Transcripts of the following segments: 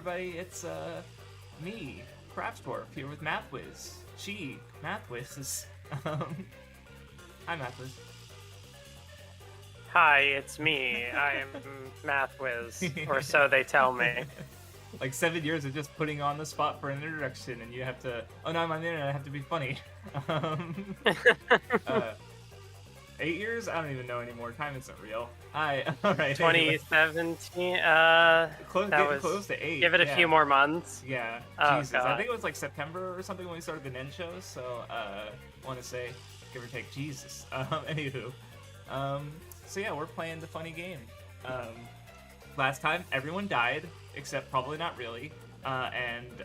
everybody, it's me, Dwarf, here with Mathwiz. Mathwiz. Hi, Mathwiz. Hi, it's me. I am Mathwiz, or so they tell me. Like 7 years of just putting on the spot for an introduction, and you have to. Oh no, I'm on the internet. I have to be funny. 8 years? I don't even know anymore. Time isn't real. Hi. All right. 2017. Close to 8. Give it a few more months. Yeah. Oh, Jesus. God. I think it was like September or something when we started the Nen shows. So, want to say, give or take, Jesus. Anywho, so yeah, we're playing the funny game. Last time, everyone died, except probably not really. And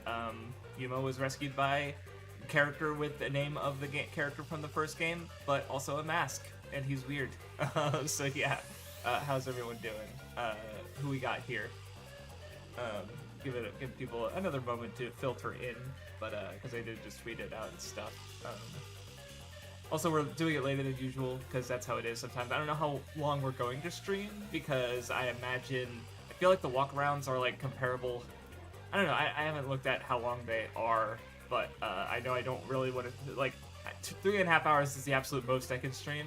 Yuma was rescued by a character with the name of the character from the first game, but also a mask, and he's weird. So yeah, how's everyone doing? Who we got here? Give people another moment to filter in, but because I did just tweet it out and stuff. Also, we're doing it later than usual because that's how it is sometimes. I don't know how long we're going to stream because I feel like the walkarounds are like comparable. I don't know. I haven't looked at how long they are, but I know I don't really want to like 3.5 hours is the absolute most I can stream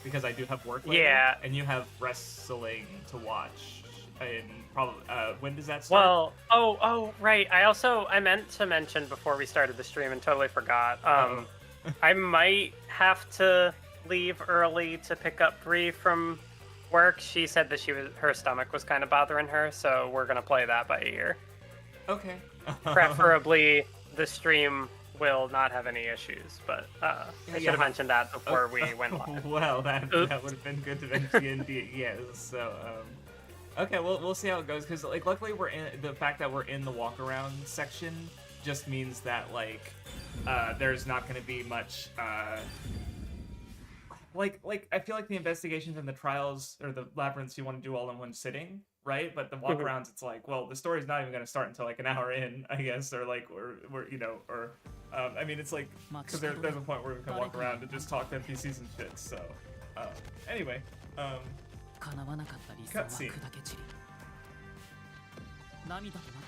because I do have work later. Yeah. And you have wrestling to watch. And probably when does that start? Well, right. I meant to mention before we started the stream and totally forgot. I might have to leave early to pick up Bree from work. She said that her stomach was kind of bothering her, so we're gonna play that by ear. Okay. Preferably, the stream will not have any issues, but I should have mentioned that before we went live. Well, that would have been good to mention indeed. Yes. So, okay, we'll see how it goes because like luckily the fact that we're in the walk around section just means that like there's not going to be much like I feel like the investigations and the trials or the labyrinths you want to do all in one sitting, right? But the walkarounds, it's like, well, the story's not even going to start until like an hour in, I guess, or like or you know, or I mean, it's like because there's a point where we can walk around and just talk to NPCs and shit. So anyway, cutscene.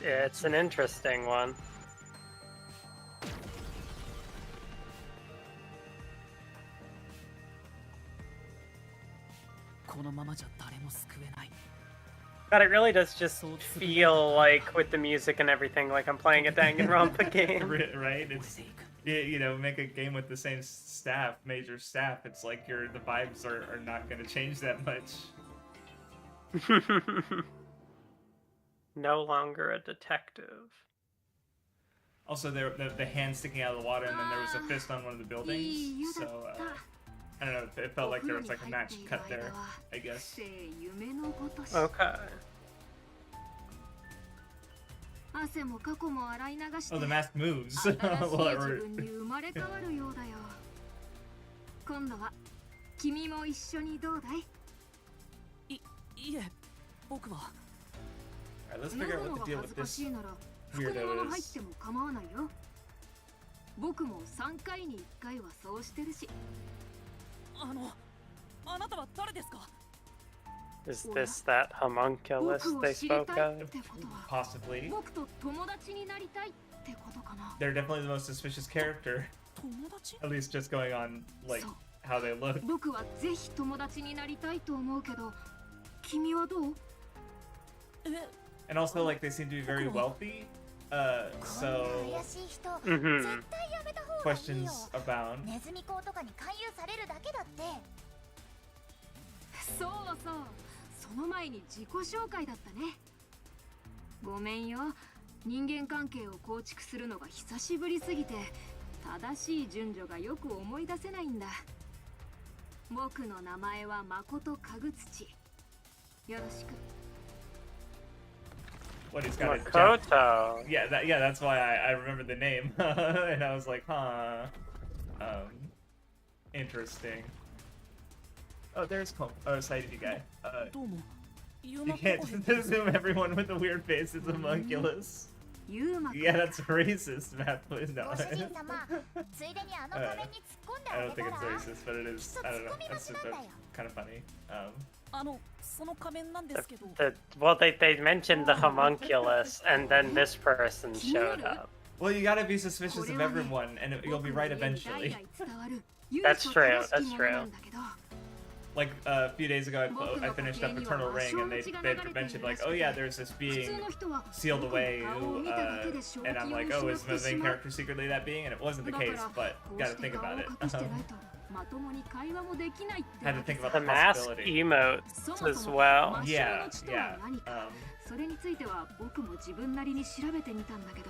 It's an interesting one. God, it really does just feel like, with the music and everything, like I'm playing a Danganronpa game. Right? It's, you know, make a game with the same staff, major staff. It's like the vibes are not going to change that much. No longer a detective. Also, the hand sticking out of the water, and then there was a fist on one of the buildings. So, I don't know, it felt like there was like a match cut there, I guess. Okay. Oh, the mask moves. Alright, let's figure out what the deal with this weirdo is. Is this that homunculus they spoke of? Possibly. They're definitely the most suspicious character. At least just going on, like, how they look. And also, like, they seem to be very wealthy. So... questions abound. その前に自己紹介だったね。ごめんよ。人間関係を構築するのが久しぶりすぎて、正しい順序がよく思い出せないんだ。僕の名前は誠かぐつち。よろしく。What he's got Makoto. Yeah, that's why I remembered the name. And I was like, huh. Interesting. Oh, there's Saidi guy. You can't assume everyone with the weird face is homunculus. Yeah, that's racist, Mathwiz. No. I don't think it's racist, but it is. I don't know. That's just kind of funny. Well, they mentioned the homunculus, and then this person showed up. Well, you gotta be suspicious of everyone, and you'll be right eventually. That's true. That's true. Like a few days ago, I finished up Eternal Ring, and they mentioned like, oh yeah, there's this being sealed away, who, and I'm like, oh, is the main character secretly that being? And it wasn't the case, but gotta think about it. Had to think about The the mask possibility. emotes as well. Yeah, yeah. それについては僕も自分なりに調べてみたんだけど、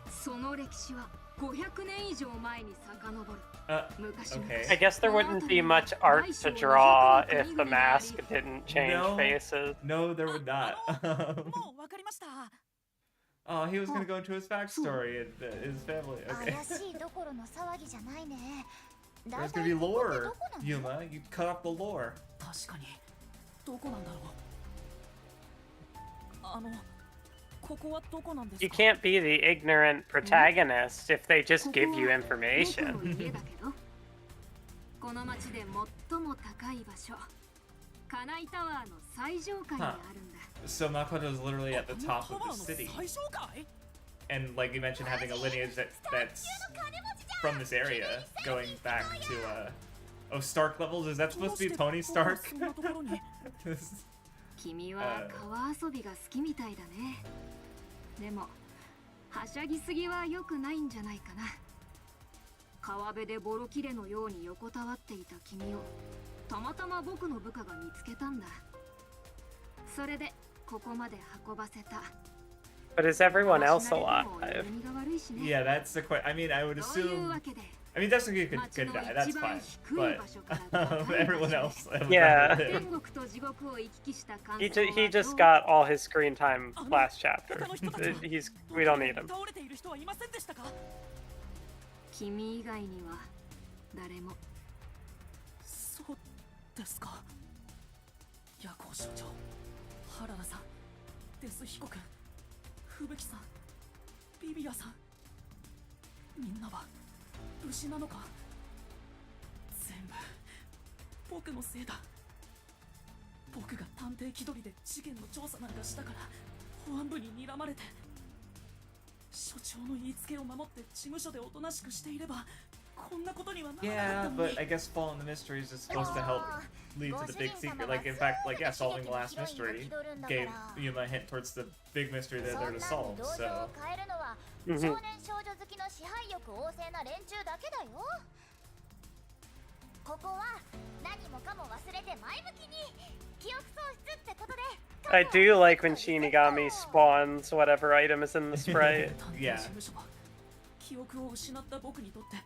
その歴史は500年以上前に遡る。 Okay. I guess there wouldn't be much art to draw if the mask didn't change faces. No, there would not. Oh, he was gonna go into his backstory and his family. Okay. There's gonna be lore, Yuma. You cut off the lore. You can't be the ignorant protagonist if they just give you information. この町で最も高い場所、カナイタワーの最上階にあるんだ。 So Makoto is literally at the top of the city. And like you mentioned, having a lineage that's from this area, going back to oh, Stark levels. Is that supposed to be Tony Stark? 君は川遊びが好きみたいだね。でもはしゃぎすぎは良くないんじゃないかな。川辺でボロキレのように横たわっていた君をたまたま僕の部下が見つけたんだ。それでここまで運ばせた。 But is everyone else alive? Yeah, that's the question. I mean, I would assume. I mean, Destiny could die. That's fine. But everyone else. Yeah. He just got all his screen time last chapter. We don't need him. 君以外には誰も。そうですか。夜行所長、原田さん、デスヒコ君、吹雪さん、ビビアさん、みんなは無事なのか。全部僕のせいだ。僕が探偵気取りで事件の調査なんかしたから保安部に睨まれて。 Yeah, but I guess following the mysteries is supposed to help lead to the big secret. Like, in fact, like, yeah, solving the last mystery gave Yuma a hint towards the big mystery that they're to solve, so... I do like when Shinigami spawns whatever item is in the sprite. Yeah. 記憶を失った僕にとって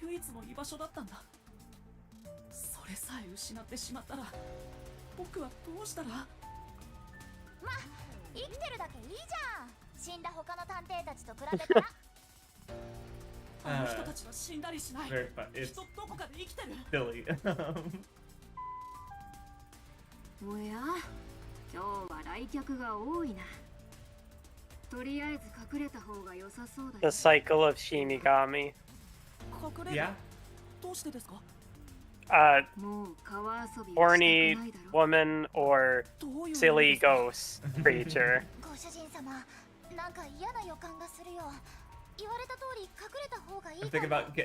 唯一の居場所だったんだ。それさえ失ってしまったら僕はどうしたら。まあ、生きてるだけいいじゃん。死んだ他の探偵たちと比べたら。あの人たちは死んだりしない。きっとどこかで生きてる。Billy. おや、今日は来客が多いな。 とりあえず隠れた方が良さそうだ。 The cycle of Shinigami. Yeah. Horny woman or silly ghost creature. I'm thinking about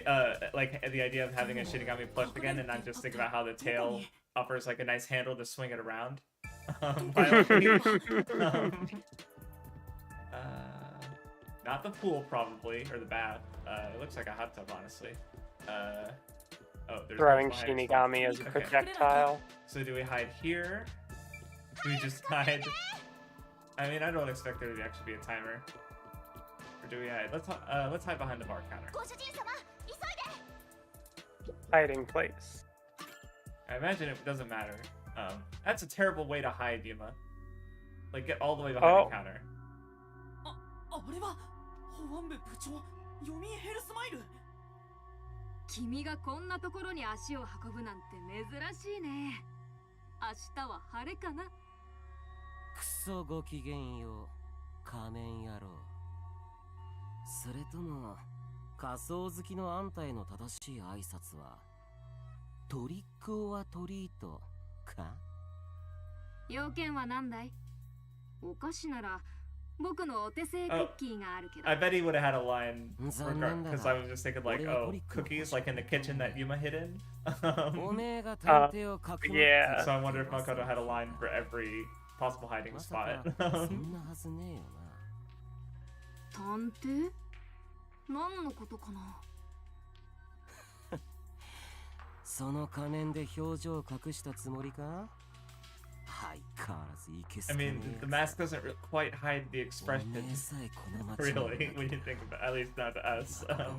like the idea of having a Shinigami plush again, and I'm just thinking about how the tail offers like a nice handle to swing it around. Not the pool, probably, or the bath. It looks like a hot tub, honestly. Oh, there's throwing Shinigami as a projectile. So do we hide here? Do we just hide? I mean, I don't expect there to actually be a timer. Or do we hide? Let's hide behind the bar counter. Hiding place. I imagine it doesn't matter. That's a terrible way to hide, Yuma. Like, get all the way behind the counter. あれは保安部部長ヨミヘルスマイル。君がこんなところに足を運ぶなんて珍しいね。明日は晴れかな。クソごきげんよう仮面野郎。それとも仮想好きのあんたへの正しい挨拶はトリックオアトリートか？要件は何だい？お菓子なら僕のお手製クッキーがあるけど。I bet he would have had a line because I was just thinking like, oh, cookies like in the kitchen that Yuma hid in. おめえが探偵をかくまって Yeah. So I wonder if Makoto had a line for every possible hiding まさ spot. かそんなはずねえよな。探偵？何のことかな？その仮面で表情を隠したつもりか？相変わらずいけす I かね mean, え the やつ mask doesn't quite hide the お expression. めえさえこの街に Really, when you think about it, at least not to us. 俺は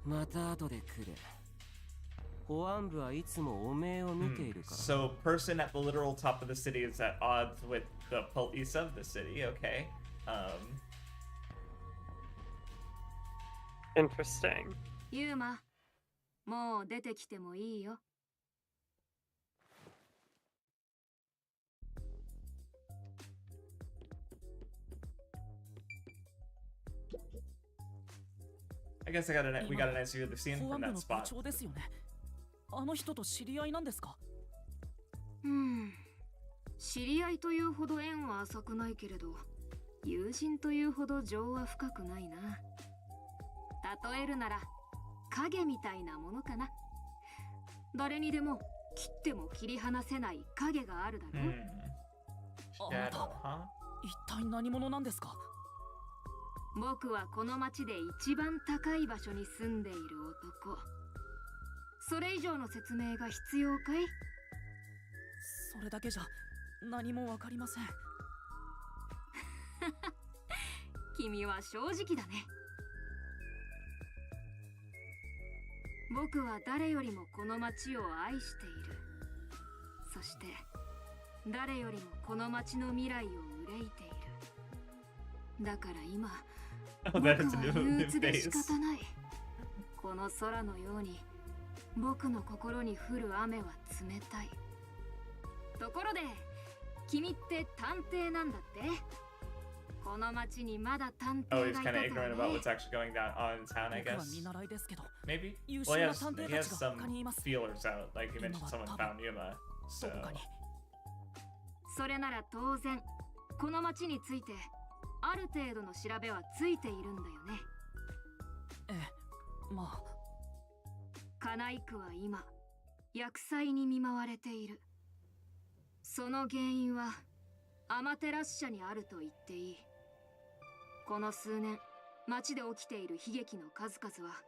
また後で来れ。保安部はいつもおめえを見ているから。 So, person at the literal top of the city is at odds with the police of the city. Okay. Interesting. ユーマ、もう出てきてもいいよ。I guess we got a nice view of the scene 保 from 安部 that の部 spot. 長ですよね。あの人と知り合いなんですか？知り合いというほど縁は浅くないけれど、友人というほど情は深くないな。例えるなら影みたいなものかな。誰にでも切っても切り離せない影があるだろう。あな Shadow, た huh? 一体何者なんですか？僕はこの町で一番高い場所に住んでいる男。それ以上の説明が必要かい？それだけじゃ何もわかりません。君は正直だね。僕は誰よりもこの町を愛している。そして誰よりもこの町の未来を憂いている。だから今、Oh, 僕は that's a 憂 new 鬱で仕 face. 方ない。この空のように僕の心に降る雨は冷たい。ところで、君って探偵なんだって？この町にまだ探 Oh, 偵 he's がい kind of たとは ignorant about ね。 what's actually going down on in town, I 僕は guess. 見習いですけど、 Maybe? 優 Well, 秀な探 he 偵た has ちが some 他にいます。 feelers out. Like you mentioned, someone Yuma, found Yuma. ど So, こかに。それなら当然、この町についてある程度の調べはついているんだよね。ええ、まあ。カナイ区は今、厄災に見舞われている。その原因はアマテラス社にあると言っていい。この数年、町で起きている悲劇の数々は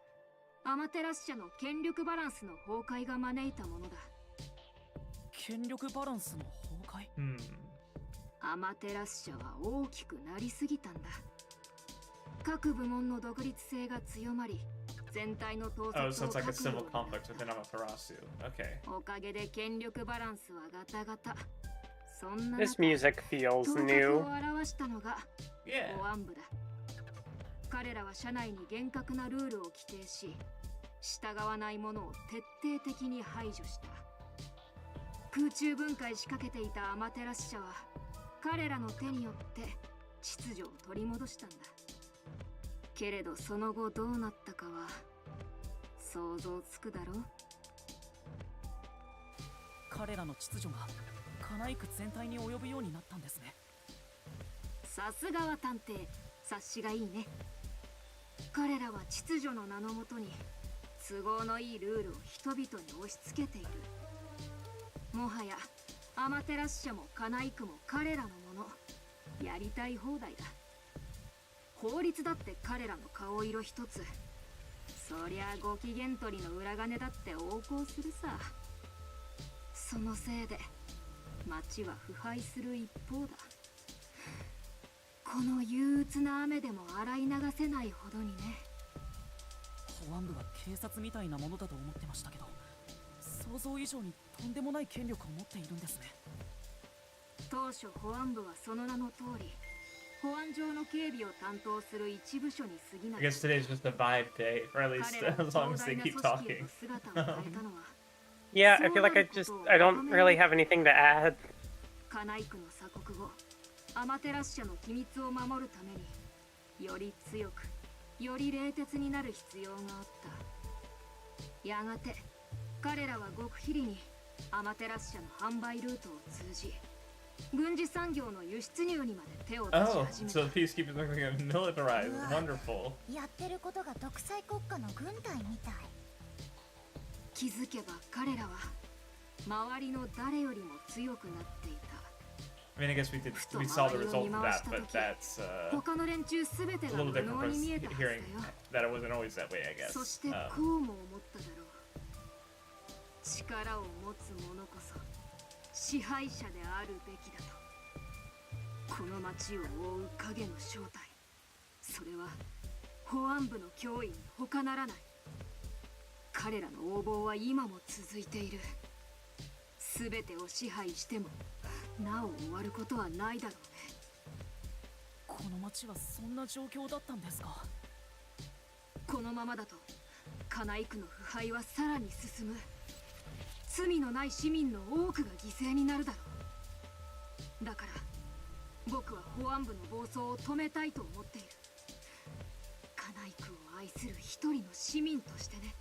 アマテラス社の権力バランスの崩壊が招いたものだ。権力バランスの崩壊？アマテラス社は大きくなりすぎたんだ。各部門の独立性が強まり、全体の統 oh, 率 so を it's like a 欠くよ civil うになっ conflict within Amaterasu. Okay. た。おかげで権力バランスはガタガタ。そんな This 中、 music feels 頭角 new. を表したのが Yeah. 保安部だ。彼らは社内に厳格なルールを規定し、従わない者を徹底的に排除した。空中分解しかけていたアマテラス社は彼らの手によって秩序を取り戻したんだ。けれどその後どうなったかは想像つくだろう。彼らの秩序がカナイ区全体に及ぶようになったんですね。さすがは探偵、察しがいいね。彼らは秩序の名のもとに都合のいいルールを人々に押し付けている。もはやアマテラス社もカナイ区も彼らのもの。やりたい放題だ。法律だって彼らの顔色一つ。そりゃご機嫌取りの裏金だって横行するさ。そのせいで町は腐敗する一方だ。この憂鬱な雨でも洗い流せないほどにね。保安部は警察みたいなものだと思ってましたけど、想像以上にとんでもない権力を持っているんですね。当初保安部はその名の通り、保安上の警備を担当する一部署に過ぎな I い。 guess today's just a vibe day, or at least 彼らの as 壮 long as 大 they な keep 組織へ talking. と姿を変えたのは、 Yeah, I feel like I don't really have anything to add. カナイ区の鎖国後、アマテラス社の機密を守るためにより強く、より冷徹になる必要があった。やがて彼らは極秘裏にアマテラス社の販売ルートを通じ軍事産業の輸出入にまで手を出し Oh, 始め so た。 the peacekeepers are going to militarize. Wonderful. やってることが独裁国家の軍隊みたい。気づけば彼らは周りの誰よりも強くなっていた。 I mean, I guess we saw the result of that, but that's 他の連中すべて a が little 無 different 能 from に見えたはずだ hearing よ。 that it wasn't always that way, I guess. そしてこうも思っただろう。力を持つ者こそ支配者であるべきだと。この町を覆う影の正体、それは保安部の脅威に他ならない。彼らの横暴は今も続いている。すべてを支配してもなお終わることはないだろうね。この町はそんな状況だったんですか。このままだとカナイ区の腐敗はさらに進む。罪のない市民の多くが犠牲になるだろう。だから僕は保安部の暴走を止めたいと思っている。カナイ区を愛する一人の市民としてね。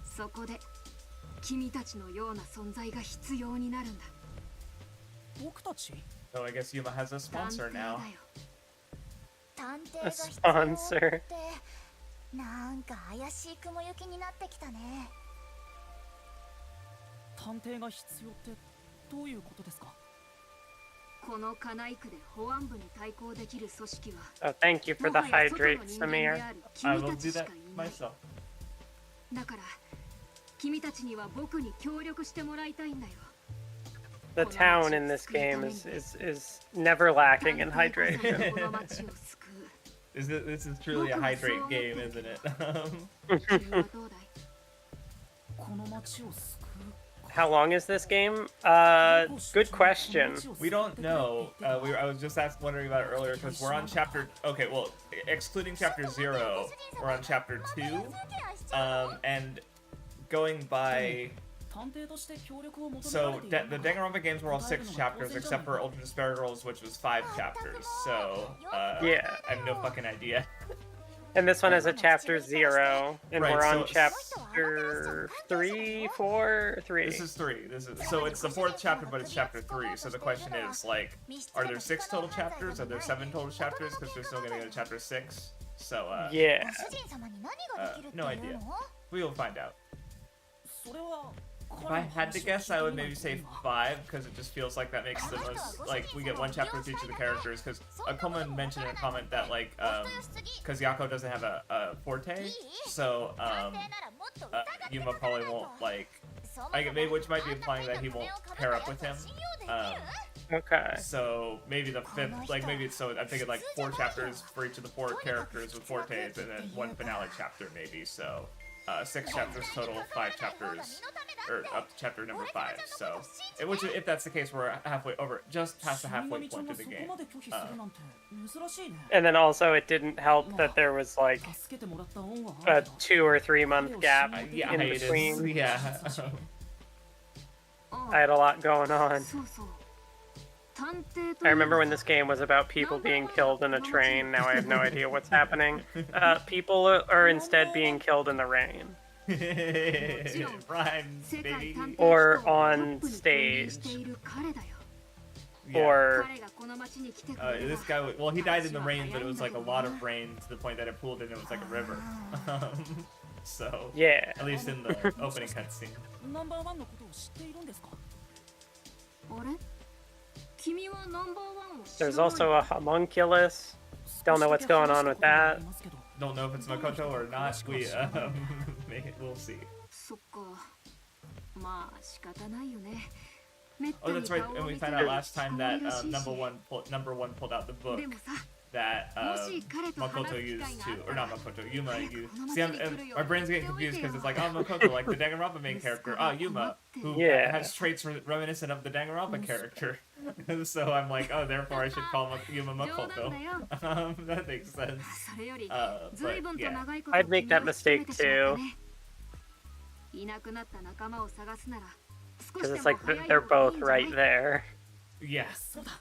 そこで君たちのような存在が必要になるんだ。僕たち So I guess Yuma has a 探 sponsor 偵だ now. よ。探偵 A が必要 sponsor. ってなんか怪しい雲行きになってきたね。探偵が必要ってどういうことですか。このカナイ区で保安部に対抗できる組織は Oh, thank you for the もはや外の hydrate, 人間 Samir. である I 君 will たち do しか that いない。 myself. だから君たちには僕に協力してもらいたいんだよ。 The town in this game is never lacking in 探偵こそ hydration. この町を救う。 This is truly a hydrate game, isn't it? 君はどうだい？この町を救う。 How long is this game? Good question. We don't know. I was just wondering about it earlier because we're on chapter. Okay, well, excluding chapter 0, we're on chapter 2. And going by. 探偵として協力を求めら So れている the Danganronpa games were all 6 chapters, except for Ultra Despair Girls, which was 5 chapters. So Yeah. I have no fucking idea. And this one is a chapter 0, and Right, we're on so- chapter 3, 4, 3. This is 3. So it's the 4th chapter, but it's chapter 3. So the question is like, are there 6 total chapters? Are there 7 total chapters? Because we're still gonna go to chapter 6. So Yeah. ご主人様に何ができるって no いう idea. の？ We will find out. それは If I had to guess, I would maybe say 5 because it just feels like that makes the most. Like we get 1 chapter with each of the characters. Because Akoma mentioned in a comment that like because Yako doesn't have a forte, so 探偵ならもっと疑って Yuma probably won't like. そもそも Which might be implying that he won't pair up with him. Okay. So maybe the 5th, like maybe it's so I'm thinking like 4 chapters for each of the 4 characters with fortes, and then 1 finale chapter maybe. So 6 chapters total, 5 chapters, or up to chapter number 5. So which if that's the case, we're halfway over, just past the halfway point of the game. そこまで拒否するなんて珍しいね。 And then also, it didn't help that there was like 助けてもらった恩は a 2 or 3 month gap Yeah, in hiatus. between. Yeah. あ I had a lot going on. そうそう。探偵と I remember when this game was about people being killed in a train. Now I have no idea what's happening. People are instead being killed in the rain. Rhymes, 世界 baby. 探偵機 Or 構の on トップに君臨している彼だよ。 Yeah. Or 彼がこの町に来てくれれ This ば guy, well, he died in the rain, but it was like a lot of rain to the point that it pooled and it was like a river. So, yeah. at least in the opening cutscene. ナンバーワンのことを知っているんですか。あれ君はナンバーワンを知ら There's ない also a homunculus. Don't know what's going on with that. Don't know if it's Makoto or not. We'll see. そっか。まあ仕方ないよね。めった Oh, に that's right. 顔を And we 見せ found ない out last time that 人もいるらしいし number one pulled out the book でもさ、 that もし彼と話 Makoto す機 used 会が to, あ or ったら not Makoto, Yuma used. この See, 町に来るよ my brain's getting confused because it's like, oh, Makoto, like the Danganronpa main character. Oh, Yuma, who Yeah. has traits reminiscent of the Danganronpa character. So I'm like, oh, therefore I should call Yuma 冗談 Makoto. だよ。 That makes sense. それより But 随分と yeah. 長いこと I'd make that 君は勤めてしま mistake ったね。いなくなった仲間を探すなら少し Because で it's も like 早い they're 方がいい both んじゃない right there. Yeah. そうだ、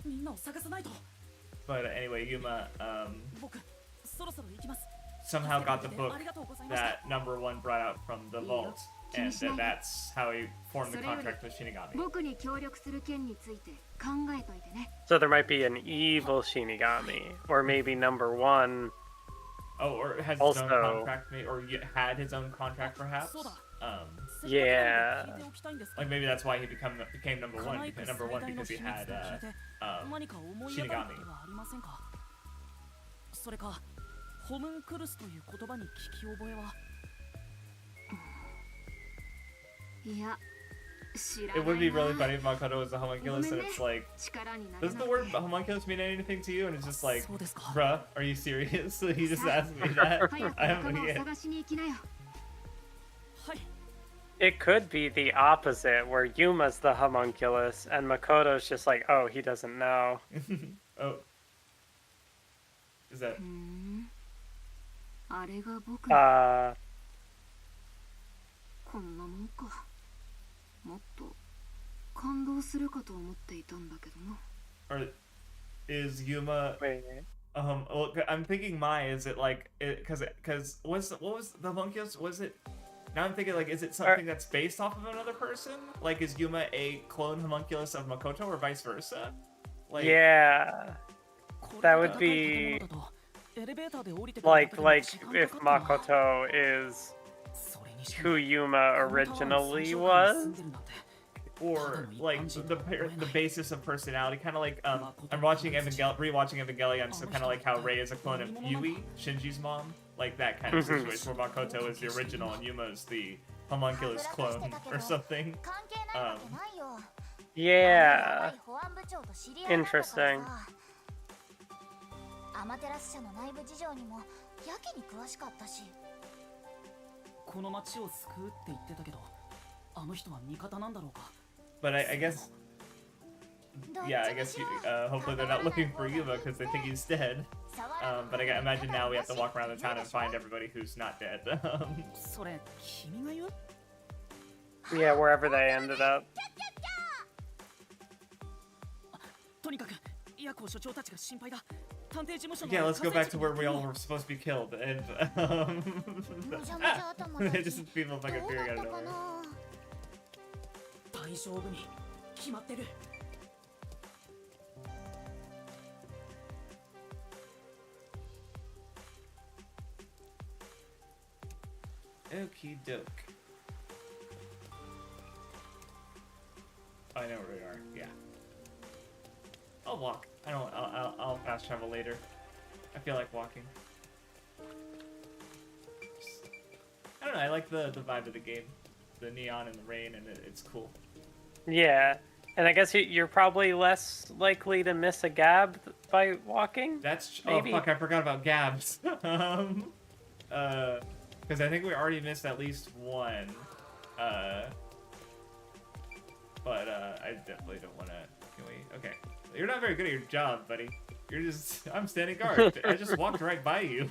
みんなを探さないと。 But anyway, Yuma, 僕、そろそろ行きます。somehow got the book that number one brought out from the vault, and that's how he formed the contract with Shinigami. 僕に協力する件について考えといてね。 So there might be an evil Shinigami, or maybe number one. Oh, or has his Also- own contract, or had his own contract, perhaps. Yeah. Like maybe that's why he became number one because he had 何か思い当たることはありませんか。それかホムンクルスという言葉に聞き覚えは。いや、知ら It な would be いな。 really funny if Makoto was a homunculus and it's like, 力になれ doesn't な the く word て。 homunculus mean anything to you? And it's just like, そうですか。 bruh, are you serious? So he just asked me that. 早く I 仲 haven't 間を yet. 探しに行きなよ。はい。 It could be the opposite, where Yuma's the homunculus and Makoto's just like, oh, he doesn't know. Oh. Is that ふん。あれが僕。 Uh, こんなもんか。もっと感動するかと思っていたんだけどな。 or is Yuma wait. well, I'm thinking is it like because what was the homunculus, was it, now I'm thinking like, is it something that's based off of another person, like is Yuma a clone homunculus of Makoto or vice versa, like Yeah. That would be like if Makoto is who Yuma originally was. or like the basis of personality, kind of like I'm rewatching Evangelion, so kind of like how Rei is a clone of Yui, Shinji's mom, like that kind of situation where Makoto is the original and Yuma is the homunculus clone or something. 関係ないわけないよ。 Yeah. 保安部長と知り合いなんだからさ。 Interesting. アマテラス社の内部事情にもやけに詳しかったし。この町を救うって言ってたけど、あの人は味方なんだろうか。 But I guess, yeah, I guess hopefully they're not looking for Yuma because they think he's dead. But I imagine now we have to walk around the town and find everybody who's not dead. それ君が言う？ Yeah, wherever they ended up. とにかくヤコ所長たちが心配だ。探偵事務所の Yeah, let's go back to where we all were supposed to be killed, and もじゃもじゃ頭が just people fucking どうだ appearing っ out た of か nowhere. な。大丈夫に決まってる。 Okie doke. Oh, I know where we are. Yeah. I'll walk. I don't. I'll fast travel later. I feel like walking. I don't know. I like the vibe of the game, the neon and the rain, and it's cool. Yeah. And I guess you're probably less likely to miss a gab by walking. That's Maybe. Oh fuck! I forgot about Gabs. Because I think we already missed at least one. But I definitely don't want to. Can we? Okay. You're not very good at your job, buddy. You're just. I'm standing guard. I just walked right by you.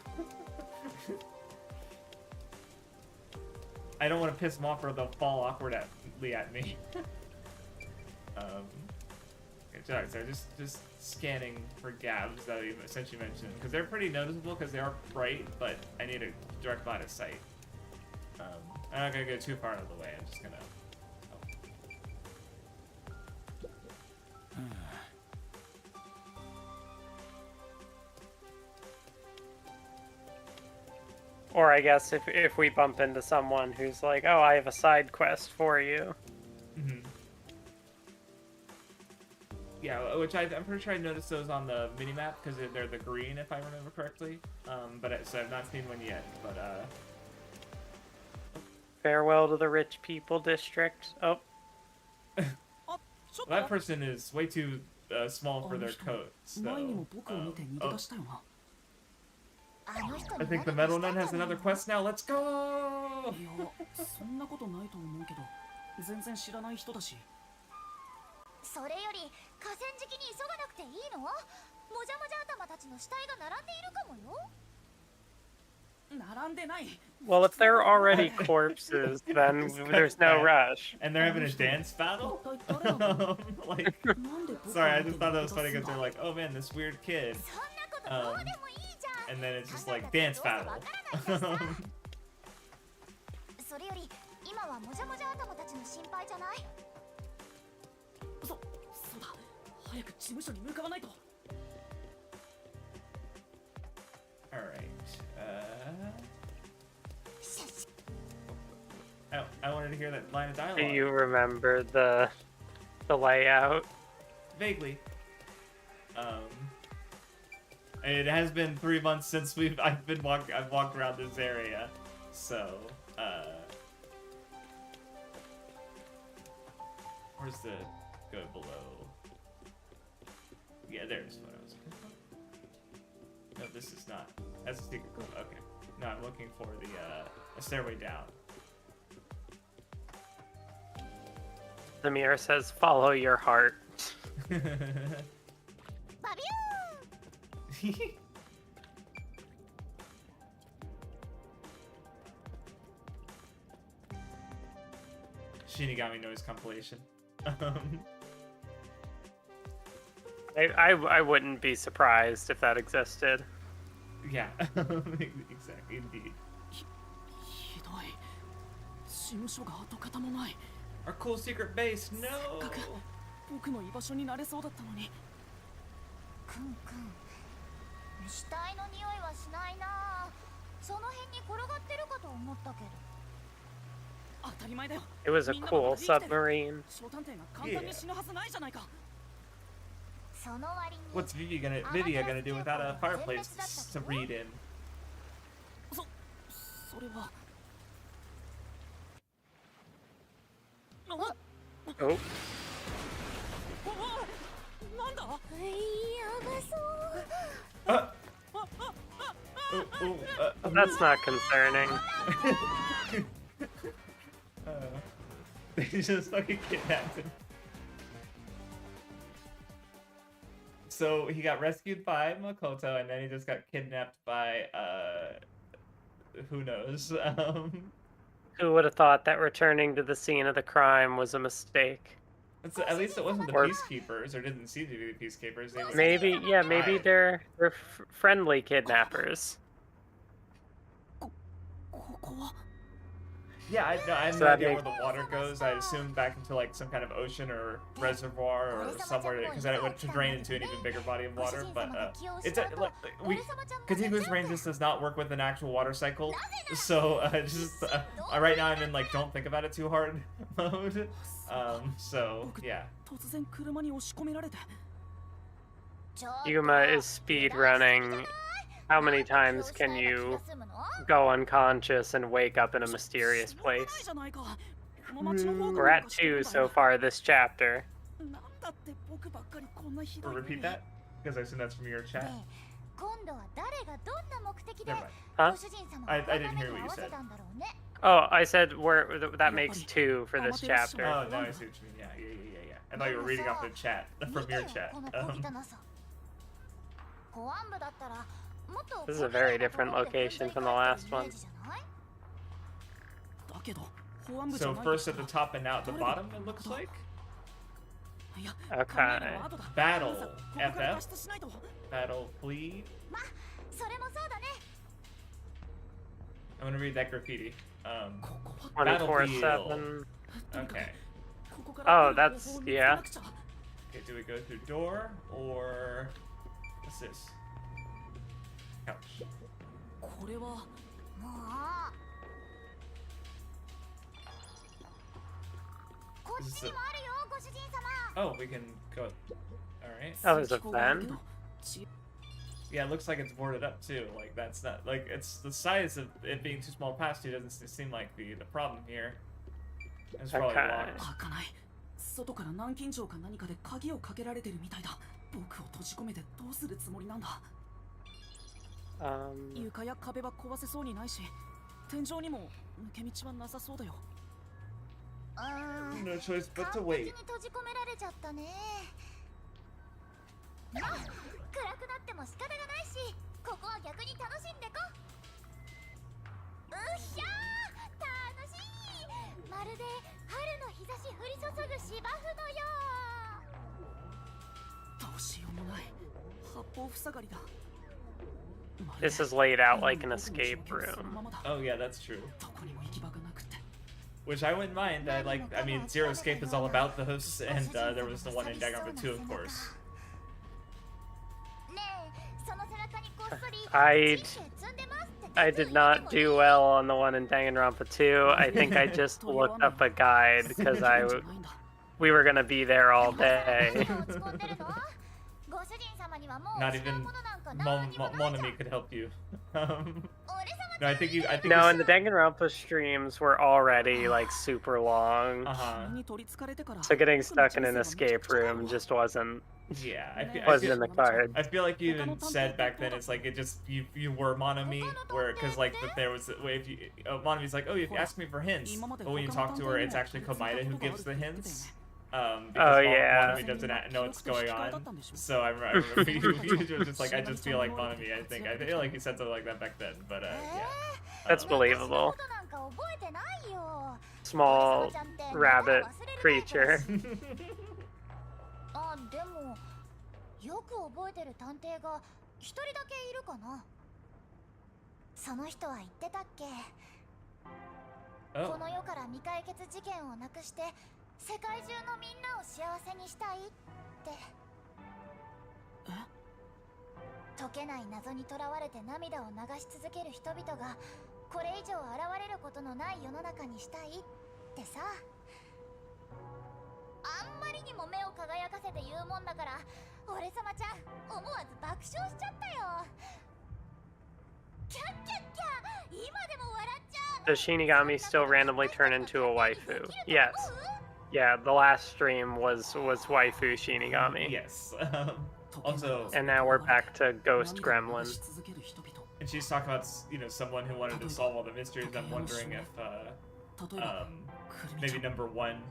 I don't want to piss them off or they'll fall awkwardly at me. Okay, sorry, just scanning for gabs that you essentially mentioned, because they're pretty noticeable because they are bright, but I need a direct line of sight. I'm not gonna go too far out of the way. I'm just gonna. Or I guess if we bump into someone who's like, oh, I have a side quest for you. Mm-hmm. Yeah, which I'm pretty sure I noticed those on the minimap because they're the green, if I remember correctly. So I've not seen one yet. But Farewell to the rich people district. Oh, that person is way too small for their coat. So, 前にも僕を見て逃げ出したよな。 I think the Metal Nun has another quest now. Let's go! いや、そんなことないと思うけど、全然知らない人だし。それより河川敷に急がなくていいの？もじゃもじゃ頭たちの死体が並んでいるかもよ。並んでない。 well, if they're already corpses, then there's no rush. And they're having a dance battle? Like, sorry, I just thought that was funny because they're like, oh man, this weird kid. そんなことどうでもいいじゃん。and then it's just like dance battle. それより今はもじゃもじゃ頭たちの心配じゃない？そうだ。早く事務所に向かわないと。 All right. I wanted to hear that line of dialogue. Do you remember the layout? Vaguely. It has been 3 months since I've walked around this area, so where's the go below? Yeah, there's what I was looking for. No, this is not. That's a secret code. Okay. No, I'm looking for the a stairway down. The mirror says, "Follow your heart." Shinigami noise compilation. I wouldn't be surprised if that existed. Yeah, exactly, indeed. ひどい。事務所が跡形もない。 Our cool secret base, no! せっかく僕の居場所になれそうだったのに。くんくん。死体の匂いはしないな。その辺に転がってるかと思ったけど。当たり前だよ。 It was a cool submarine. 小探偵が簡単に死ぬはずないじゃないか。 What's Vivian gonna do without a fireplace to read in? それは。 Oh. なんだ？ That's not concerning. They just fucking kidnapped him. So he got rescued by Makoto, and then he just got kidnapped by who knows. Who would have thought that returning to the scene of the crime was a mistake? At least it wasn't the peacekeepers, or didn't seem to be the peacekeepers. They Maybe, yeah, maybe they're friendly kidnappers. Yeah, I have no idea where the water goes. I assumed back into like some kind of ocean or reservoir or somewhere, because then it would drain into an even bigger body of water. But it's Contiguous Ranges does not work with an actual water cycle, so right now I'm in like don't think about it too hard mode. So yeah. Yuma is speed running. How many times can you go unconscious and wake up in a mysterious place? We're at 2 so far this chapter. Or repeat that? Because I assume that's from your chat. Never mind. Huh? I didn't hear what you said. Oh, I said that makes 2 for this chapter. Oh, now I see what you mean. Yeah. I thought you were reading off the chat, from your chat. This is a very different location from the last one. So first at the top and now at the bottom, it looks like? Okay. Battle. FF? Battle flee? I'm gonna read that graffiti. 24/7. Okay. Oh, that's, yeah. Okay, do we go through door, or... What's this? Couch. Is this oh, we can go... Alright. Oh, there's a vent? Yeah, it looks like it's boarded up too. Like, that's not... Like, it's the size of it being too small past you doesn't seem like the problem here. It's probably locked. 外から南京錠か何かで鍵をかけられてるみたいだ。僕を閉じ込めてどうするつもりなんだ。床や壁は壊せそうにないし、天井にも抜け道はなさそうだよ。No choice but to wait. 閉じ込められちゃったね。まあ、暗くなっても仕方がないし、ここは逆に楽しんでこ。うっしゃー、楽しい。まるで春の日差し降り注ぐ芝生のよう。どうしようもない。八方塞がりだ。This is laid out like an escape room. Oh yeah, that's true. Which I wouldn't mind. I mean, Zero Escape is all about those, and there was the one in Danganronpa 2, of course. I did not do well on the one in Danganronpa 2. I think I just looked up a guide because we were gonna be there all day. Not even Monami could help you. No, I think you. No, and the Danganronpa streams were already like super long. So getting stuck in an escape room just wasn't. Yeah, wasn't in the card. I feel like you even said back then, it's like it just you were Monami, where because like there was if you Monami's like, oh, if you ask me for hints, but when you talk to her, it's actually Komaeda who gives the hints. Because Monami doesn't know what's going on. So I remember you were just like, I just feel like Monami. I feel like you said something like that back then, but yeah. That's believable. Small rabbit creature. でもよく覚えてる探偵が一人だけいるかな。その人は言ってたっけ。この世から未解決事件をなくして世界中のみんなを幸せにしたいって。解けない謎にとらわれて涙を流し続ける人々がこれ以上現れることのない世の中にしたいってさ。あんまりにも目を輝かせて言うもんだから俺様ちゃん思わず爆笑しちゃったよ。キャッキャッキャ今でも笑っちゃう。 Does Shinigami still randomly turn into a waifu? Yes. Yeah, the last stream was waifu Shinigami. Yes. Also, and now we're back to Ghost Gremlin. And she's talking about, you know, someone who wanted to solve all the mysteries. I'm wondering if maybe number one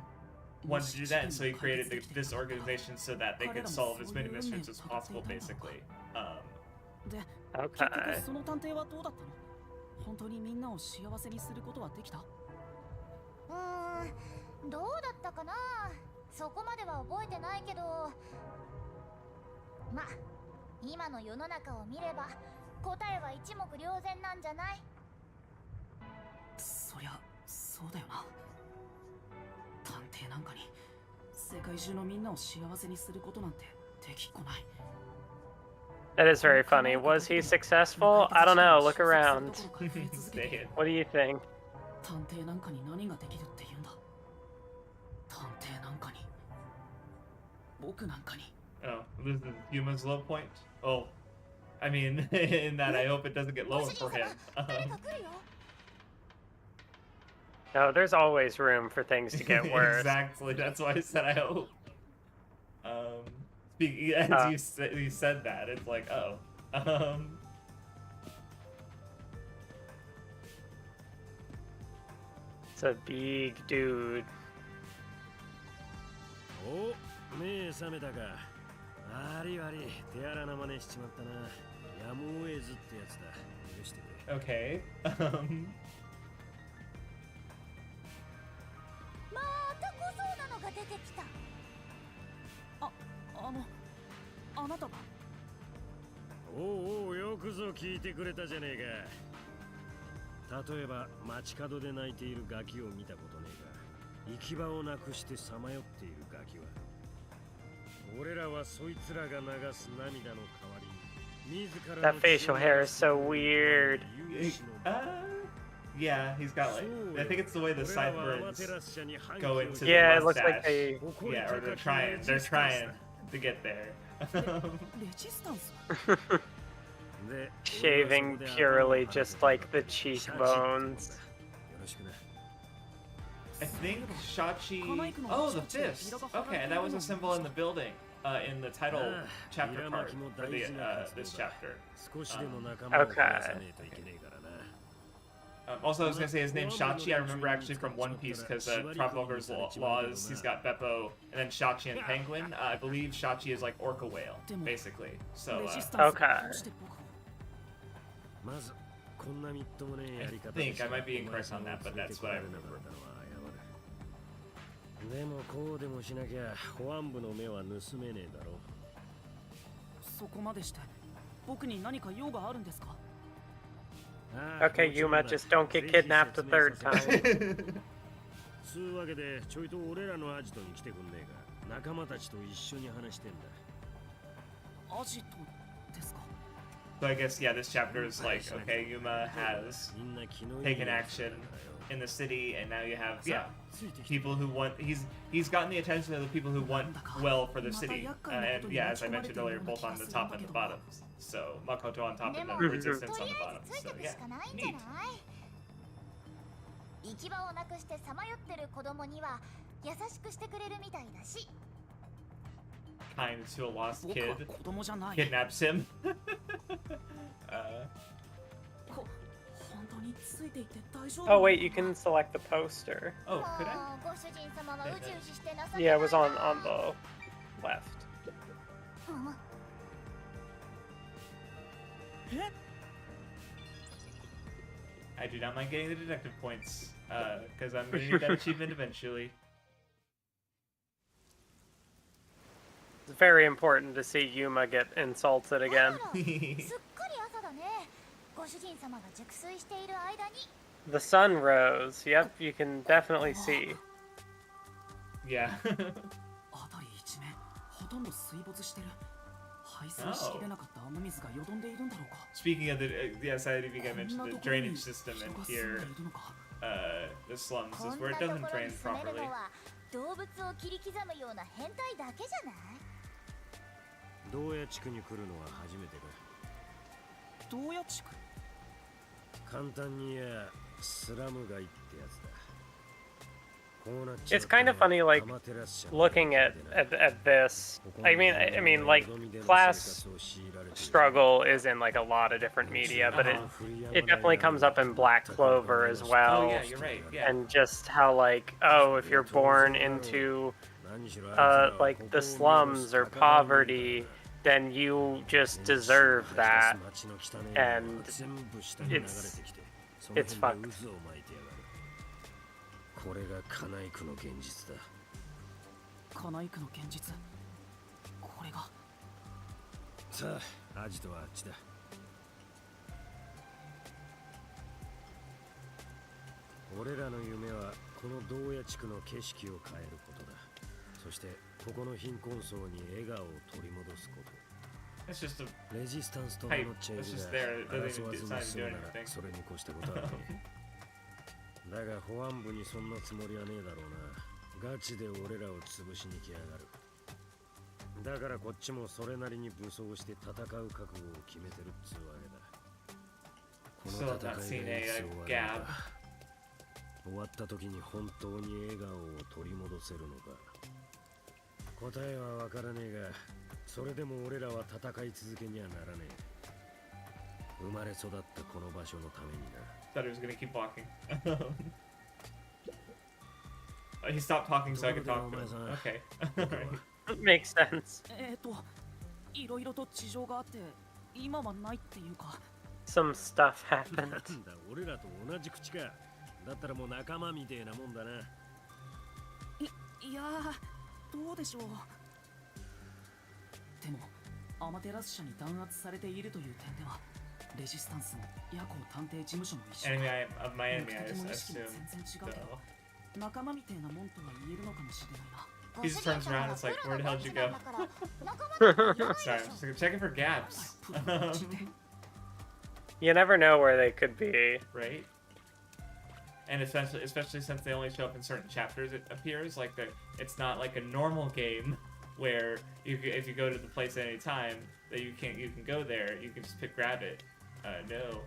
wanted to do that, and so he created this organization so that they could solve as many mysteries as possible, basically. Okay. どうだったかな。そこまでは覚えてないけど、ま、今の世の中を見れば答えは一目瞭然なんじゃない？そりゃそうだよな。探偵なんかに世界中のみんなを幸せにすることなんてできっこない。 That is very funny. Was he successful? I don't know. Look around. What do you think? 探偵なんかに何ができるって言うんだ。探偵なんかに僕なんかに。 Oh, this is human's low point? Oh, I mean, in that I hope it doesn't get lower for him. No, there's always room for things to get worse. Exactly, that's why I said I hope. Speaking, as you said that, it's like, oh. It's a big dude. Oh, 目覚めたか。ありあり、手荒な真似しちまったな。やむを得ずってやつだ。許してくれ。Okay. また小僧なのが出てきた。あなたが。おうよくぞ聞いてくれたじゃねえか。例えば街角で泣いているガキを見たことねえが、行き場をなくしてさまよっているガキは。俺らはそいつらが流す涙の代わりに自らの That facial hair is so weird. Yeah, he's got like, I think it's the way the sideburns go into yeah, the mustache. It looks like they... Yeah, or they're trying to get there. Shaving purely just like the cheekbones. I think Shachi... Oh, the fist! Okay, that was a symbol in the building, in the title chapter card for the, this chapter. Okay. Also, I was gonna say his name's Shachi. I remember actually from One Piece because Tropical Ogre's Laws, he's got Beppo, and then Shachi and Penguin. I believe Shachi is like Orca Whale, basically. So, okay. I think I might be incorrect on that, but that's what I remember. でもこうでもしなきゃ保安部の目は盗めねえだろ。そこまでして僕に何か用があるんですか？ Okay, Yuma, just don't get kidnapped a third time. つうわけでちょいと俺らのアジトに来てくんねえか。仲間たちと一緒に話してんだ。アジトですか？ So I guess, yeah, this chapter is like, okay, Yuma has taken action in the city, and now you have, yeah, people who want, he's gotten the attention of the people who want well for the city. And yeah, as I mentioned earlier, both on the top and the bottom. So Makoto on top and the resistance on the bottom. So yeah, neat. 行き場をなくしてさまよってる子供には優しくしてくれるみたいだし。 Kind to a lost 僕は kid 子供じゃない。 kidnaps him. 本当についていて大丈夫？ Oh wait, you can select the poster. Oh, could I? もうご主人様はうじうじして情けないな。 Yeah, it was on the left. え？ I do not mind getting the detective points, because I'm going to need that achievement eventually. It's very important to see Yuma get insulted again. すっかり朝だね。ご主人様が熟睡している間に。 The sun rose. Yep, you can definitely see. Yeah. 辺り一面ほとんど水没してる。排水しきれなかった雨水がよどんでいるんだろうか。 Speaking of the, yes, I think I mentioned the drainage system, and here, the slums こ is ん where な it と doesn't ころに drain 住める properly. のは動物を切り刻むような変態だけじゃない？洞爺地区に来るのは初めてだ。洞爺地区？簡単に言えばスラム街ってやつだ。 It's kind of funny, like looking at this. I mean, like class struggle is in like a lot of different media, but it definitely comes up in Black Clover as well. Oh yeah, you're right. Yeah. And just how like, oh, if you're born into like the slums or poverty, then you just deserve that, and it's fucked. これがカナイクの現実だ。カナイクの現実。これが。さあ、アジトはあっちだ。俺らの夢はこの洞爺地区の景色を変えることだ。そしてここの貧困層に笑顔を取り戻すこと。It's just a レジスタンスと名乗っちゃいる It's just there. It が、 doesn't 争わ even ず decide に to 済 do むなら anything. それに越したことはねえ。だが保安部にそんなつもりはねえだろうな。ガチで俺らを潰しに来やがる。だからこっちもそれなりに武装して戦う覚悟を決めてるっつうわけだ。 Still have not seen a gab. 終わった時に本当に笑顔を取り戻せるのか。答えはわからねえが、それでも俺らは戦い続けにはならねえ。生まれ育ったこの場所のためにな。 Thought he was gonna keep walking. He stopped talking so I could talk to him. Okay. Makes sense. いろいろと事情があって今はないっていうか。 Some stuff happened. なんだ、俺らと同じ口か。だったらもう仲間みてえなもんだな。いやー、どうでしょう。でも、アマテラス社に弾圧されているという点では、レジスタンスの夜行探偵事務所の一緒 Enemy of my 目 enemy, I 的も意識 assume. も全然違うけ So ど、仲間みてえなもんとは言えるのかもしれないな。 he just turns around and it's like, where the hell did you go? Sorry, I'm just checking for gaps. You never know where they could be. Right? And especially since they only show up in certain chapters, it appears like it's not like a normal game where if you go to the place at any time that you can go there, you can just grab it. No.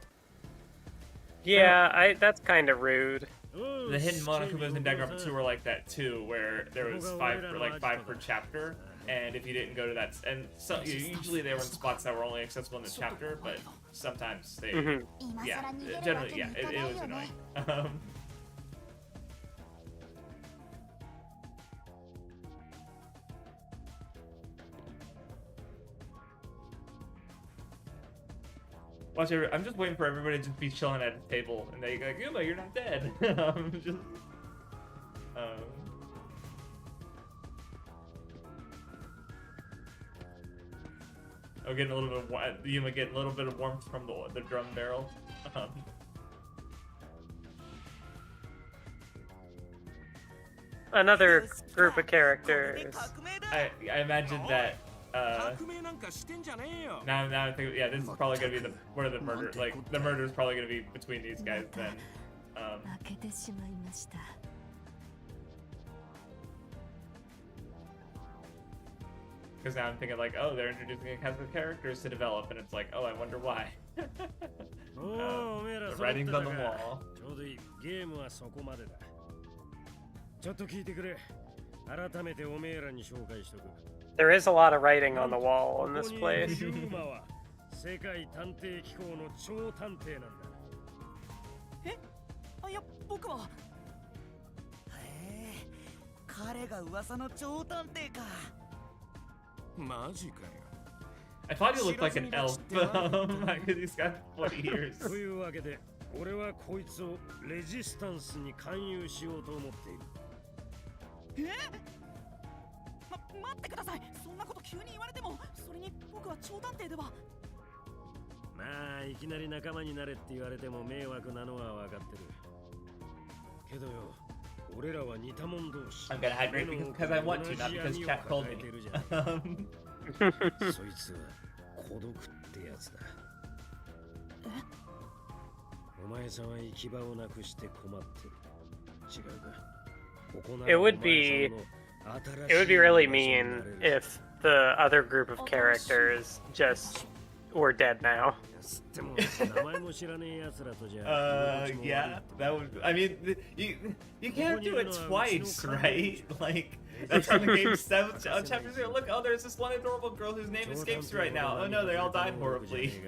Yeah, that's kind of rude. The hidden Monokubas in Danganronpa 2 were like that too, where there was five per chapter, and if you didn't go to that, and so usually they were in spots that were only accessible in the chapter, but sometimes they, yeah, generally, yeah, it was annoying. Watch every, I'm just waiting for everybody to just be chilling at a table, and they go like, Uma, you're not dead. Just, I'm getting a little bit of Yuma getting a little bit of warmth from the drum barrel. Another group of characters. I imagine that now I think this is probably gonna be where the murder the murder is probably gonna be between these guys then. Because now I'm thinking like, oh, they're introducing a cast of characters to develop, and it's like, oh, I wonder why. The writing's on the wall. There is a lot of writing on the wall in this place. 世界探偵機構の超探偵なんだ。いや、僕は。へえ、彼が噂の超探偵か。マジかよ。I thought he looked like an elf, because he's got 40 ears. というわけで、俺はこいつをレジスタンスに勧誘しようと思っている。待ってください。そんなこと急に言われても、それに僕は超探偵では。まあ、いきなり仲間になれって言われても迷惑なのは分かってる。けどよ、俺らは似たもん同士。I'm gonna hydrate because I want to, not because chat told me. そいつは孤独ってやつだ。お前さんは行き場をなくして困ってる。違うか。It would be really mean if the other group of characters just were dead now. Yeah, that would. I mean, you can't do it twice, right? Like that's on the game's chapter 0. Look, oh, there's this one adorable girl whose name escapes me right now. Oh no, they all died horribly.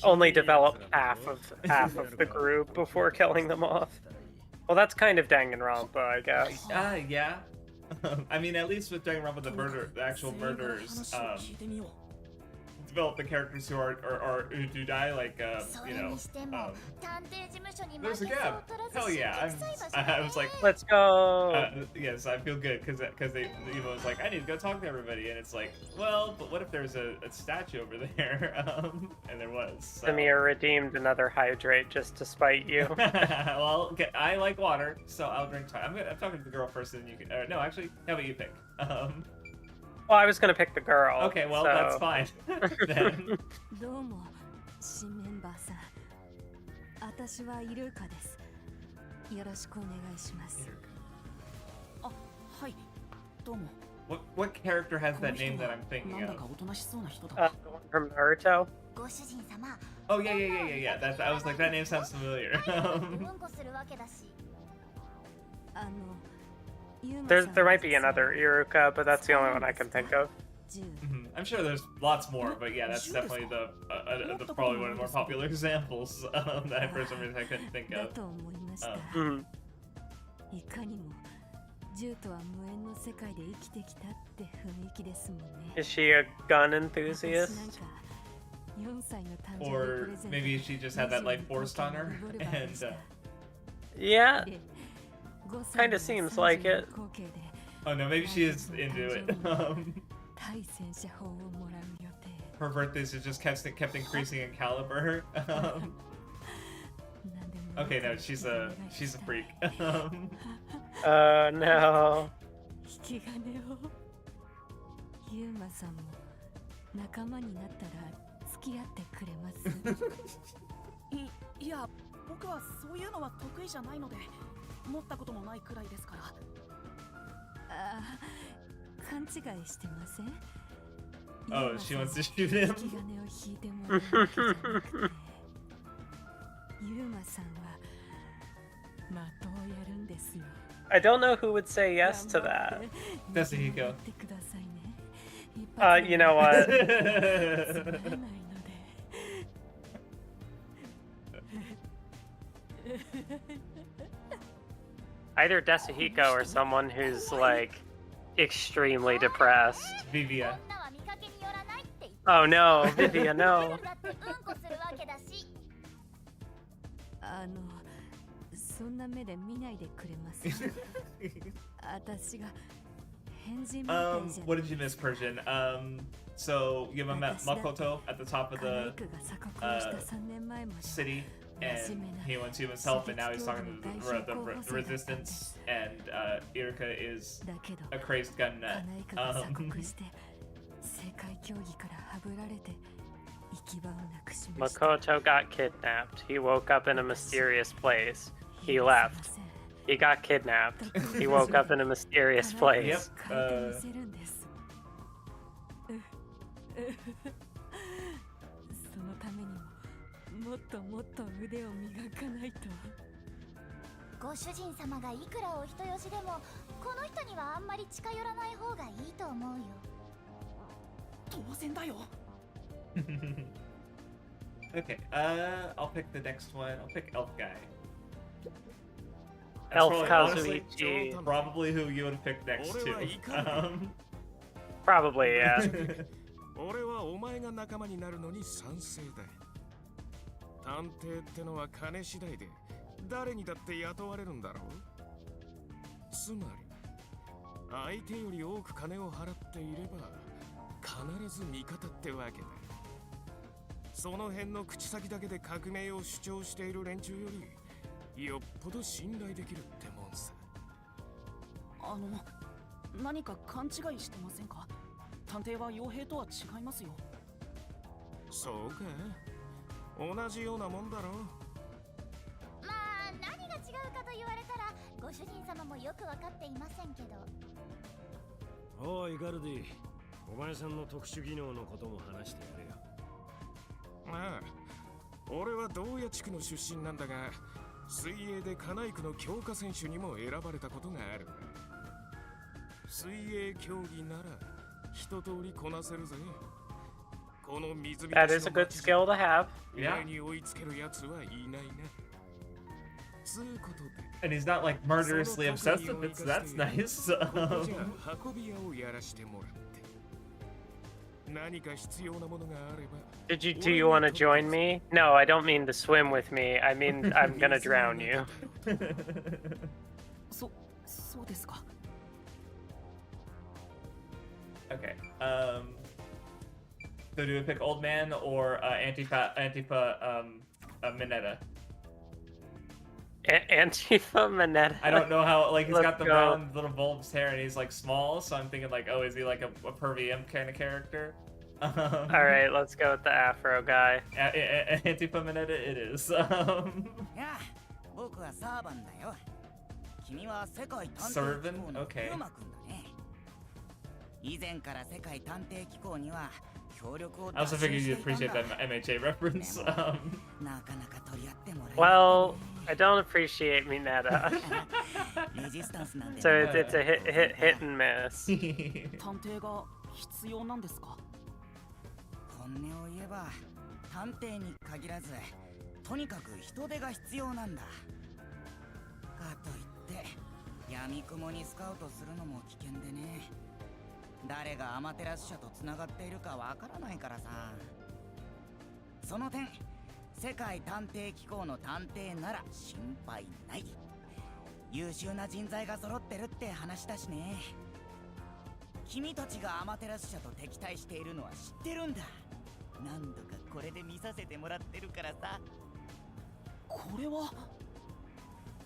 Only developed half of the group before killing them off. Well, that's kind of Danganronpa, I guess. Yeah. I mean, at least with Danganronpa, the actual murderers, develop the characters who who do die, like there's a gap. Hell yeah! I was like, let's go. Yes, I feel good because Eva was like, I need to go talk to everybody, and it's like, well, but what if there's a statue over there? And there was. So. Samir redeemed another hydrate just to spite you. Well, I like water, so I'll drink. I'm talking to the girl first, and you can. No, actually, how about you pick? Well, I was gonna pick the girl. Okay, well, so... that's fine. Then. どうも、新メンバーさん。私はイルカです。よろしくお願いします。あ、はい。どうも。What character has that name that I'm thinking of? The one from Naruto. Oh yeah. That's. I was like, that name sounds familiar. There might be another Iruka, but that's the only one I can think of. I'm sure there's lots more, but yeah, that's definitely the probably one of the more popular examples that for some reason I couldn't think of. Is she a gun enthusiast? Or maybe she just had that life forced on her, and yeah. Kinda seems like it. Oh no, maybe she is into it. Her birthdays just kept increasing in caliber. Okay, no, she's a freak. No. いや、僕はそういうのは得意じゃないので。持ったこともないくらいですから。勘違いしてません? Oh, she wants to shoot him. I don't know who would say yes to that. Yasuhiko. You know what? Either Dasuhiko or someone who's like extremely depressed. Vivia. Oh no, Vivia, no. そんな目で見ないでくれます。私が What did you miss, Persian? So you haven't met Makoto at the top of the city, and he wants human's help, and now he's talking to the resistance, and Iruka is a crazed gun nut. Makoto got kidnapped. He woke up in a mysterious place. He left. He got kidnapped. He woke up in a mysterious place. Yep. そのためにももっともっと腕を磨かないと。ご主人様がいくらお人よしでもこの人にはあんまり近寄らない方がいいと思うよ。当然だよ。Okay, I'll pick the next one. I'll pick Elf Guy. That's Elf honestly, Kazuichi. probably who you would have picked next to. Probably, yeah. 俺はお前が仲間になるのに賛成だ。探偵ってのは金次第で誰にだって雇われるんだろう。つまり相手より多く金を払っていれば必ず味方ってわけだ。その辺の口先だけで革命を主張している連中よりよっぽど信頼できるってもんさ。何か勘違いしてませんか？探偵は傭兵とは違いますよ。そうか、同じようなもんだろ。まあ何が違うかと言われたらご主人様もよくわかっていませんけど。おいガルディ、お前さんの特殊技能のことも話してやれよ。ああ、俺は洞爺地区の出身なんだが、水泳でカナイクの強化選手にも選ばれたことがある。水泳競技なら一通りこなせるぜ。この水浸 That し is の a good 街 skill to have. 上に追いつけるやつはいないな。つうことで。 And he's not like murderously obsessive. That's nice. ここじゃあ運び屋をやらしてもらって。何か必要なものがあれば。Do you want to join me? No, I don't mean to swim with me. I mean I'm gonna drown you. そうですか。Okay. So do we pick Old Man or Antifa Mineta? Antifa Mineta. I don't know how, like, he's Let's got the go. round little bulbous hair and he's like small, so I'm thinking like, oh, is he like a pervy imp kind of character? Alright, let's go with the Afro guy. Antifa Mineta it is. やあ、僕はサーバンだよ。君は世界探偵機構の Servant? Okay. ユーマくんだね。以前から世界探偵機構には協力を I also figured you'd appreciate that MHA reference. なかなか取り合ってもらえない。 Well, I don't appreciate Mineta. レジスタンスなんで So it's a hit and miss. 探偵が必要なんですか？本音を言えば探偵に限らずとにかく人手が必要なんだ。かといって闇雲にスカウトするのも危険でね。誰がアマテラス社とつながっているかわからないからさ。その点世界探偵機構の探偵なら心配ない。優秀な人材が揃ってるって話だしね。君たちがアマテラス社と敵対しているのは知ってるんだ。何度かこれで見させてもらってるからさ。これは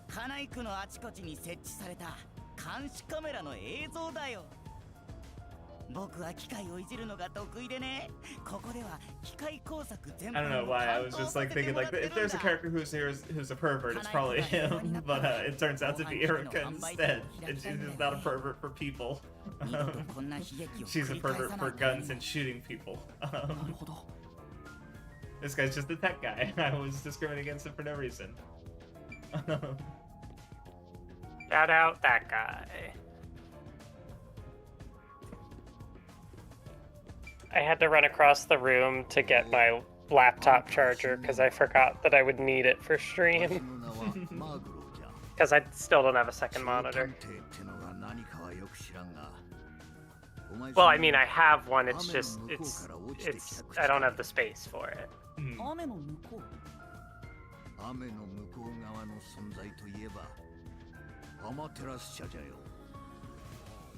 カナイクのあちこちに設置された監視カメラの映像だよ。僕は機械をいじるのが得意でね。ここでは機械工作全部 I don't know why, I was just like thinking like, if there's a character who's here who's a pervert, it's probably him, but it turns out to be Erica instead, and she's just not a pervert for people. She's a pervert for guns and shooting people. なるほど。 This guy's just a tech guy. I was discriminating against him for no reason. Shout out that guy. I had to run across the room to get my laptop charger because I forgot that I would need it for stream. Because I still don't have a second monitor. Well, I mean, I have one, it's just, I don't have the space for it. 雨の向こう。雨の向こう側の存在といえばアマテラス社じゃよ。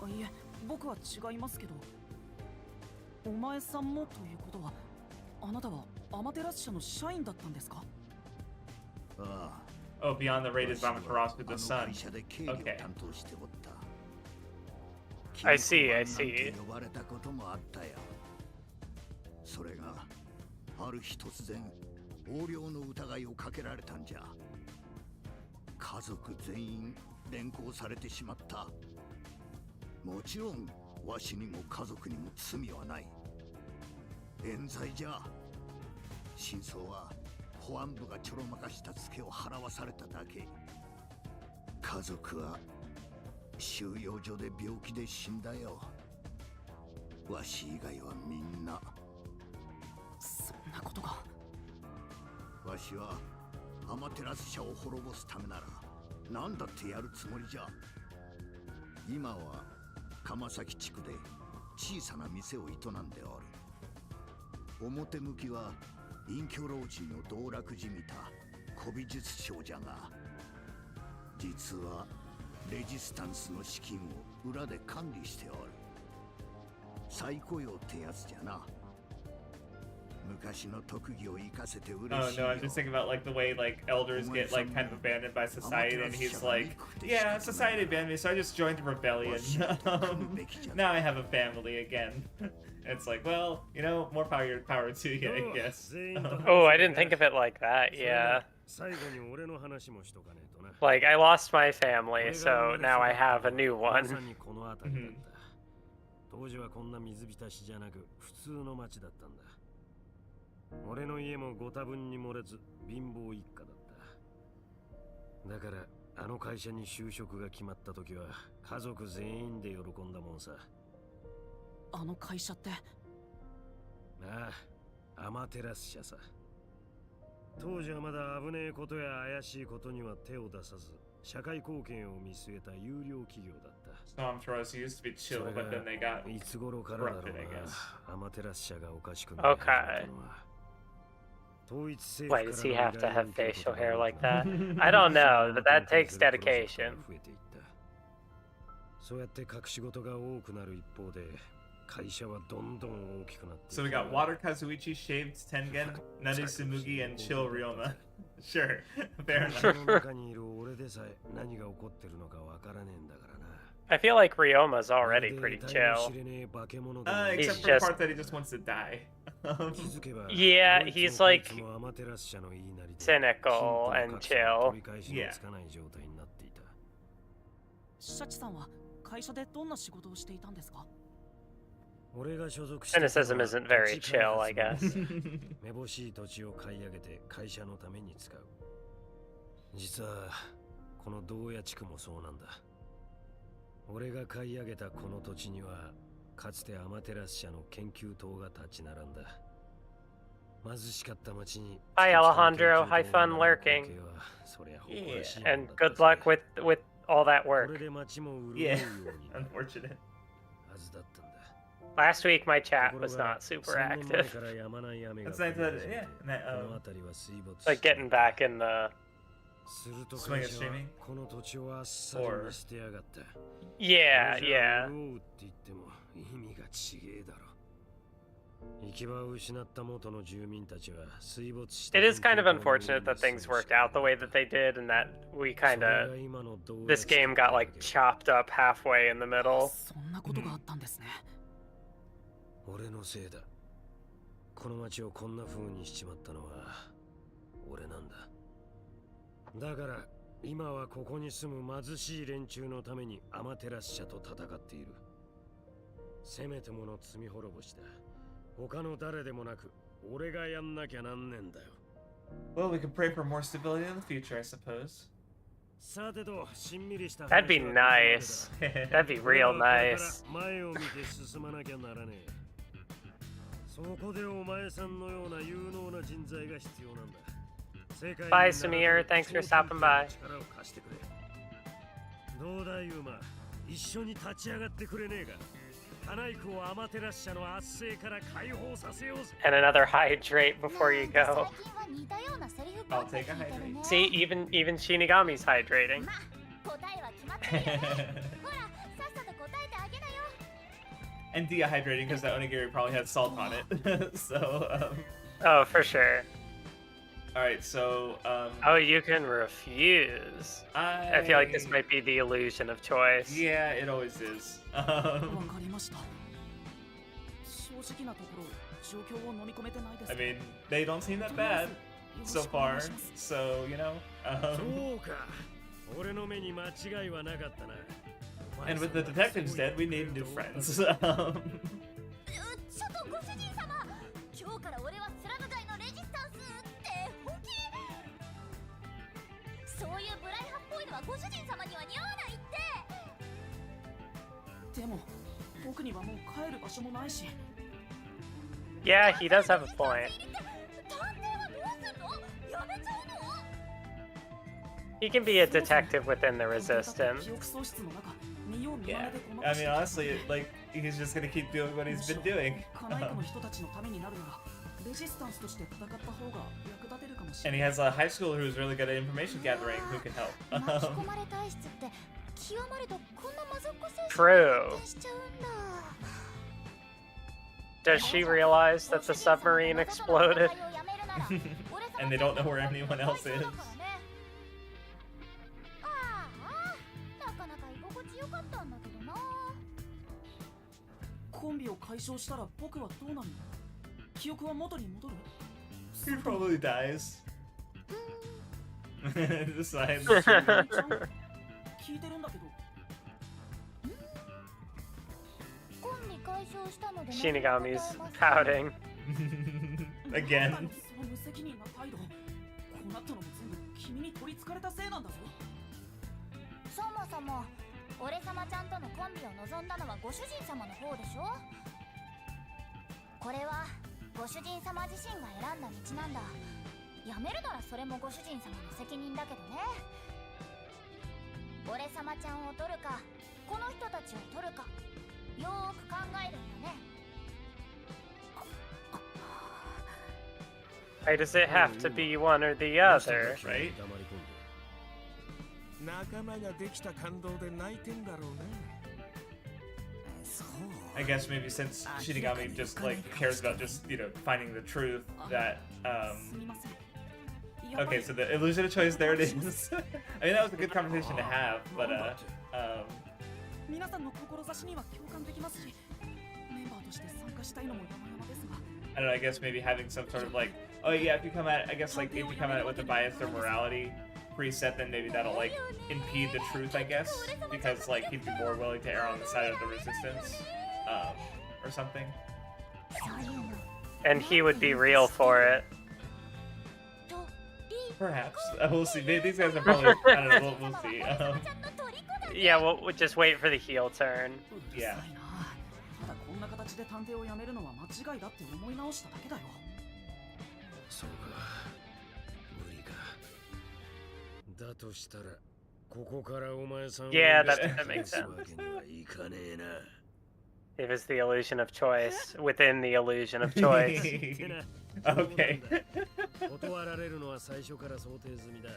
いえ、僕は違いますけど、お前さんもということは、あなたはアマテラス社の社員だったんですか？ああ。 Oh, beyond the raid is Amaterasu the sun. 会社で経理を Okay. 担当しておった。 I see, I 金庫番なんて呼ばれたこともあったよ。それがある日突然横領の疑いをかけられたんじゃ。家族全員連行されてしまった。もちろんわしにも家族にも罪はない。冤罪じゃ。真相は保安部がちょろまかしたツケを払わされただけ。家族は収容所で病気で死んだよ。わし以外はみんな。そんなことが。わしはアマテラス社を滅ぼすためなら何だってやるつもりじゃ。今は鎌崎地区で小さな店を営んでおる。表向きは隠居老人の道楽じみた古美術商じゃが、実はレジスタンスの資金を裏で管理しておる。再雇用ってやつじゃな。昔の特技を生かせて嬉 Oh しいよ。 no, I'm just thinking about like the way like elders get like kind of abandoned by society, and he's like, yeah, society abandoned me, so I just joined the rebellion. Now I have a family again. It's like, well, you know, more power to you, I guess. Oh, I didn't think of it like that. Yeah. Like, I lost my family, so now I have a new one. 当時はこんな水浸しじゃなく普通の町だったんだ。俺の家もご多分に漏れず貧乏一家だった。だからあの会社に就職が決まった時は家族全員で喜んだもんさ。あの会社って？ああ、アマテラス社さ。当時はまだ危ねえことや怪しいことには手を出さず、社会貢献を見据えた有料企業だった。Stormtrust used to be chill, but then they got いつ頃からだろう corrupted, I guess. な。アマテラス社がおかしくなり始めたのは。統一政 Why 府 does か he ら have の to 依頼 have を受ける facial ことが hair 多 like く that? I don't know, but that takes dedication. そうやって隠し事が多くなる一方で、会社はどんどん大きくなって。 So we got Water Kazuichi, Shaved Tengen, Nade Sumugi, and Chill Ryoma. Sure, fair enough. の中にいる俺でさえ何が起こってるのかわからねえんだからな。 I feel like Ryoma's already pretty chill. He's Except for the just- part that he just wants to die. Yeah, he's like cynical and chill. Yeah. シャチさんは会社でどんな仕事をしていたんですか？ Cynicism isn't very chill, I guess. めぼしい土地を買い上げて会社のために使う。実はこの洞爺地区もそうなんだ。俺が買い上げたこの土地にはかつてアマテラス社の研究棟が立ち並んだ。貧しかった町に Hi, Alejandro. Hi, fun lurking. Yeah. And good luck with all that work. Yeah, unfortunate. Last week my chat was not super active. That's nice that, yeah. Like getting back in the... Swing of streaming? Or... Yeah, yeah. It is kind of unfortunate that things worked out the way that they did, and that we kind of... This game got like chopped up halfway in the middle. そんなことがあったんですね。俺のせいだ。この町をこんな風にしちまったのは俺なんだ。だから今はここに住む貧しい連中のためにアマテラス社と戦っている。せめてもの罪滅ぼしだ。他の誰でもなく俺がやんなきゃなんねんだよ。 Well, we can pray for more stability in the future, I suppose. That'd be nice. That'd be real nice. そこでお前さんのような有能な人材が必要なんだ。 Bye, Samir. Thanks for stopping by. どうだユーマ、一緒に立ち上がってくれねえか。花井君をアマテラス社の圧政から解放させようぜ。 And another hydrate before you go. I'll take a hydrate. See, even Shinigami's hydrating. and dehydrating because the onigiri probably had salt on it. So, Oh, for sure. all right. So, Oh, you can refuse. I feel like this might be the illusion of choice. Yeah, it always is. わかりました。正直なところ、状況を飲み込めてないです。 I mean, they don't seem that bad so far. So, you know. そうか。俺の目に間違いはなかったな。 And with the detectives dead, we need new friends. ちょっとご主人様、今日から俺はスラム街のレジスタンスって本気？そういうブライ派っぽいのはご主人様には似合わないって。でも、僕にはもう帰る場所もないし。 Yeah, he does have a point. 探偵はどうすんの？やめちゃうの？ He can be a detective within the 記 resistance. 憶喪失の中、見よう見 Yeah. まねでごま I かして mean, honestly, like, he's just gonna keep doing what he's been doing. カナイコの人たちのためになるなら、レジスタンスとして戦った方が役立てるかもしれ And な he い。 has a high schooler who's really good at information gathering who can help. 巻き込まれ体質って極まるとこんなマゾッコ精神 True. に発展しちゃうんだ。 Does she realize that the submarine exploded? And they don't know where anyone else is. ああ、なかなか居心地良かったんだけどな。コンビを解消したら僕はどうなるの？記憶は元に戻る？ He probably dies. Decides. 聞いてるんだけど。コンビ解消したので Shinigami's pouting. Again. その無責任な態度。こうなったのも全部君に取り憑かれたせいなんだぞ。そもそも俺様ちゃんとのコンビを望んだのはご主人様の方でしょ。これはご主人様自身が選んだ道なんだ。やめるならそれもご主人様の責任だけどね。俺様ちゃんを取るかこの人たちを取るかよーく考えるんだね。 Why does it have to be one or the other? Right? 仲間ができた感動で泣いてんだろうね。 I guess maybe since Shinigami just like cares about just, you know, finding the truth that すみません。 okay, so the illusion of choice, there it is. I mean, that was a good conversation to have, but 皆さんの志には共感できますし、メンバーとして参加したいのも山々ですが。 I don't know, I guess maybe having some sort of like, oh yeah, if you come at it, I guess like if you come at it with a bias or morality preset, then maybe that'll like impede the truth, I guess, because like he'd be more willing to err on the side of the resistance, or something. And he would be real for it. Perhaps. We'll see. These guys are probably, I don't know, we'll see. Yeah, we'll just wait for the heel turn. Yeah. ただこんな形で探偵を辞めるのは間違いだって思い直しただけだよ。そうか。無理か。だとしたら、ここからお前さんを Yeah, that makes sense. わけにはいかねえな。 It was the illusion of choice within the illusion of choice. Okay. 断られるのは最初から想定済みだ。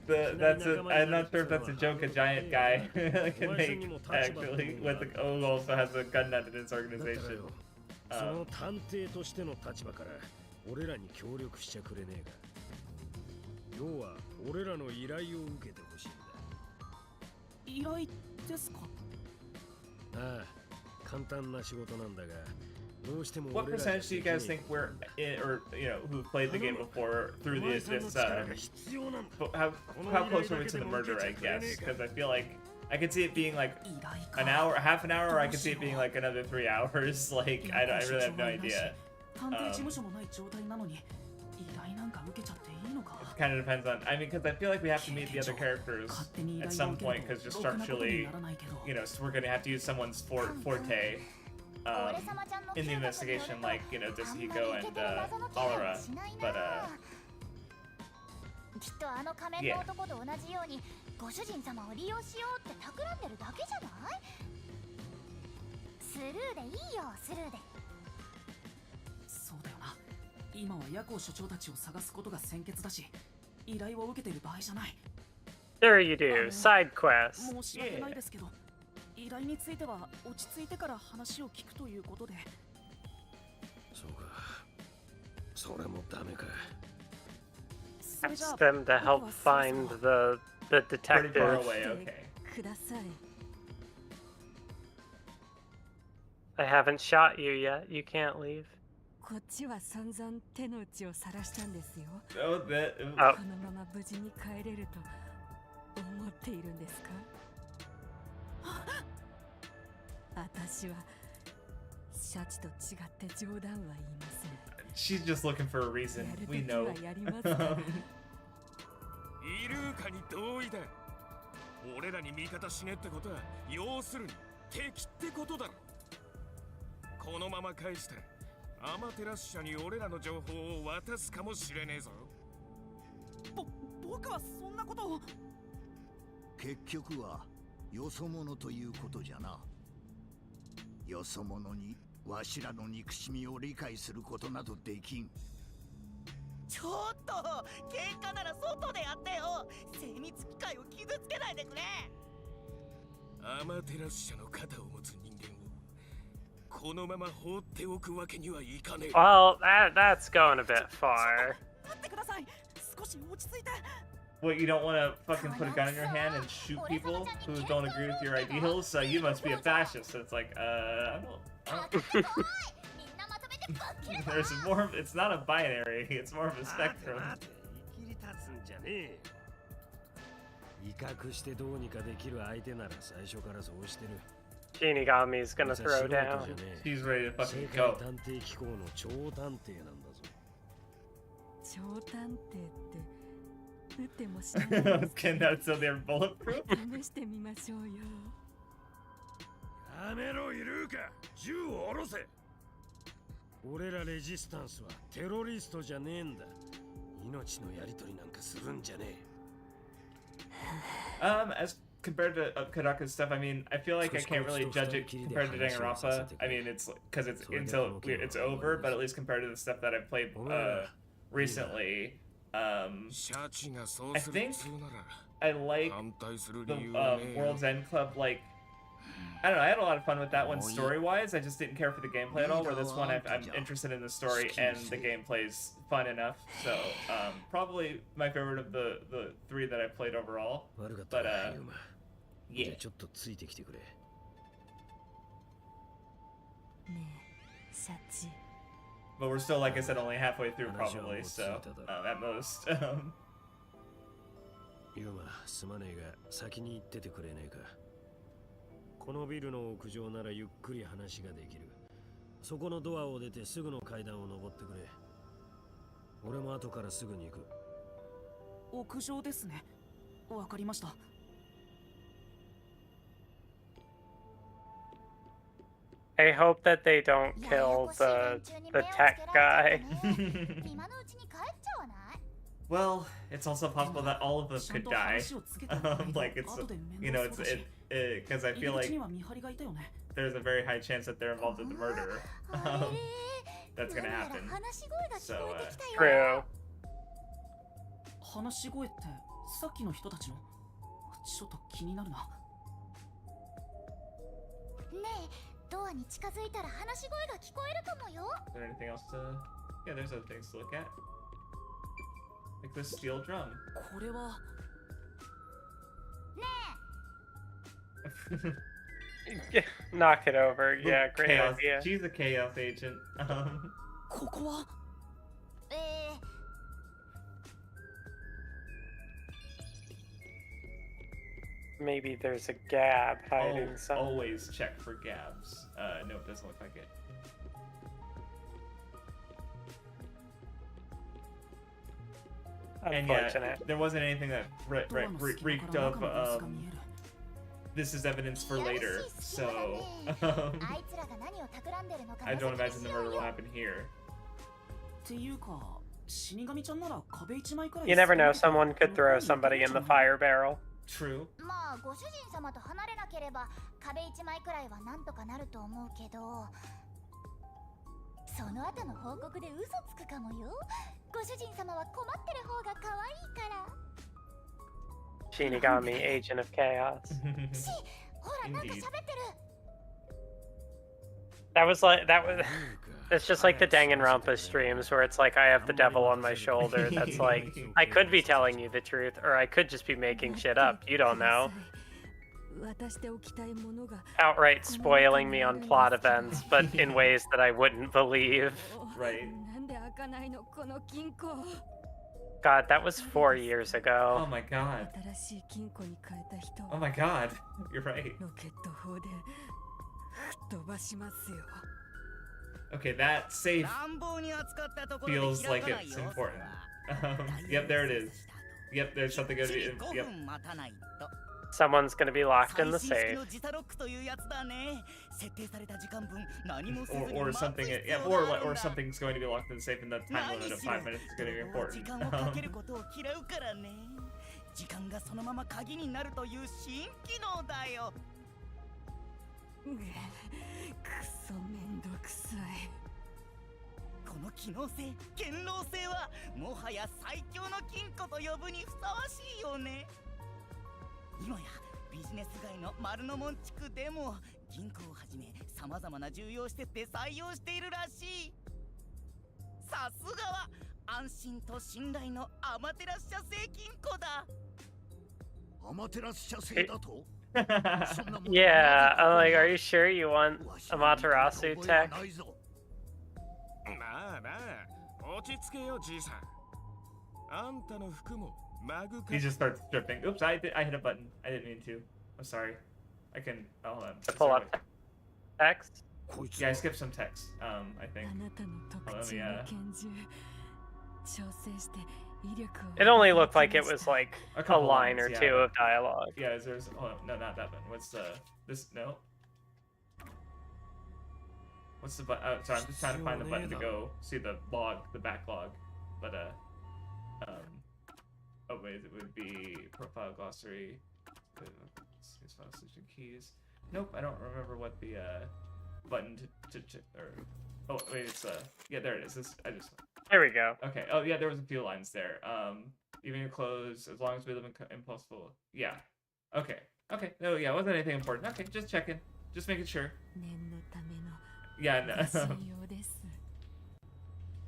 I'm not sure if that's a joke a giant guy can make, actually, with the, who also has a gun nut in his だから organization. よ、その探偵としての立場から俺らに協力しちゃくれねえか。要は俺らの依頼を受けてほしいんだ。依頼ですか？ああ、簡単な仕事なんだが、どうしても What 俺ら percentage do you guys think we're in, or, you know, who played the game before through お前 this, さんの this, 力が必要なんだ。 how close are we to the murder, I guess? Because I feel like I could see it being like 依頼か。 an hour, half an hour, or I could see it being like another 3 hours. Like, I really have no idea. 探偵事務所もない状態なのに依頼なんか受けちゃっていいのか？ Kind of depends on, I mean, because I feel like we have to meet the other characters at some point, because just structurally, you know, so we're going to have to use someone's forte in the investigation, like, you know, Dasuhiko and Cholera. But, きっとあの仮面の男と同じようにご主人様を利用しようって企んでるだけじゃない？スルーでいいよ、スルーで。そうだよな。今は夜行所長たちを探すことが先決だし、依頼を受けている場合じゃない。 There you do, side quests. 申し訳ないですけど、依頼については落ち着いてから話を聞くということで。そうか。それもダメか。それじゃ Ask あ them to help 僕はそろそろ find the Pretty far detective. away, okay. ください。 I haven't shot you yet. You can't leave. こっちは散々手の内を晒したんですよ。 Oh, that. Oh, このまま無事に帰れると思っているんですか？私はシャチと違って冗談は言いません。 She's just looking for a reason. やる We 時 know. はやりますから。イルーカに同意だ。俺らに味方しねってことは要するに敵ってことだろ。このまま返したらアマテラス社に俺らの情報を渡すかもしれねえぞ。僕はそんなことを。結局はよそ者ということじゃな。よそ者にわしらの憎しみを理解することなどできん。ちょっと喧嘩なら外でやってよ。精密機械を傷つけないでくれ。アマテラス社の肩を持つ人間をこのまま放っておくわけにはいかねえ。 well, that's going a bit far. 待ってください。少し落ち着いて。 What, you don't want to fucking put a gun in your hand and shoot people who don't agree with your ideals? So you must be a fascist. So it's like, I don't. There's more. It's not a binary. It's more of a spectrum. 言い切り立つんじゃねえ。威嚇してどうにかできる相手なら最初からそうしてる。 Shinigami's gonna 素 throw 人じゃ down. ねえ。 She's ready to 世 fucking 界 go. 探偵機構の超探偵なんだぞ。超探偵って撃っても死なないです Can that so they're bulletproof? 試してみましょうよ。やめろイルーカ、銃を下ろせ。俺らレジスタンスはテロリストじゃねえんだ。命のやり取りなんかするんじゃねえ。As compared to Kadaka's stuff, I mean, I feel like I can't really judge it compared to Danganronpa. I mean, it's because it's until it's over, but at least compared to the stuff that I've played recently, I シャチがそうする think 普通なら I like 反対する the 理由はねえよ。 World's End Club. Like, I don't know, I had a lot of fun with that one story-wise. I just didn't care for the gameplay at all. Where this one, I'm interested in the story and the gameplay's fun enough. So, probably my favorite of the three that I played overall. 悪かったな、ユーマ。じゃ Yeah. あちょっとついてきてくれ。ねえ、シャチ。 But we're still, like I said, only halfway through probably. So, at most. ユーマ、すまねえが先に行っててくれねえか。このビルの屋上ならゆっくり話ができる。そこのドアを出てすぐの階段を登ってくれ。俺も後からすぐに行く。屋上ですね。わかりました。 I hope that they don't kill the tech guy. 今のうちに帰っちゃわない？ Well, it's also possible that all of them could die. Like it's, you know, it's because I feel like there's a very high chance that they're involved in the murder. That's gonna happen. So, True. 話し声ってさっきの人たちのちょっと気になるな。ねえ、ドアに近づいたら話し声が聞こえるかもよ。 is there anything else to? Yeah, there's other things to look at. Like this steel drum. これは Knock it over. Yeah, great chaos. idea. She's a chaos agent. ここは Maybe there's a gap hiding somewhere. Always check for gaps. No, it doesn't look like it. And yeah, Unfortunate. there wasn't anything that reeked of this is evidence for later, so I don't imagine the murder will happen here. っていうか、死神ちゃんなら壁一枚くらい You never know, someone could throw somebody in the fire barrel. True. まあご主人様と離れなければ壁一枚くらいはなんとかなると思うけど、その後の報告で嘘つくかもよ。ご主人様は困ってる方が可愛いから。Shinigami, agent of chaos. し、ほらなんか Indeed. 喋ってる。 That was it's just like the Danganronpa streams where it's like I have the devil on my shoulder. That's like I could be telling you the truth, or I could just be making shit up. You don't know. 渡しておきたいものが Outright spoiling me on plot events, but in ways that I wouldn't believe. Right. なんで開かないのこの金庫 God, that was 4 years Oh ago. my god. 新しい金庫に変えた人 Oh my god. You're right. ロケット砲で吹っ飛ばしますよ Okay, that safe 乱暴に扱ったところで feels 開 like かない it's よ important. それは Yep, there it is. Yep, there's something きっ gonna ち be. り5 Yep. 分待たないと Someone's gonna be locked in the 最新式 safe. の時差ロックというやつだね設定された時間分何もせず Or に or 待つ something. 必 Yeah, 要があ or るん or だ something's going to be locked in the safe, and the time 何 limit of しろ 5 minutes is going to be 俺は時 important. 間をかけることを嫌うからね時間がそのまま鍵になるという新機能だよくそめんどくさいこの機能性堅牢性はもはや最強の金庫と呼ぶにふさわしいよね今やビジネス街の丸の門地区でも銀行をはじめさまざまな重要施設で採用しているらしいさすがは安心と信頼のアマテラス社製金庫だアマテラス社製だと Yeah, I'm like, are you sure you want Amaterasu tech? まあまあ落ち着けよじいさんあんたの服もマグカ He just starts dripping. Oops, I hit a button. I didn't mean to. I'm sorry. I can. Oh, hold on. To pull up text? Yeah, I skipped some text. I think. あなたの特注の拳銃調整して威力を It only looked like it was like A a couple line lines, or yeah. two of dialogue. Yeah, there's. Oh no, not that button. What's the this? No. What's the button? Oh, sorry, I'm just trying to find the button to go see the log, the backlog. But oh wait, it would be profile glossary. File solution keys. Nope, I don't remember what the button to or. Oh wait, it's yeah, there it is. This I just. There we go. Okay. Oh yeah, there was a few lines there. Even your clothes, as long as we live in impossible. Yeah. Okay. Okay. No, yeah, it wasn't anything important. Okay, just checking, just making sure. 念のための Yeah. No. 信用です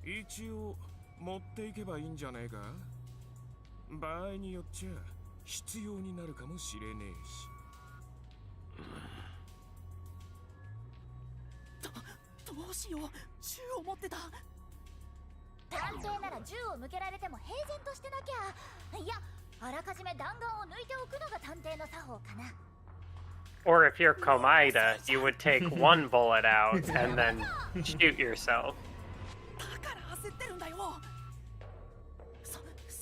一応持っていけばいいんじゃねえか場合によっちゃ必要になるかもしれねえしどうしよう銃を持ってた探偵なら銃を向けられても平然としてなきゃいやあらかじめ弾丸を抜いておくのが探偵の作法かな Or if you're Komaida, you would take one bullet out and then shoot yourself. だから焦ってるんだよそ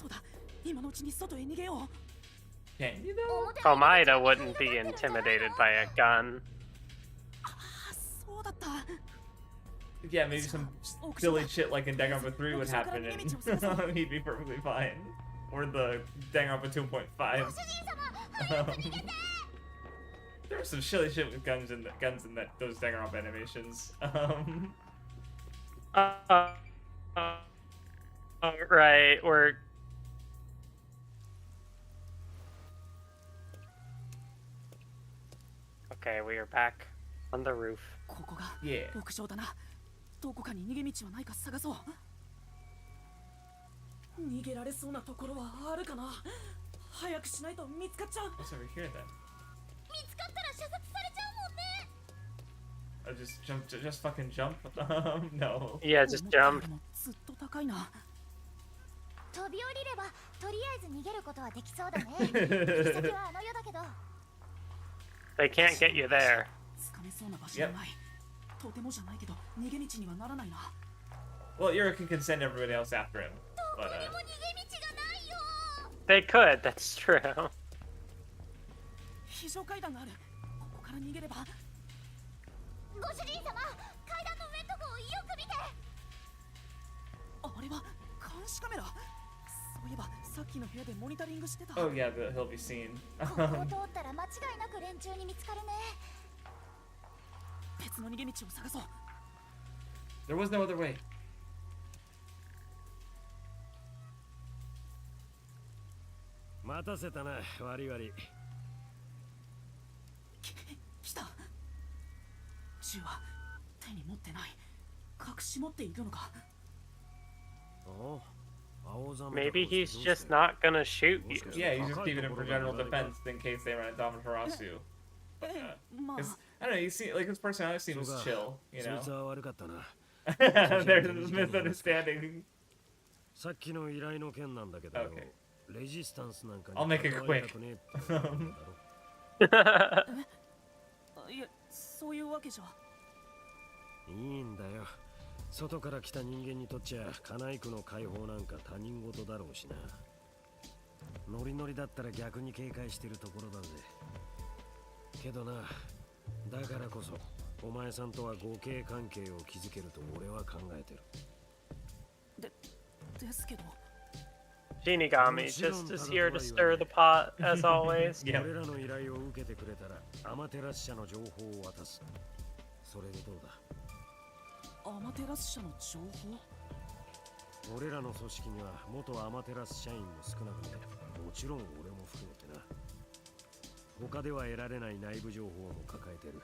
うだ今のうちに外へ逃げよう Can you though? Komaida wouldn't be intimidated by a gun. そうだった Yeah, maybe some silly shit like in Danganronpa 3 would happen, and he'd be perfectly fine. Or the Danganronpa 2.5. There was some silly shit with guns in those Danganronpa animations. Right, or okay, we are back on the roof. ここが Yeah. 屋上だなどこかに逃げ道はないか探そう逃げられそうなところはあるかな早くしないと見つかっちゃう What's over here then? 見つかったら射殺されちゃうもんね I just jump. Just fucking jump. No. Yeah, just jump. ずっと高いな飛び降りればとりあえず逃げることはできそうだね行き先はあの世だけど They can't get you there. つかめそうな場所がないとてもじゃないけど逃げ道にはならないな Well, Yura can send everybody else after him. ど But こにも逃げ道がないよ They could, that's true. 非常階段があるここから逃げればご主人様階段の上んとこをよく見てあれは監視カメラそういえばさっきの部屋でモニタリングしてた oh yeah, he'll be seen. ここを通ったら間違いなく連中に見つかるね別の逃げ道を探そう There was no other way. 待たせたな、悪い悪い。銃は手に持ってない。隠し持っているのか。Maybe he's just not gonna shoot you. Yeah, he's just keeping it for general defense in case they run into Amaterasu. まあ I don't know, you see, like, his personality seems chill, you そい know? つは悪かったな。 There's this misunderstanding. さっきの依頼の件なんだけどよ、 Okay. レジスタンスなんかに I'll make it 関わりた quick. くねえって言うんだろ。いや、そういうわけじゃ。いいんだよ。外から来た人間にとっちゃカナイクの解放なんか他人事だろうしな。ノリノリだったら逆に警戒してるところだぜ。けどな、だからこそお前さんとは互恵関係を築けると俺は考えてる。ですけど。 Shinigami just is here to stir the pot, as always. 俺らの依頼を受けてくれたらアマテラス社の情報を渡す。それでどうだ。アマテラス社の情報？俺らの組織には元アマテラス社員も少なくね。もちろん俺も含めてな。他では得られない内部情報も抱えてる。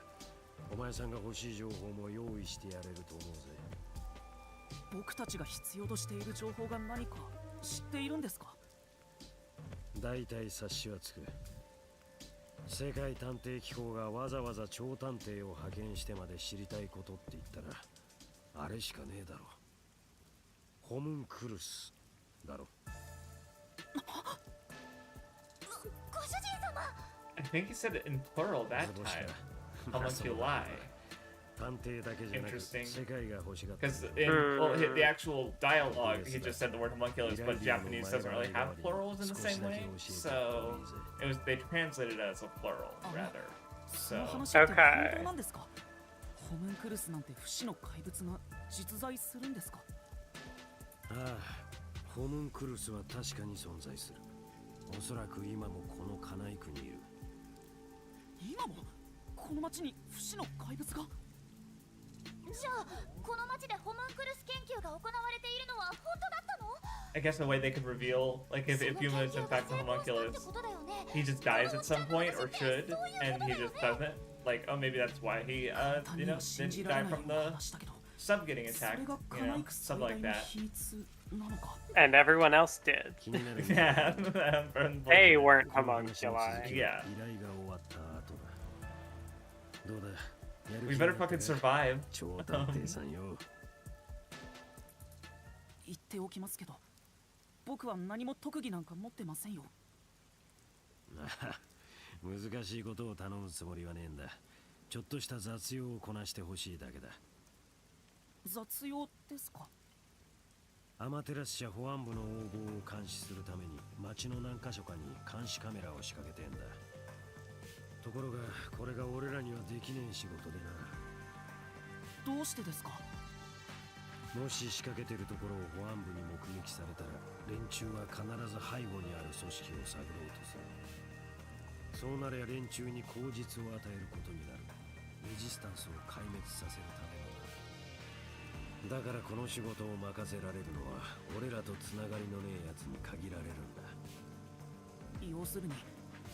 お前さんが欲しい情報も用意してやれると思うぜ。僕たちが必要としている情報が何か知っているんですか？大体察しはつく。世界探偵機構がわざわざ超探偵を派遣してまで知りたいことって言ったらあれしかねえだろ。ホムンクルスだろ。ご主人様。 I think he said it in plural that time. Homunculi. 探偵だけじゃなく世界が欲しがってる。 Because in the actual dialogue, he just said the word homunculus, but Japanese doesn't really have plurals in the same way, so they translated it as a plural rather. その So 話って本当なんですか？ホムンクルスなんて不死の怪物が実在するんですか？ああ、ホムンクルスは確かに存在する。おそらく今もこのカナイクにいる。今もこの町に不死の怪物が？じゃあこの町でホムンクルス研究が行われているのは本当だったの？ I guess the way they could reveal, like if Yuma is in fact a homunculus, he just dies at some point or should, and he just doesn't. Like, oh, maybe that's why he, you know, didn't die from the sub getting attacked, you know, something like that. And everyone else did. Yeah. They weren't homunculi. Yeah. We better fucking survive. 超探偵さんよ。言っておきますけど、僕は何も特技なんか持ってませんよ。難しいことを頼むつもりはねえんだ。ちょっとした雑用をこなしてほしいだけだ。雑用ですか？アマテラス社保安部の横暴を監視するために町の何か所かに監視カメラを仕掛けてんだ。ところがこれが俺らにはできねえ仕事でな。どうしてですか？もし仕掛けてるところを保安部に目撃されたら連中は必ず背後にある組織を探ろうとする。そうなれば連中に口実を与えることになる。レジスタンスを壊滅させるためのだ。だからこの仕事を任せられるのは俺らとつながりのねえやつに限られるんだ。要するに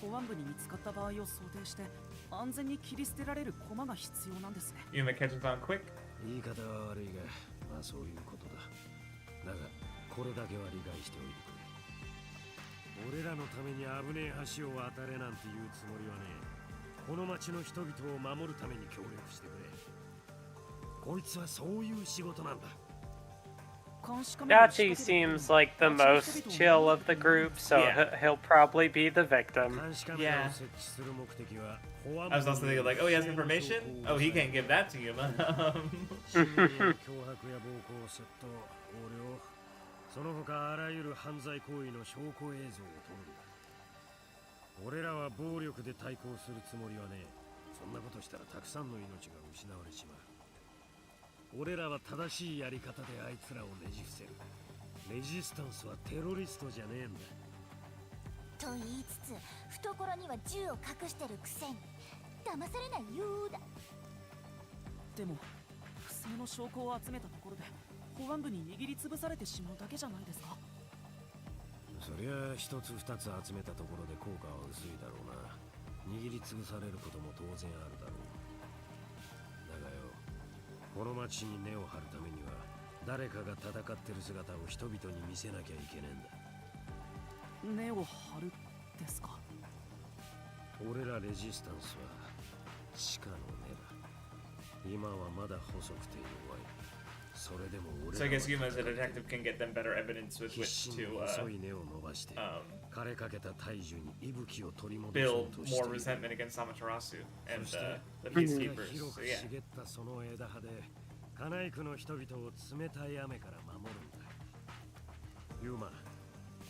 保安部に見つかった場合を想定して安全に切り捨てられる駒が必要なんですね。Yuma catches on quick. 言い方は悪いが、まあそういうことだ。だがこれだけは理解しておいてくれ。俺らのために危ねえ橋を渡れなんて言うつもりはねえ。この町の人々を守るために協力してくれ。こいつはそういう仕事なんだ。Dachi seems like the most chill of the group, so he'll probably be the victim. Yeah. I was also thinking like, oh, he has information? Oh, he can't give that to Yuma. その他あらゆる犯罪行為の証拠映像を撮るんだ。俺らは暴力で対抗するつもりはねえ。そんなことしたらたくさんの命が失われちまう。俺らは正しいやり方であいつらをねじ伏せる。レジスタンスはテロリストじゃねえんだ。と言いつつ懐には銃を隠してるくせに騙されないようだ。でも不正の証拠を集めたところで保安部に握りつぶされてしまうだけじゃないですか。そりゃ一つ二つ集めたところで効果は薄いだろうな。握りつぶされることも当然あるだろう。だがよ、この町に根を張るためには誰かが戦ってる姿を人々に見せなきゃいけねえんだ。根を張るですか。俺らレジスタンスは地下の根だ。今はまだ細くて弱い。それでも俺 So ら I は guess you as a detective can get them better evidence with 必 which 死に to 細い根を伸ばして枯れかけた大樹に息吹を取り戻そう build としてい more る。 resentment against Amaterasu and そして the 水 peacekeepers. が広 So く yeah. 茂ったその枝葉でカナイクの人々を冷たい雨から守るんだ。ユーマ、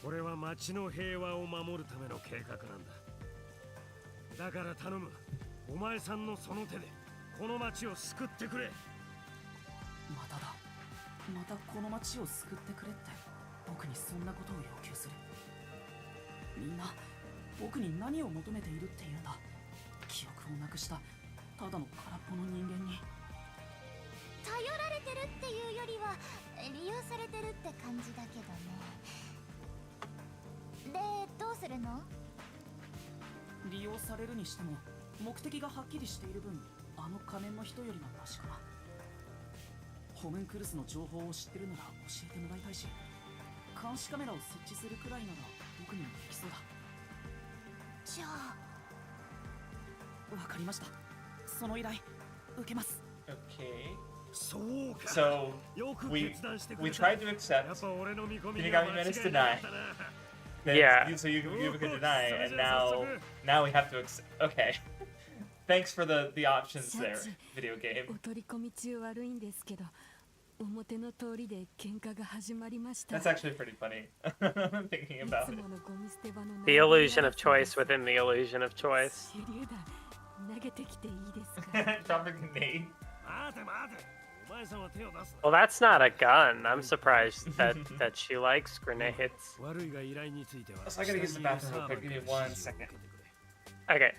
これは町の平和を守るための計画なんだ。だから頼む、お前さんのその手でこの町を救ってくれ。まただ。またこの町を救ってくれって僕にそんなことを要求する。みんな僕に何を求めているっていうんだ。記憶をなくしたただの空っぽの人間に。頼られてるっていうよりは利用されてるって感じだけどね。で、どうするの？利用されるにしても目的がはっきりしている分、あの仮面の人よりはマシかな。ホメンクルスの情報を知ってるなら教えてもらいたいし、監視カメラを設置するくらいなら僕にもできそうだ。じゃあわかりました。その依頼受けます。 Okay. そうか。 So よく we 決断してく we れた。 tried to accept. やっぱ俺の見込みには Shinigami 間違 Menace いなか deny. ったな。 Then Yeah. so you can deny, and now we have to accept. Okay. Thanks for the options there, video お game. 取り込み中悪いんですけど、表の通りで喧嘩が始まりました。 That's actually pretty funny. Thinking い about つ it. ものゴミ捨て場の The illusion of choice within the illusion of choice. 手榴弾投げてきていいですか？ Dropping a grenade. 待て待て。お前さんは手を出すな。 Well, that's not a gun. I'm surprised that she likes grenades. 悪いが依頼については。 So I gotta use the bathroom real quick. Give me 1 second. Okay.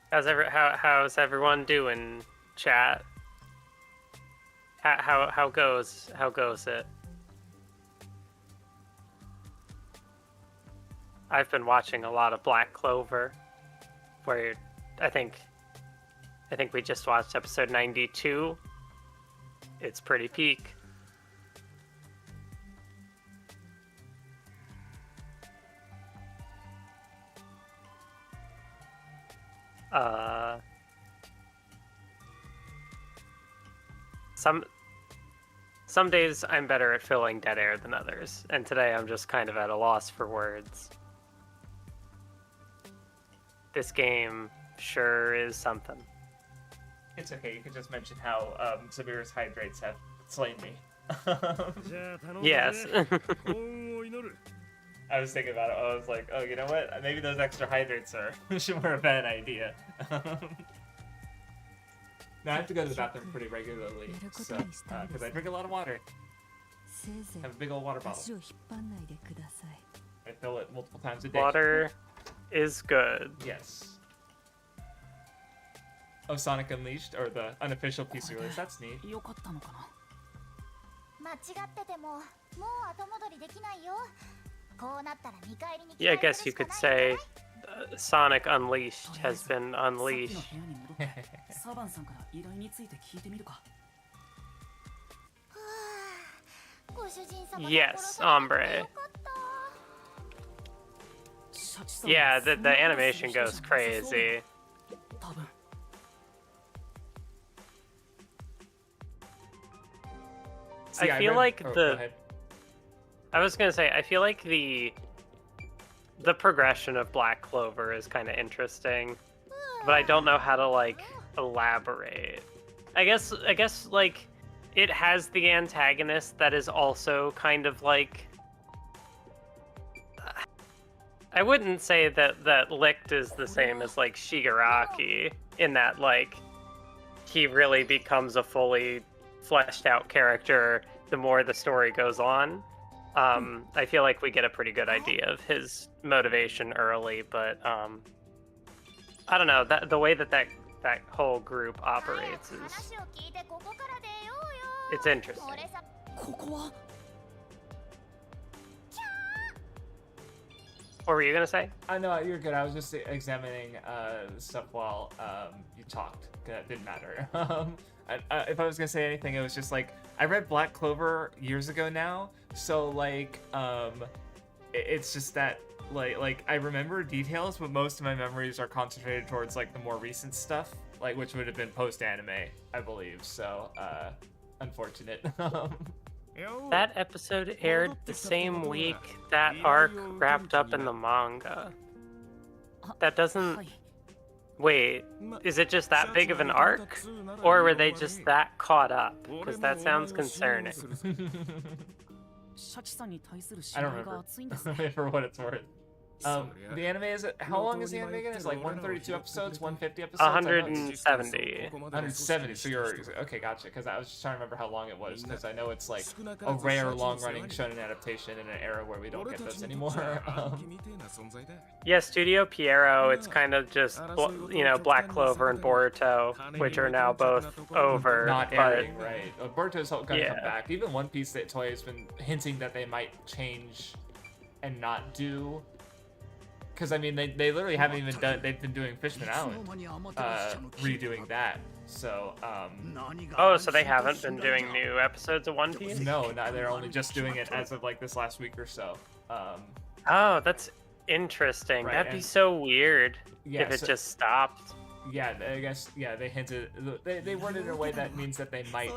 How's everyone doing, chat? How goes it? I've been watching a lot of Black Clover, where I think we just watched episode 92. It's pretty peak. Some days I'm better at filling dead air than others, and today I'm just kind of at a loss for words. This game sure is something. It's okay. You can just mention how Sabir's hydrates have slain me. じゃあ頼む Yes. ね。幸運を祈る。 I was thinking about it. I was like, oh, you know what? Maybe those extra hydrates are were a bad idea. Now I have to go to the bathroom pretty regularly, so because I drink a lot of water. せいぜい I have a big old water bottle. 足を引っ張んないでください。 I fill it multiple times a day. Water is good. Yes. Oh, Sonic Unleashed, or the unofficial PC release. That's neat. よかったのかな。間違っててももう後戻りできないよ。こうなったら見返りに Yeah, I guess you could say Sonic Unleashed has been さっきの unleashed. 部屋に戻ってサバンさんから依頼について聞いてみるか。ご主人様が Yes, 殺されなくて hombre. よかった。シャチさんは Yeah, そん the なことする animation 人じゃ goes なさそうだ。 crazy. 多分。 See, I feel read- like oh, go the ahead. I was gonna say I feel like the progression of Black Clover is kind of interesting, but I don't know how to like elaborate. I guess like it has the antagonist that is also kind of like I wouldn't say that Licht is the same as like Shigaraki in that like he really becomes a fully fleshed out character the more the story goes on. I feel like we get a pretty good idea of his motivation early, but I don't know, that the way that whole group operates is 話を聞いてここから出ようよ。 it's interesting. これさここはキャ What were you gonna say? I know you're good. I was just examining stuff while you talked. That didn't matter. If I was gonna say anything, it was just like I read Black Clover years ago now, so like it's just that like I remember details, but most of my memories are concentrated towards like the more recent stuff, like which would have been post anime, I believe. So unfortunate. That episode aired the same week that arc wrapped up in the manga. That doesn't... Wait, is it just that big of an arc? Or were they just that caught up? Because that sounds concerning. I don't remember, for what it's worth. The anime is how long is the anime again? It's like 132 episodes, 150 episodes. 170. 170. So you're okay, gotcha. Because I was just trying to remember how long it was, because I know it's like a rare long-running shonen adaptation in an era where we don't get those anymore. Yeah, Studio Pierrot. It's kind of just Black Clover and Boruto, which are now both over. Not airing, right? Boruto's gonna come back. Even One Piece, that Toei has been hinting that they might change and not do. Because I mean, they literally haven't even done. They've been doing Fishman Island, redoing that. So oh, so they haven't been doing new episodes of One Piece? No, they're only just doing it as of like this last week or so. Oh, that's interesting. Right, That'd be so weird if it just stopped. Yeah, I guess. Yeah, they hinted. They worded it in a way that means that they might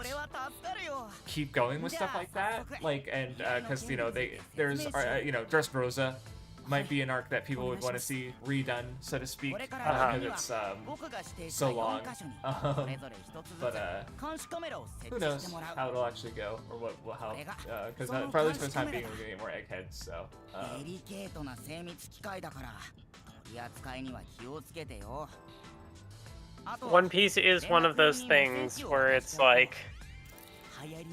keep going with stuff like that. Like, and because there's Dressrosa might be an arc that people would want to see redone, so to speak, because it's so long. But who knows how it'll actually go, or how, because for at least for the time being, we're gonna get more eggheads. So. One Piece is one of those things where it's like,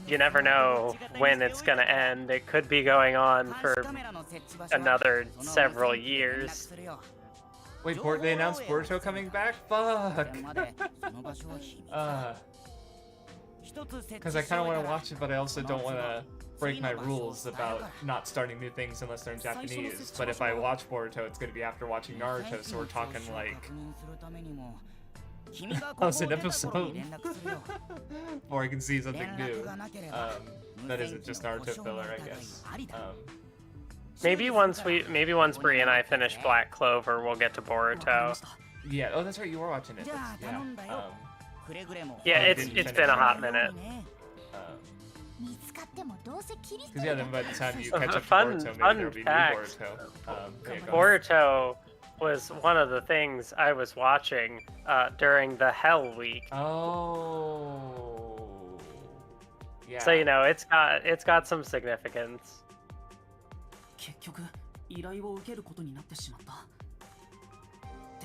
you never know when it's gonna end. It could be going on for another several years. Wait, they announced Boruto coming back? Fuck! Because I kind of want to watch it, but I also don't want to break my rules about not starting new things unless they're in Japanese. But if I watch Boruto, it's going to be after watching Naruto, so we're talking like... an episode or I can see something new that isn't just Naruto filler, I guess. Maybe once Bree and I finish Black Clover, we'll get to Boruto. Yeah. Oh, that's right. You were watching it. Yeah, it's been a hot minute. Because then by the time you catch up to Boruto, maybe there'll be new Boruto. Boruto was one of the things I was watching during the Hell Week. Oh. Yeah. So it's got some significance.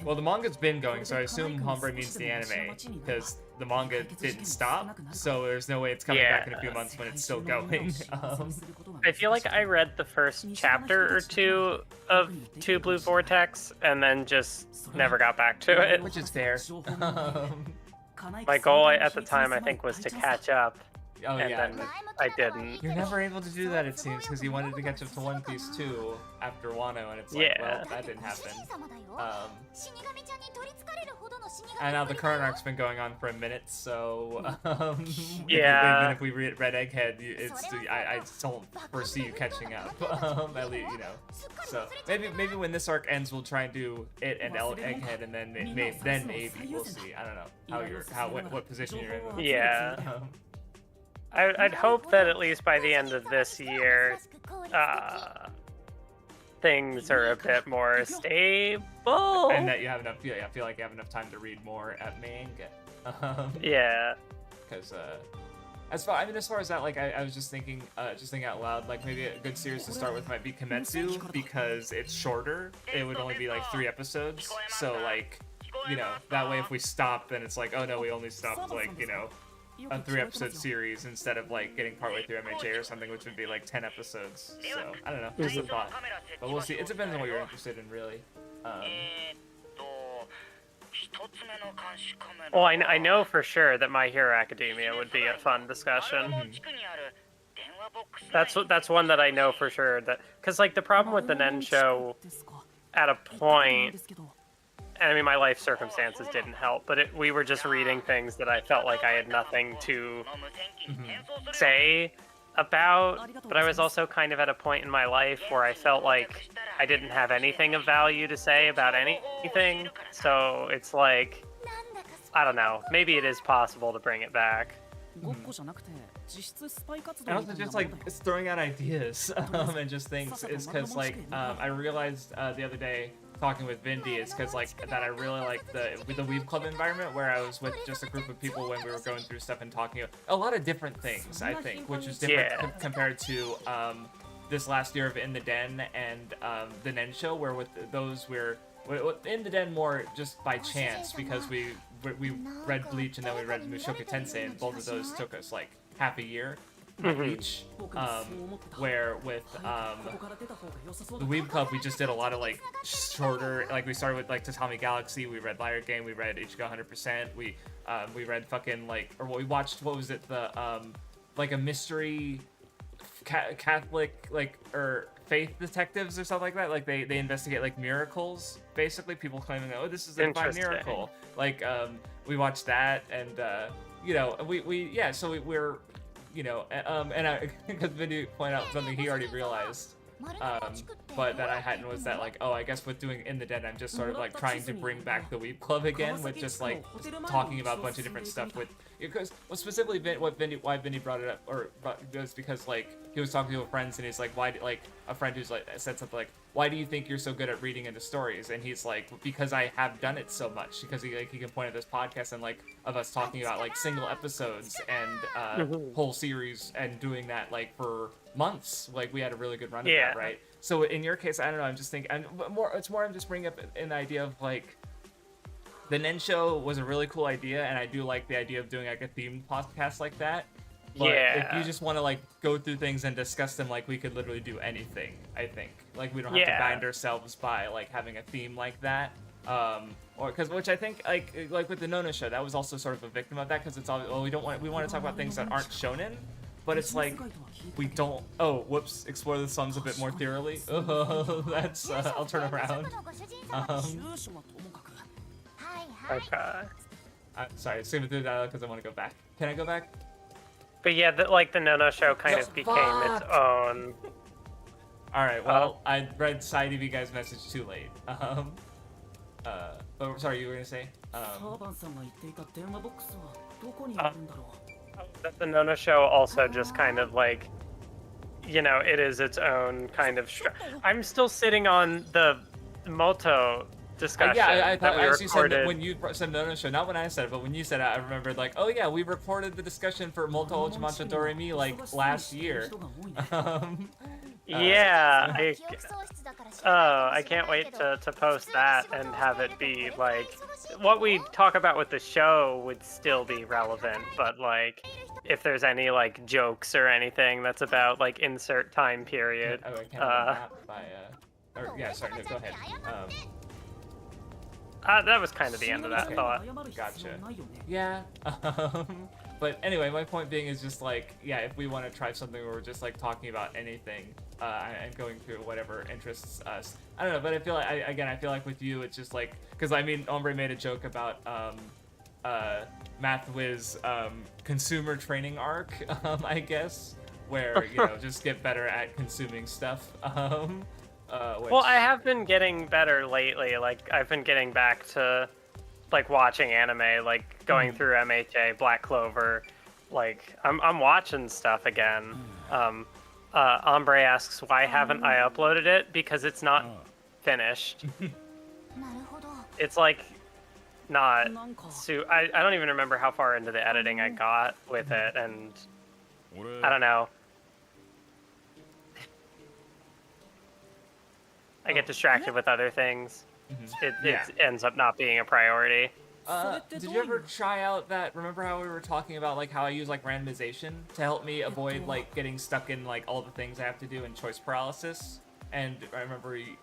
Well, the manga's been going, so I assume Hombre means the anime, because the manga didn't stop, so there's no way it's coming back in a few months when it's still going. I feel like I read the first chapter or two of Two Blue Vortex, and then just never got back to it. Which is fair. My goal at the time, I think, was to catch up. Oh, and yeah. then I didn't. You're never able to do that, it seems, because you wanted to catch up to One Piece 2 after Wano, and it's like, well, that didn't happen. And now the current arc's been going on for a minute, so yeah. Even if we read Egghead, I don't foresee you catching up. At least, So maybe when this arc ends, we'll try and do it and Egghead, and then maybe we'll see. I don't know what position you're in. Yeah. I'd hope that at least by the end of this year, things are a bit more stable. And that you have enough, I feel like you have enough time to read more at manga. Yeah. Because, as far as that, like, I was just thinking out loud, like, maybe a good series to start with might be Kimetsu, because it's shorter. It would only be, like, 3 episodes. So, like, that way if we stop, then it's like, oh no, we only stopped, like, a 3-episode series instead of like getting partway through MHA or something, which would be like 10 episodes. So I don't know. Just a thought, but we'll see. It depends on what you're interested in, really. Well, I know for sure that My Hero Academia would be a fun discussion. That's one that I know for sure, that because like the problem with the Nen show at a なん point, ですけど I mean, my life circumstances didn't help, but we were just reading things that I felt like I had nothing to say about. But I was also kind of at a point in my life where I felt like I didn't have anything of value to say about anything. So it's like, I don't know, maybe it is possible to bring it back. ごっこじゃなくて実質スパイ活動 And みた also いな just もの like だよ it's throwing out ideas and just things is because like I realized the other day talking with Vindy is because like that I really like the Weeb Club environment where I was with just a group of people when we were going through stuff and talking about a lot of different things, I think, which is different compared to this last year of In the Den and the Nen show, where with those we're in the Den more just by chance because we read Bleach and then we read Mushoku Tensei, and both of those took us like half a year each. Where with the Weeb Club we just did a lot of like shorter, like we started with like Tatami Galaxy, we read Liar Game, we read Ichigo 100%, we read fucking like, or we watched, what was it, the like a mystery Catholic like or faith detectives or something like that. Like they investigate like miracles, basically people claiming that, oh, this is a divine miracle. Like we watched that, and you know, we're you know, and I because Vinny pointed out something he already realized, but that I hadn't, was that like, oh, I guess with doing In the Den, I'm just sort of like trying to bring back the Weeb Club again with just like talking about a bunch of different stuff with, because well, specifically why Vinny brought it up, or was because like he was talking to friends and he's like, why, like a friend who's like said something like, why do you think you're so good at reading into stories? And he's like, because I have done it so much. Because he can point at this podcast and like of us talking about like single episodes and whole series and doing that like for months. Like we had a really good run of that, right? So in your case, I don't know. I'm just thinking, and it's more. I'm just bringing up an idea of like, the Nen show was a really cool idea, and I do like the idea of doing like a themed podcast like that. But if you just want to like go through things and discuss them, like we could literally do anything. I think like we don't have to bind ourselves by like having a theme like that. Or because, which I think like with the Nona show, that was also sort of a victim of that, because it's all, well, we want to talk about things that aren't shonen, but it's like we don't. Oh, whoops! Explore the slums a bit more thoroughly. Oh, that's I'll turn around. Okay. Sorry, skipping through that because I want to go back. Can I go back? But yeah, like the No show kind of became its own. All right. Well, I read Side of you guys' message too late. But sorry, you were gonna say. サーバンさんが言っていた電話ボックスはどこにあるんだろう That the No show also just kind of like, you know, it is its own kind of. I'm still sitting on the Moto discussion. I that thought we as you said recorded. when you said No show, not when I said it, but when you said it, I remembered like, oh yeah, we recorded the discussion for Moto Ultramancha Doremi like last year. Yeah, I can't wait to post that and have it be like what we talk about with the show would still be relevant, but like if there's any like jokes or anything that's about like insert time period. Oh, I can't remember that by or yeah, sorry, no, go ahead. That was kind of the end of that thought. Gotcha. Yeah. But anyway, my point being is just like, yeah, if we want to try something where we're just like talking about anything and going through whatever interests us, I don't know. But I feel like I feel like with you, it's just like, because I mean, Ombre made a joke about Mathwiz consumer training arc, I guess, where you know just get better at consuming stuff. Well, I have been getting better lately. Like I've been getting back to like watching anime, like going through MHA, Black Clover. Like I'm watching stuff again. Ombre asks, why haven't I uploaded it? Because it's not finished. It's like not. I don't even remember how far into the editing I got with it, and I don't know. I get distracted with other things. It ends up not being a priority. Did you ever try out that? Remember how we were talking about like how I use like randomization to help me avoid like getting stuck in like all the things I have to do in choice paralysis? And I remember you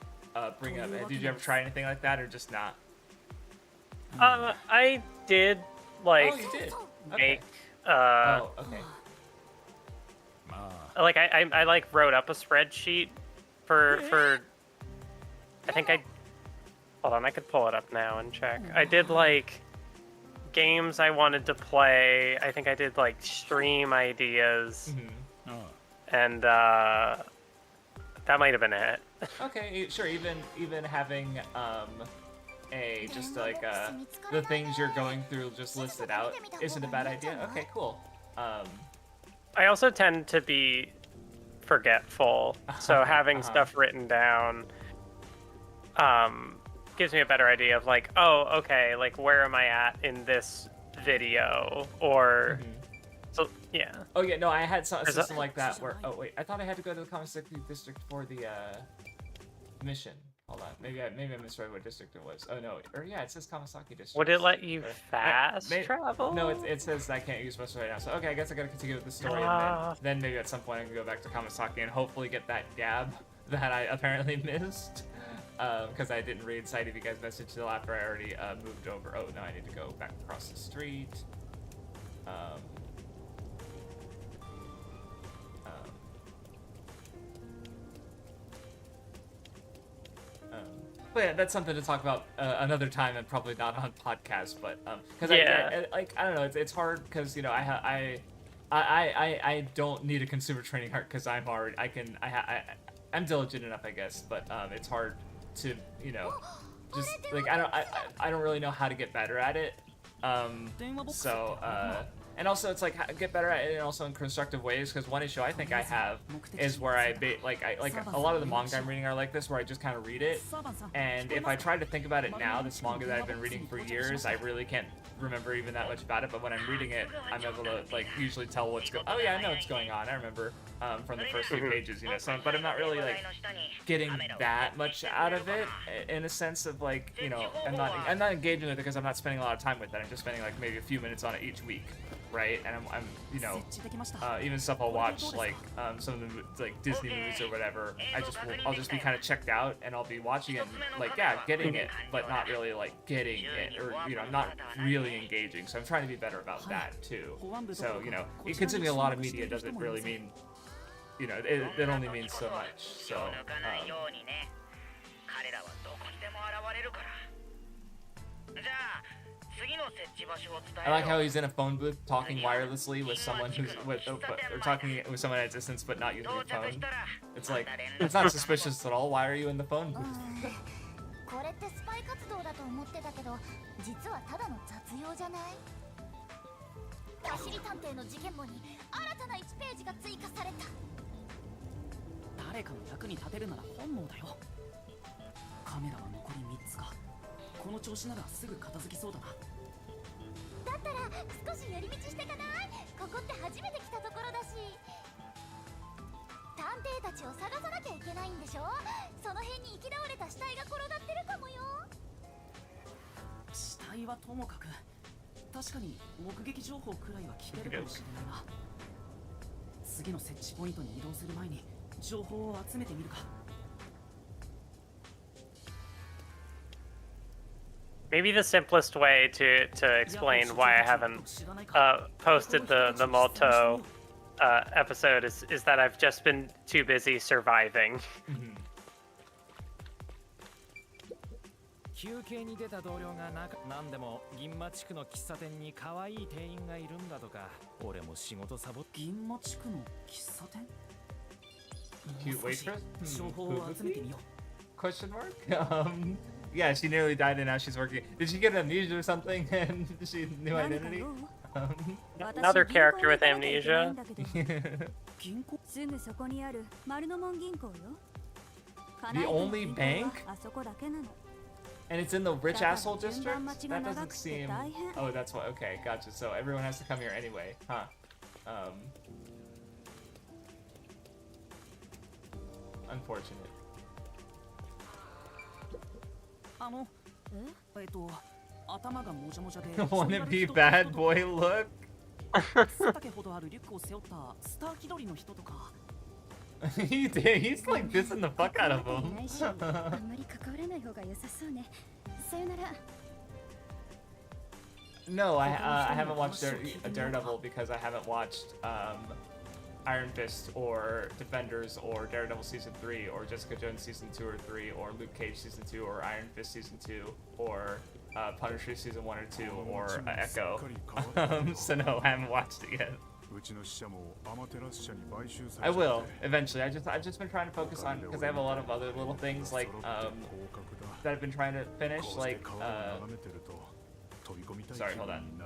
bring up. Did you ever try anything like that or just not? I did like. Oh, you did. Make. Oh, okay. Like I like wrote up a spreadsheet for I think I Hold on, I could pull it up now and check. I did like games I wanted to play. I think I did like stream ideas, and that might have been it. Okay, sure. Even having just like the things you're going through just listed out isn't a bad idea. Okay, cool. I also tend to be forgetful, so having stuff written down gives me a better idea of like, oh, okay, like where am I at in this video, or so yeah. Oh yeah, no, I had a system like that where. Oh wait, I thought I had to go to the Kamasaki district for the mission. Hold on, maybe I misread what district it was. Oh no, or yeah, it says Kamasaki district. Would it let you fast travel? No, it says I can't use most right now. So okay, I guess I gotta continue with the story, and then maybe at some point I can go back to Kamasaki and hopefully get that gab that I apparently missed. Because I didn't read Sight of you guys' message till after I already moved over. Oh, no, I need to go back across the street. But yeah, that's something to talk about another time and probably not on podcast. But because I don't know, it's hard because you know I don't need a consumer training heart because I'm already I'm diligent enough, I guess. But it's hard to just like I don't really know how to get better at it. And also it's like get better at it, and also in constructive ways. Because one issue I think I have is where I a lot of the manga I'm reading are like this, where I just kind of read it, and if I try to think about it now, this manga that I've been reading for years, I really can't remember even that much about it. But when I'm reading it, I'm able to like usually tell what's going. Oh yeah, I know what's going on. I remember from the first few pages, So, but I'm not really like getting that much out of it in a sense of like I'm not engaging with it because I'm not spending a lot of time with it. I'm just spending like maybe a few minutes on it each week. Right, and I'm even stuff I'll watch like some of the like Disney movies or whatever. I'll just be kind of checked out, and I'll be watching it like getting it, but not really like getting it, or not really engaging. So I'm trying to be better about that too. So consuming a lot of media doesn't really mean it only means so much. So. I like how he's in a phone booth talking wirelessly with someone or talking with someone at a distance but not using a phone. It's like, it's not suspicious at all. Why are you in the phone booth? これってスパイ活動だと思ってたけど、実はただの雑用じゃない？走り探偵の事件簿に新たな1ページが追加された。誰かの役に立てるなら本望だよ。カメラは残り3つか。この調子ならすぐ片付きそうだな。だったら少し寄り道してかない？ここって初めて来たところだし。探偵たちを探さなきゃいけないんでしょ？その辺に行き倒れた死体が転がってるかもよ。死体はともかく、確かに目撃情報くらいは聞けるかもしれないな。次の設置ポイントに移動する前に情報を集めてみるか。Maybe the simplest way to explain why I haven't posted the Molto episode is that I've just been too busy surviving. 休憩に出た同僚が何でも銀馬地区の喫茶店に可愛い店員がいるんだとか、俺も仕事サボって。銀馬地区の喫茶店？Cute waitress? 情報を集めてみよう。 Question mark? Yeah, she nearly died and now she's working. Did she get amnesia or something and she new identity? Another character with amnesia. The only bank? And it's in the rich asshole district? That doesn't seem... Oh, that's what... Okay, gotcha. So everyone has to come here anyway, huh? Unfortunate. Wanna be bad boy look? He's like dissing the fuck out of him. No, I haven't watched Daredevil because I haven't watched Iron Fist or Defenders or Daredevil Season 3 or Jessica Jones Season 2 or 3 or Luke Cage Season 2 or Iron Fist Season 2 or Punisher Season 1 or 2 or Echo. So no, I haven't watched it yet. I will eventually. I've just been trying to focus on, because I have a lot of other little things like that I've been trying to finish, like sorry, hold on.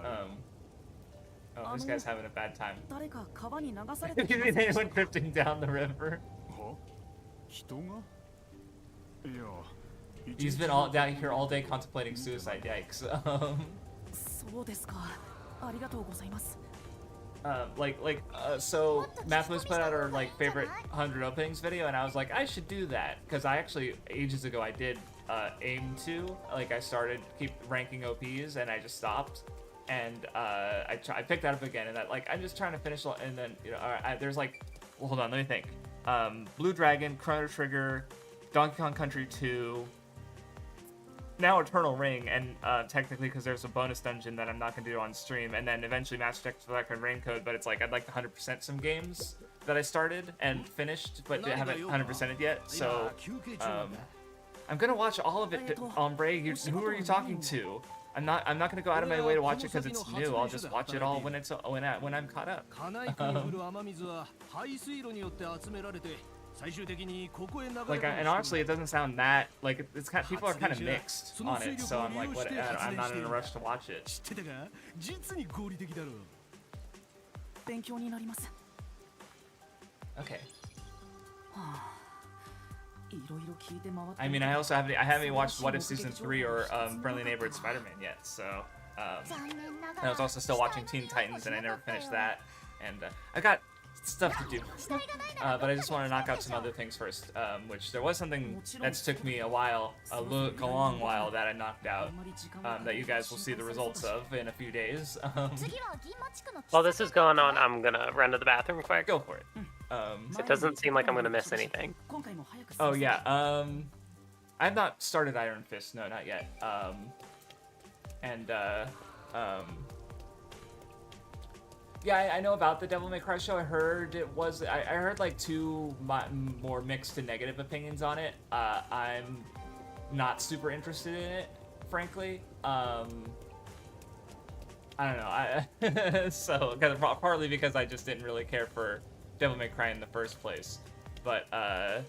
Oh, this guy's having a bad time. They went drifting down the river. He's been all down here all day contemplating suicide. Yikes. So Mathwiz put out our like favorite 100 openings video, and I was like, I should do that, because I actually ages ago I did aim to, like, I started keep ranking OPs and I just stopped, and I picked that up again, and that, like, I'm just trying to finish, and then, you know, there's like, well, hold on, let me think. Blue Dragon, Chrono Trigger, Donkey Kong Country 2, now Eternal Ring, and technically because there's a bonus dungeon that I'm not going to do on stream, and then eventually Master Chief Collector and Raincode, but it's like I'd like to 100% some games that I started and finished, but haven't 100%ed yet, so I'm going to watch all of it. Ombre, who are you talking to? I'm not going to go out of my way to watch it because it's new. I'll just watch it all when I'm caught up. Like, and honestly, it doesn't sound that, like, it's kind of, people are kind of mixed on it, so I'm like, what, I'm not in a rush to watch it. Okay. I mean, I also haven't even watched What If Season 3 or Friendly Neighborhood Spider-Man yet, so I was also still watching Teen Titans, and I never finished that, and I got stuff to do, but I just want to knock out some other things first, which there was something that took me a while, a long while, that I knocked out, that you guys will see the results of in a few days. While this is going on, I'm gonna run to the bathroom quick. Go for it. It doesn't seem like I'm gonna miss anything. Oh yeah, I've not started Iron Fist, no, not yet, yeah, I know about the Devil May Cry show. I heard it was, I heard like two more mixed to negative opinions on it. I'm not super interested in it, frankly. I don't know. So, partly because I just didn't really care for Devil May Cry in the first place. But, yeah,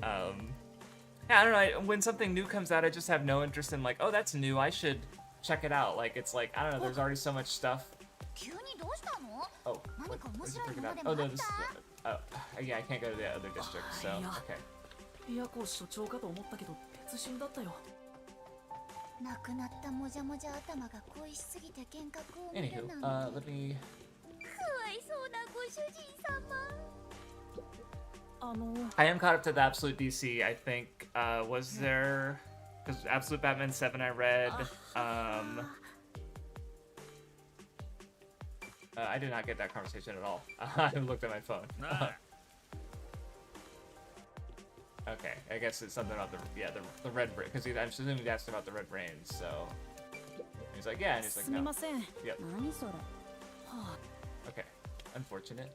I don't know. When something new comes out, I just have no interest in, like, oh, that's new, I should check it out. Like, it's like, I don't know, there's already so much stuff. Oh, what did you pick it up? Oh, no, this is, yeah, I can't go to the other district, so, okay. Anywho, let me... I am caught up to the Absolute DC, I think. Was there... Because Absolute Batman 7 I read, I did not get that conversation at all. I looked at my phone. Okay, I guess it's something about the red brain, because I'm assuming he asked about the red brains, so... He's like, yeah, and he's like, no. Yep. Okay, unfortunate.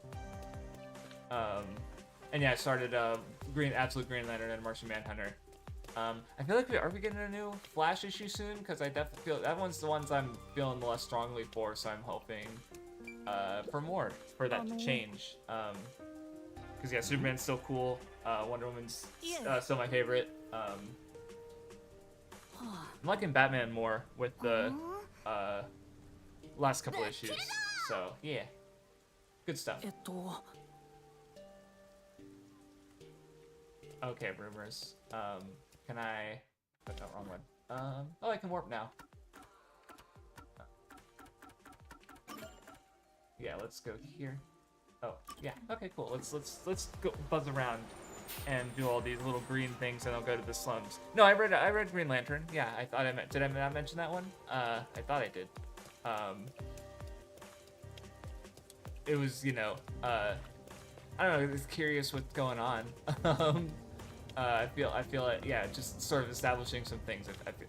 And yeah, I started Absolute Green Lantern and Martian Manhunter. I feel like are we getting a new Flash issue soon? Because I definitely feel that one's the ones I'm feeling the less strongly for, so I'm hoping for more, for that to change. Because yeah, Superman's still cool. Wonder Woman's still my favorite. I'm liking Batman more with the last couple issues. So yeah, good stuff. Okay, rumors. Can I? Oh, no, wrong one. Oh, I can warp now. Yeah, let's go here. Oh, yeah. Okay, cool. Let's go buzz around and do all these little green things, and I'll go to the slums. No, I read Green Lantern. Yeah, I thought did I not mention that one? I thought I did. It was, you know, I don't know. I was curious what's going on. I feel like, yeah, just sort of establishing some things. I feel.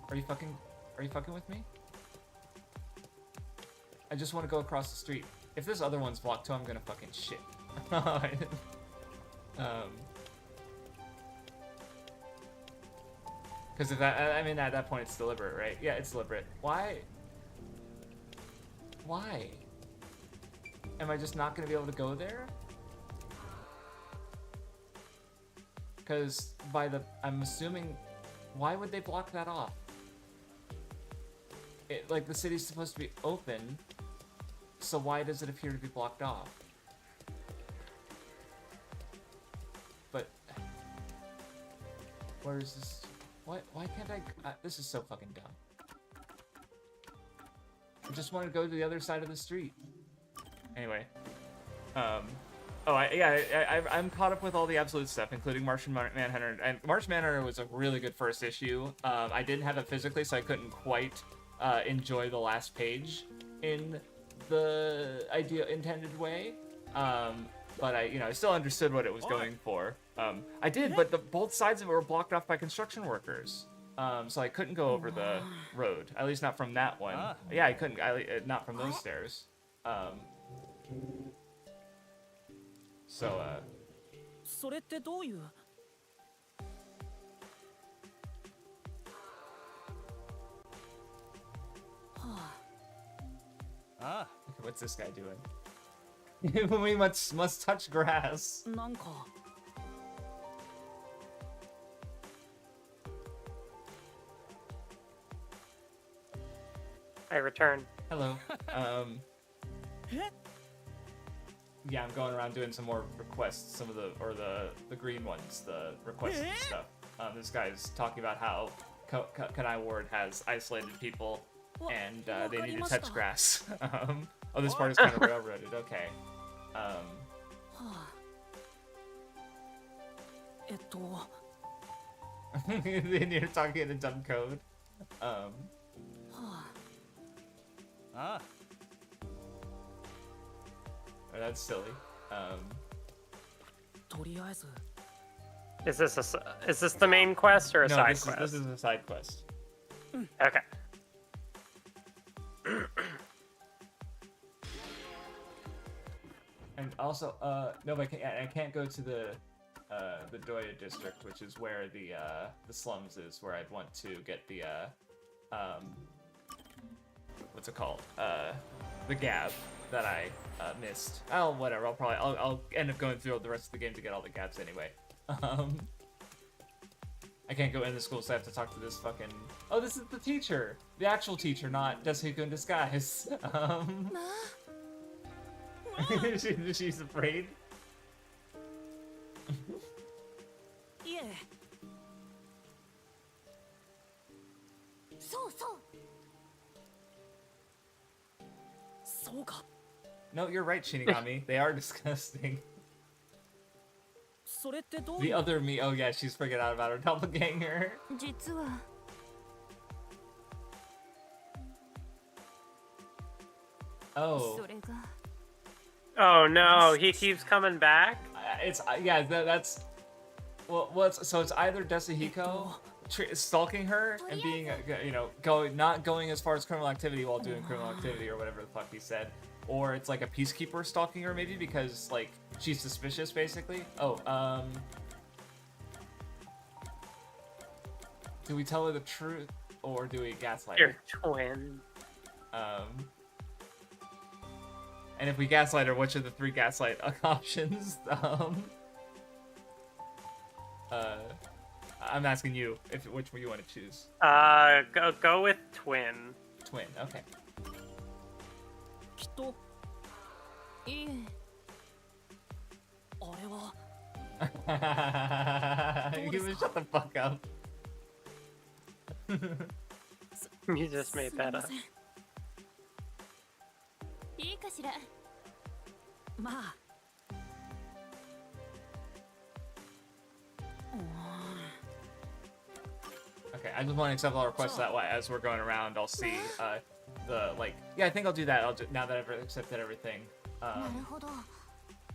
Are you fucking with me? I just want to go across the street. If this other one's blocked too, I'm gonna fucking shit. Because if that, I mean, at that point it's deliberate, right? Yeah, it's deliberate. Why? Why? Am I just not gonna be able to go there? Because I'm assuming, why would they block that off? Like, the city's supposed to be open, so why does it appear to be blocked off? But, where is this? Why can't I? This is so fucking dumb. I just want to go to the other side of the street. Anyway, I'm caught up with all the absolute stuff, including Martian Manhunter. And Martian Manhunter was a really good first issue. I didn't have it physically, so I couldn't quite enjoy the last page in the intended way. But I still understood what it was going for. I did, but both sides of it were blocked off by construction workers. So I couldn't go over the road. At least not from that one. Yeah, I couldn't. Not from those stairs. So, それってどういう what's this guy doing? We must touch grass. なんか I return. Hello. Yeah, I'm going around doing some more requests, some of the green ones, the requests and stuff. This guy's talking about how Kanai Ward has isolated people and they need to touch grass. Oh, this part is kind of railroaded. Okay. Then you're talking in a dumb code. Oh, that's silly. とりあえず Is this the main quest or a no, side this quest? This is a side quest. Okay. And also, no, but I can't go to the Doya district, which is where the slums is, where I'd want to get the what's it called? The Gab that I missed. Oh, whatever. I'll end up going through the rest of the game to get all the Gabs anyway. I can't go into school, so I have to talk to this fucking. Oh, this is the teacher, the actual teacher, not Desuko in disguise. She's afraid. いえそうそう そうか No, you're right, Shinigami. They are disgusting. それってどう The other me. Oh yeah, she's freaking out about her doppelganger. 実は Oh. それが Oh no, he keeps coming back? It's yeah. That's well. So it's either Desuhiko stalking her and being not going as far as criminal activity while doing criminal activity or whatever the fuck he said, or it's like a peacekeeper stalking her maybe because like she's suspicious basically. Oh, do we tell her the truth or do we gaslight her? Your twin. And if we gaslight her, which are the 3 gaslight options? I'm asking you which one you want to choose. Go with twin. Twin, okay. きっといえあれは You can shut the fuck up. You just made that up. いいかしらまあ Okay, I just want to accept all requests that way. As we're going around, I'll see yeah, I think I'll do that. Now that I've accepted everything, なるほど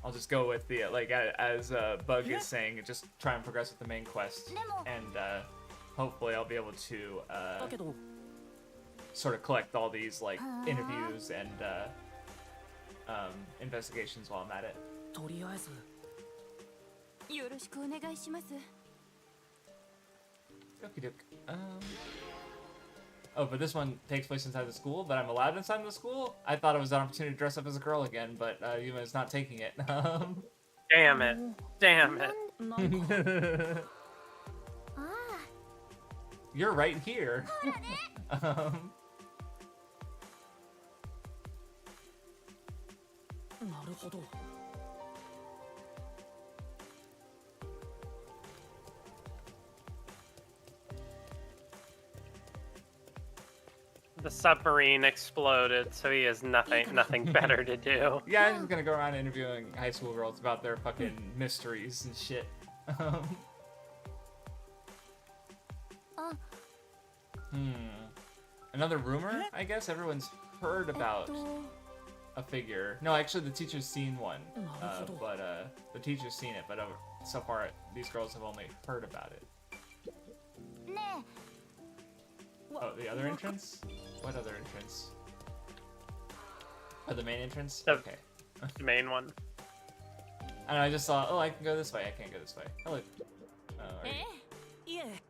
I'll just go with the as Bug is saying, just try and progress with the main quest, and hopefully I'll be able to だけど sort of collect all these like interviews and investigations while I'm at it. とりあえずよろしくお願いします。 Okie doke. Oh, but this one takes place inside the school, but I'm allowed inside the school? I thought it was an opportunity to dress up as a girl again, but Yuma is not taking it. Damn it. Damn it. なんか You're right here. なるほど The submarine exploded, so he has nothing better to do. Yeah, I'm just gonna go around interviewing high school girls about their fucking mysteries and shit. Another rumor, I guess? Everyone's heard about a figure. No, actually, the teacher's seen one. The teacher's seen it, but so far, these girls have only heard about it. Oh, the other entrance? What other entrance? Oh, the main entrance? Okay. The main one. I don't know, I just saw, oh, I can go this way. I can't go this way. Oh, look. Oh, are you- いえ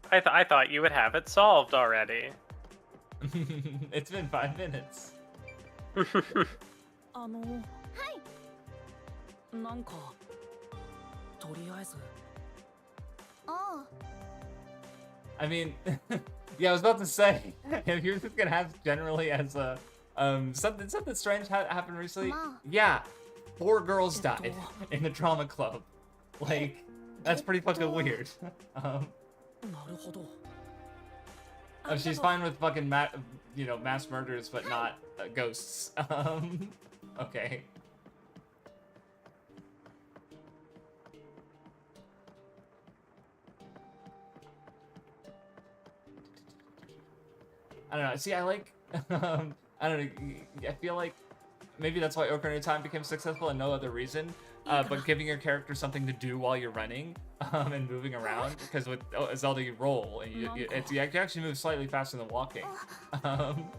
I thought you would have it solved already. It's been 5 minutes. あのなんかとりあえず I mean, yeah, I was about to say, if you're just gonna have generally as a, something strange happened recently. Yeah, 4 girls died in the drama club. Like, that's pretty fucking weird. なるほど She's fine with fucking mass murders, but not ghosts. Okay. I don't know. See, I like. I don't know. I feel like maybe that's why Ocarina of Time became successful and no other reason. But giving your character something to do while you're running and moving around, because with Zelda you roll and you can actually move slightly faster than walking. I'm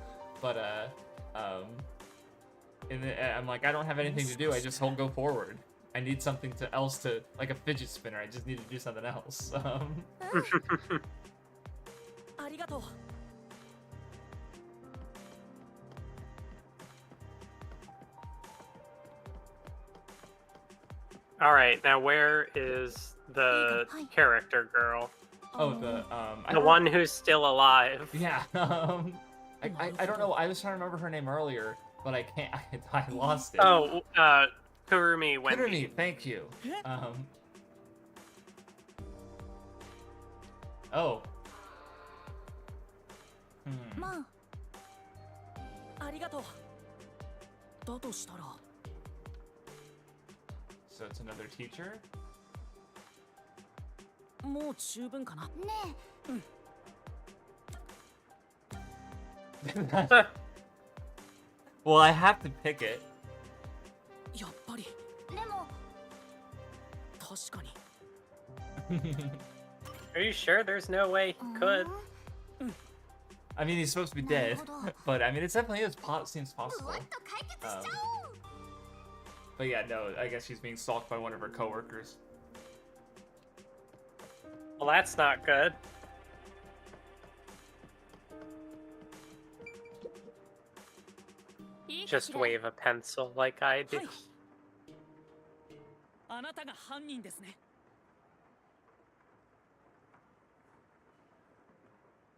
like, I don't have anything to do. I just go forward. I need something else to, like a fidget spinner. I just need to do something else. ありがとう All right, now where is the character girl? Oh, the one who's still alive. Yeah. I don't know. I was trying to remember her name earlier, but I can't. I lost it. Oh, Kurumi Wendy. Kurumi, thank you. Oh. まあありがとうだとしたら So it's another teacher? もう十分かな Well, I have to pick it. やっぱりでも確かに Are you sure there's no way he could? I mean, he's supposed to be dead, but I mean, it definitely seems possible. But yeah, no, I guess she's being stalked by one of her coworkers. Well, that's not good. Just wave a pencil like I do. あなたが犯人ですね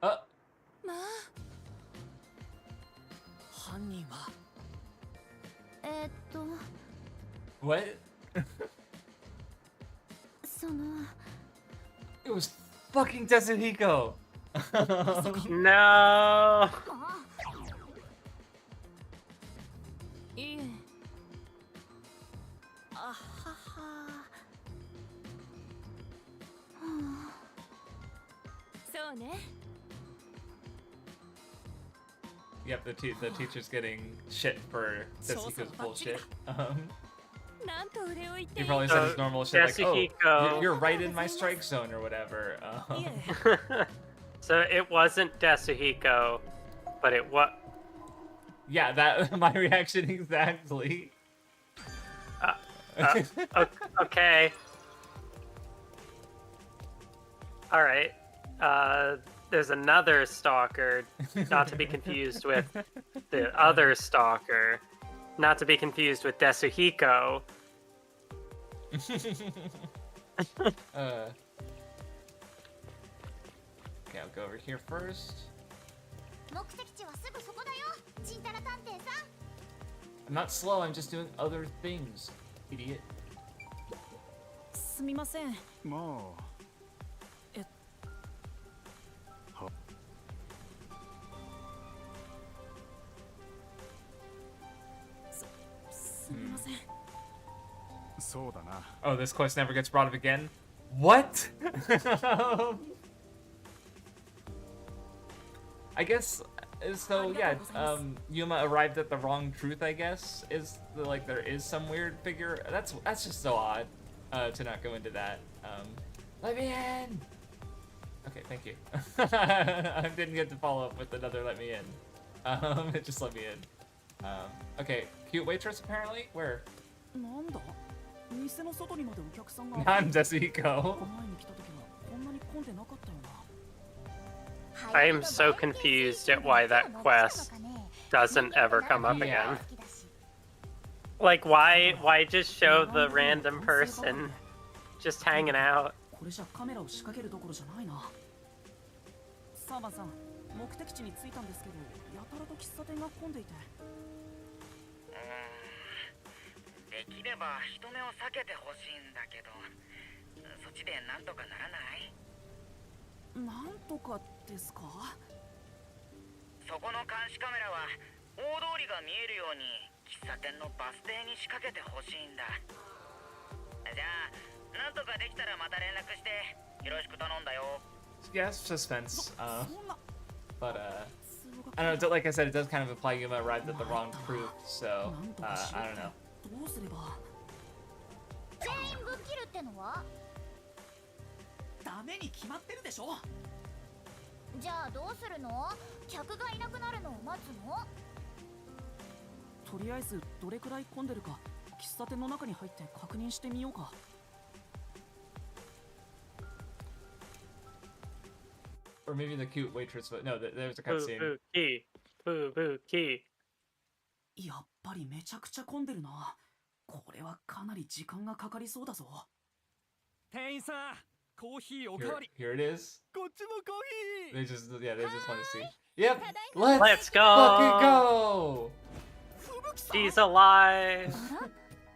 まあ犯人は What? その It was fucking Tetsuhiko! No! いえあはは そうね Yep, the teacher's getting shit for Tetsuhiko's bullshit. なんと腕を言って He probably said his normal shit like, oh, Tetsuhiko. you're right in my strike zone or whatever. So it wasn't Desuhiko. but it what? Yeah, that my reaction exactly. Okay. All right. There's another stalker, not to be confused with the other stalker, not to be confused with Desuhiko. Okay, I'll go over here first. 目的地はすぐそこだよ、ちんたら探偵さん。 I'm not slow, I'm just doing other things, idiot. すみません。もすみません。うそうだな。 Oh, this quest never gets brought up again? What? I guess so. Yeah. Yuma arrived at the wrong truth. I guess like there is some weird figure. That's just so odd. To not go into that. Let me in. Okay, thank you. I didn't get to follow up with another let me in. It just let me in. Okay, cute waitress apparently. Where? なんだ。店の外にまでお客さんが。なんだ、Zuhiko. 前に来た時はこんなに混んでなかったよな。 I am so confused at why that quest doesn't ever come up again. Like, why just show the random person just hanging out? これじゃカメラを仕掛けるどころじゃないな。サーバンさん、目的地に着いたんですけど、やたらと喫茶店が混んでいて。できれば人目を避けてほしいんだけど、そっちでなんとかならない？なんとかですか？そこの監視カメラは大通りが見えるように喫茶店のバス停に仕掛けてほしいんだ。じゃあなんとかできたらまた連絡してよろしく頼んだよ。 Yeah, it's suspense. But I don't know. Like I said, it does kind of imply Yuma arrived at the wrong truth. So I don't know. どうすれば？全員ぶっ切るってのは？ダメに決まってるでしょ。じゃあどうするの？客がいなくなるのを待つの？とりあえずどれくらい混んでるか喫茶店の中に入って確認してみようか。Or maybe the cute waitress, but no, there's a cutscene. Boo key. やっぱりめちゃくちゃ混んでるな。これはかなり時間がかかりそうだぞ。店員さん、コーヒーおかわり。 Here it is. こっちもコーヒー。 They just want to see. Yep. Let's go. Fucking go. She's alive.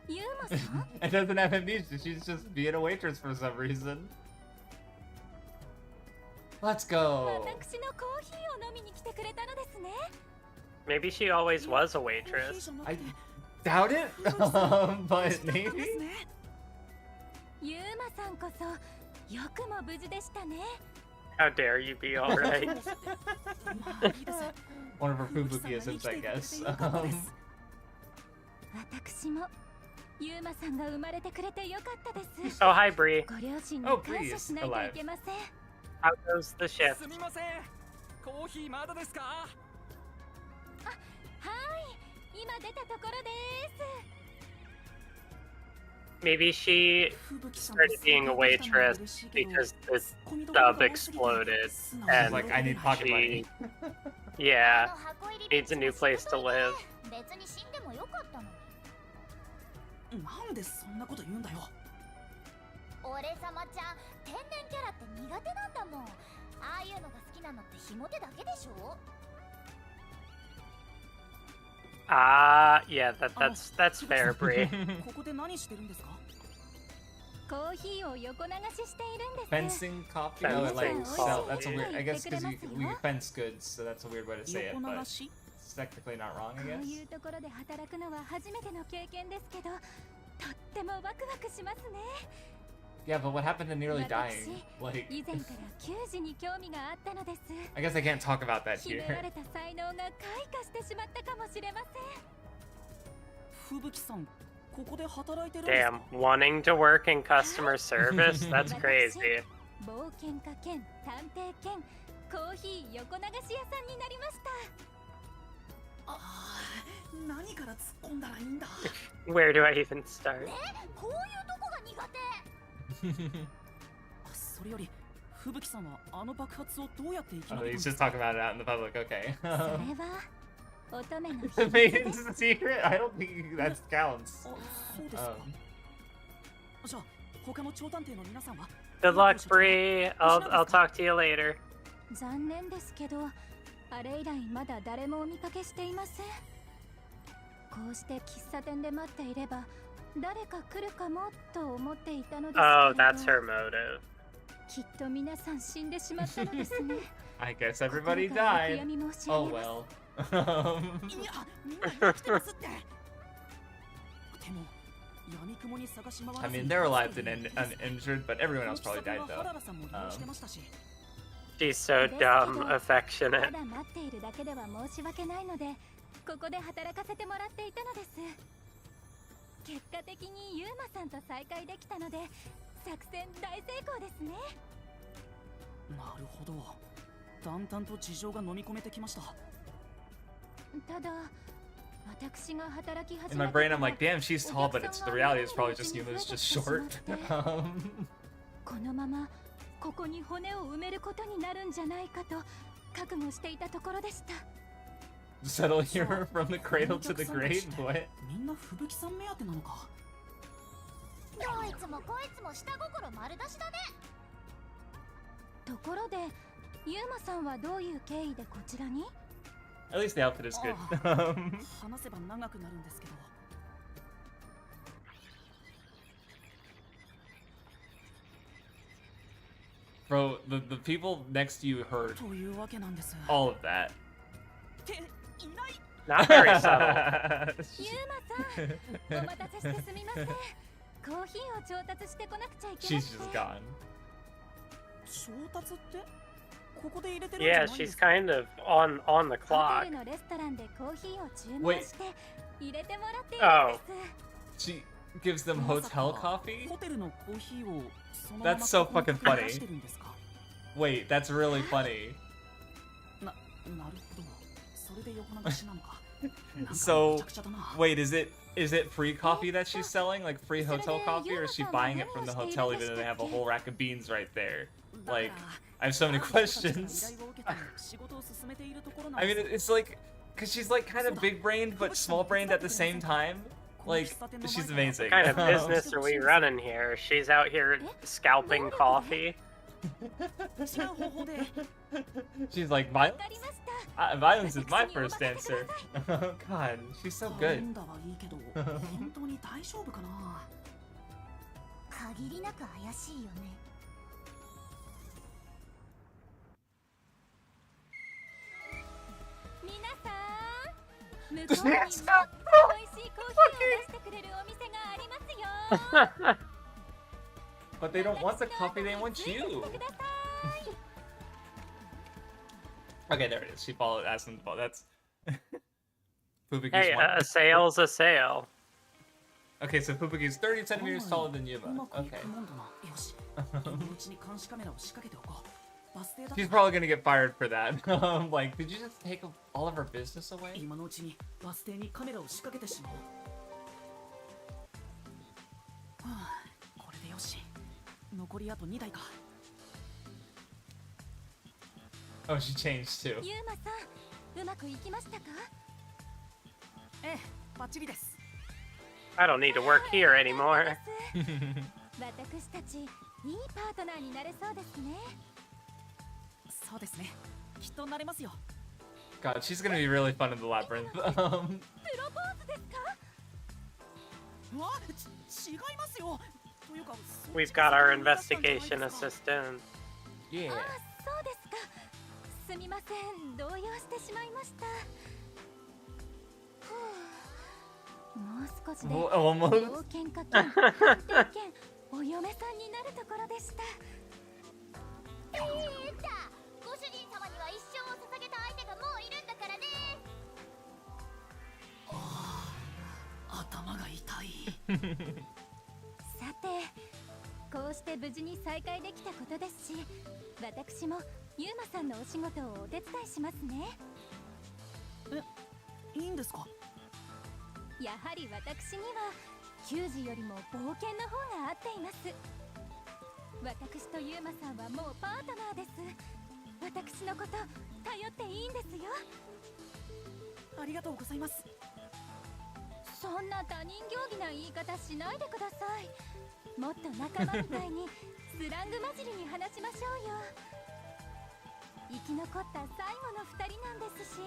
ユーマさん？ It doesn't have amnesia. She's just being a waitress for some reason. Let's go. 私のコーヒーを飲みに来てくれたのですね。 Maybe she always was a waitress. I doubt it, but maybe. ユーマさんこそよくも無事でしたね。 How dare you be alright? One of her Fubuki-isms, I guess. 私もユーマさんが生まれてくれてよかったです。 Oh, hi, Bree. ご両親に感謝しないといけません。 How goes the shift? すみません。コーヒーまだですか？はい、今出たところです。 Maybe she started being a waitress because the stub exploded and like, I need pocket money. Yeah, needs a new place to live. 別に死んでもよかったのに。なんでそんなこと言うんだよ。俺様ちゃん、天然キャラって苦手なんだもん。ああいうのが好きなのってひも手だけでしょ？ Yeah, that's fair, Bree. ここで何してるんですか？コーヒーを横流ししているんです。 Fencing coffee? Fencing No, like sell. coffee. That's a weird. I guess because we fence goods, so that's a weird way to say it, 横 but 流し？ it's technically not wrong, I こう guess. いうところで働くのは初めての経験ですけど、とってもワクワクしますね。 Yeah, but what happened to nearly dying? 私、 Like, 以前から球児に興味があったのです。 I guess I can't talk about that 秘め here. られた才能が開花してしまったかもしれません。吹雪さん、ここで働いてるんですか？ Damn, wanting to work in customer service? That's crazy. 冒険家兼探偵兼コーヒー横流し屋さんになりました。何から突っ込んだらいいんだ。 Where do I even start? こういうとこが苦手。それより吹雪さんはあの爆発をどうやって生き Oh, 延び he's たん just ですか？ talking about it out in the public. Okay. それは乙女の秘 The 密で maiden's secret? I don't think that counts. そうですか。じゃあ他の超探偵の皆さんは Good luck, Bree. I'll talk to you later. 残念ですけど、あれ以来まだ誰もお見かけしていません。こうして喫茶店で待っていれば誰か来るかもと思っていたのですけれど。 Oh, that's her motive. きっと皆さん死んでしまったのですね。 I guess everybody died. Oh well. いや、みんな生きてますって。でも、闇雲に探し回らせ I mean, they're alive and uninjured, but everyone else probably died though. She's so dumb, た affectionate. だ待っているだけでは申し訳ないので、ここで働かせてもらっていたのです。結果的にユーマさんと再会できたので、作戦大成功ですね。なるほど。だんだんと事情が飲み込めてきました。ただ、私が働き始 In め my て brain, I'm like, damn, she's tall, but it's the reality is probably just Yuma is just short. このままここに骨を埋めることになるんじゃないかと覚悟していたところでした。 Settle here from the cradle to the grave? What? みんな吹雪さん目当てなのか。どいつもこいつも下心丸出しだね。ところで、ユーマさんはどういう経緯でこちらに？ At least the outfit is good. 話せば長くなるんですけど。 Bro, the people next to you heard というわけなんです。 all of that. っていない。 Not very subtle. ユーマさん、お待たせしてすみません。コーヒーを調達してこなくちゃいけな She's くて。 just gone. 調達ってここで入れてるんじゃ Yeah, ないんで she's すか？ kind of on the ホ clock. テルのレストランでコーヒーを注文 Wait. して入れてもらっているん Oh. です。 She gives them hotel coffee? ホテルのコーヒーをそのまま That's so ここに fucking funny. 出してるんですか？ Wait, that's really funny. なるほど。それで横流しなのか。なんかめ So, ちゃくちゃだな。 wait, is it free coffee that she's selling? Like free hotel coffee? Or is she buying it from the hotel even though they have a whole rack of beans right there? Like, I have so many questions. I mean, it's like, because she's like kind of big brained but small brained at the same time. Like, she's amazing. What kind of business are we running here? She's out here scalping coffee. She's like, violence? Violence is my first answer. Oh god, she's so good. 頼んだはいいけど本当に大丈夫かな。限りなく怪しいよね。皆さん、向こうにもっと美味しいコーヒーを出してくれるお店がありますよ。 But they don't want the coffee, they want you. Okay, there it is. She followed, asked them to follow. That's Fubuki's Hey, one. a sale's a sale. Okay, so Fubuki's 30 centimeters taller than Yuma. Okay. She's probably gonna get fired for that. Like, did you just take all of her business away? 今のうちにバス停にカメラを仕掛けてしまおう。はあ、これでよし。残りあと2台か。 Oh, she changed too. ユーマさん、うまくいきましたか？ええ、バッチリです。 I don't need to work here anymore. 私たちいいパートナーになれそうですね。そうですね。きっとなれますよ。 God, she's gonna be really fun in the labyrinth. プロポーズですか？うわ、違いますよ。というか、 We've got our investigation assistant. Yeah. あ、そうですか。すみません、動揺してしまいました。もう少しで冒険家兼探偵兼お嫁さんになるところでした。ご主人様には一生を捧げた相手がもういるんだからね。頭が痛い。さて、こうして無事に再会できたことですし、私もユーマさんのお仕事をお手伝いしますね。え、いいんですか？やはり私には球児よりも冒険の方が合っています。私とユーマさんはもうパートナーです。私のこと頼っていいんですよ。ありがとうございます。そんな他人行儀な言い方しないでください。もっと仲間みたいにスラング混じりに話しましょうよ。生き残った最後の2人なんですし。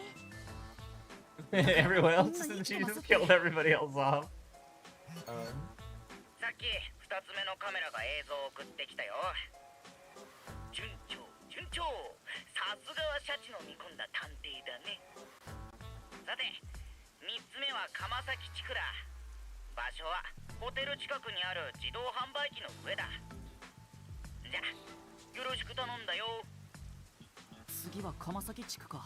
Everyone else, she just killed everybody else off. さっき2つ目のカメラが映像を送ってきたよ。順調順調、さすがはシャチの見込んだ探偵だね。さて3つ目は鎌崎地区だ。場所はホテル近くにある自動販売機の上だ。じゃよろしく頼んだよ。次は鎌崎地区か。